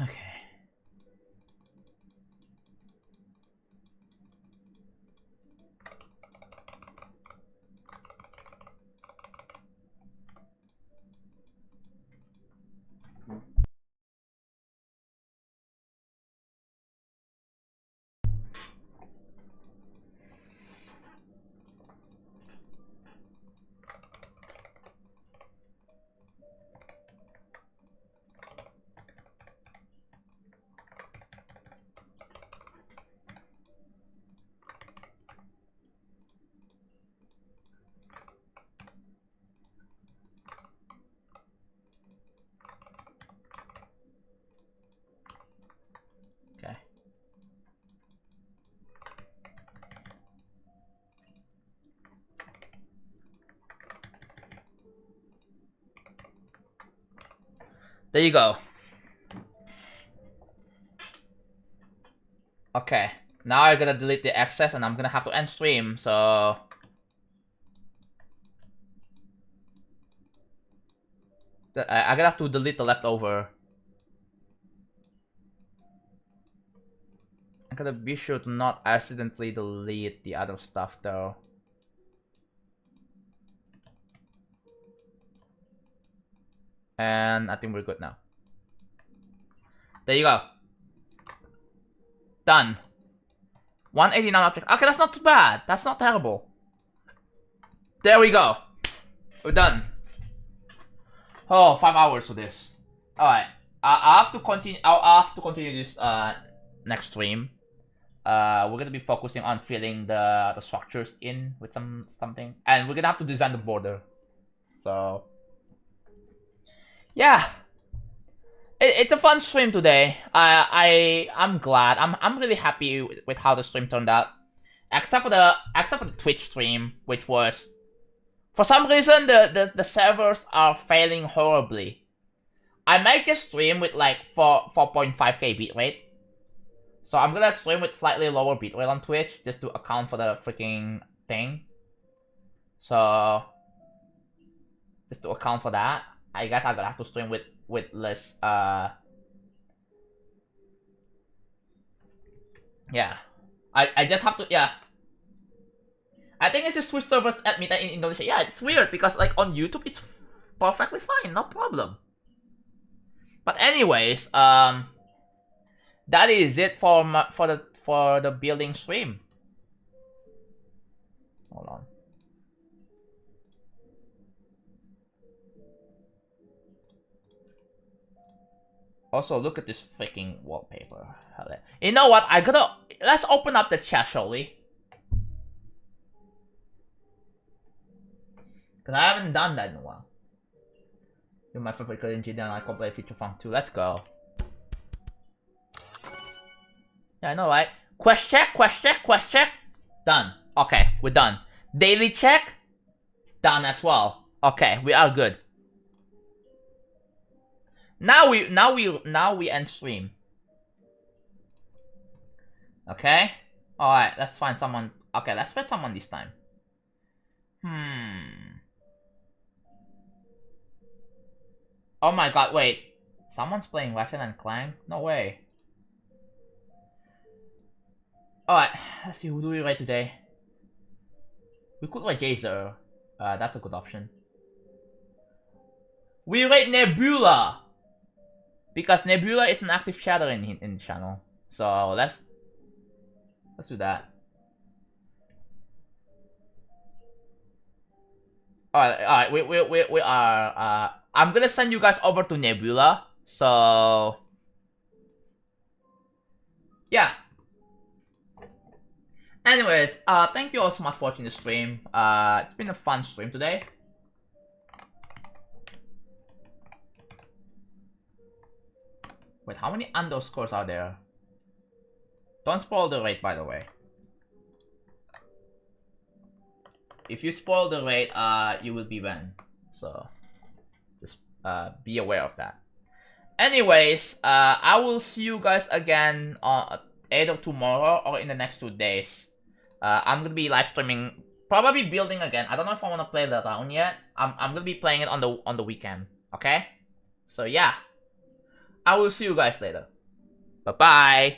Okay. There you go. Okay, now I'm gonna delete the excess and I'm gonna have to end stream, so... I'm gonna have to delete the leftover. I'm gonna be sure to not accidentally delete the other stuff though. And I think we're good now. There you go. Done. 189 objects. Okay, that's not too bad. That's not terrible. There we go. We're done. Oh, 5 hours for this. Alright. I'll have to continue this next stream. We're gonna be focusing on filling the structures in with something. And we're gonna have to design the border. So yeah. It's a fun stream today. I'm glad. I'm really happy with how the stream turned out. Except for the Twitch stream, which was, for some reason, the servers are failing horribly. I make this stream with like 4.5k bitrate. So I'm gonna stream with slightly lower bitrate on Twitch just to account for the freaking thing. So just to account for that, I guess I'm gonna have to stream with less yeah. I just have to, yeah. I think it's just Twitch servers admit in Indonesia. Yeah, it's weird because like on YouTube it's perfectly fine, no problem. But anyways, that is it for the building stream. Hold on. Also, look at this freaking wallpaper. You know what? Let's open up the chat, shall we? Because I haven't done that in a while. You're my favorite engineer and I can play Feature Funk too. Let's go. Yeah, I know, right? Quest check. Done. Okay, we're done. Daily check. Done as well. Okay, we are good. Now we end stream. Okay? Alright, let's find someone. Okay, let's find someone this time. Oh my god, wait. Someone's playing Ratchet and Clank? No way. Alright, let's see, who do we rate today? We could rate Jazer. That's a good option. We rate Nebula! Because Nebula is an active chatter in the channel. So let's do that. Alright, we are I'm gonna send you guys over to Nebula. So yeah. Anyways, thank you all so much for watching the stream. It's been a fun stream today. Wait, how many underscores are there? Don't spoil the rate, by the way. If you spoil the rate, you will be banned. So just be aware of that. Anyways, I will see you guys again either tomorrow or in the next 2 days. I'm gonna be live streaming, probably building again. I don't know if I want to play that round yet. I'm gonna be playing it on the weekend. Okay, so yeah, I will see you guys later. Bye bye.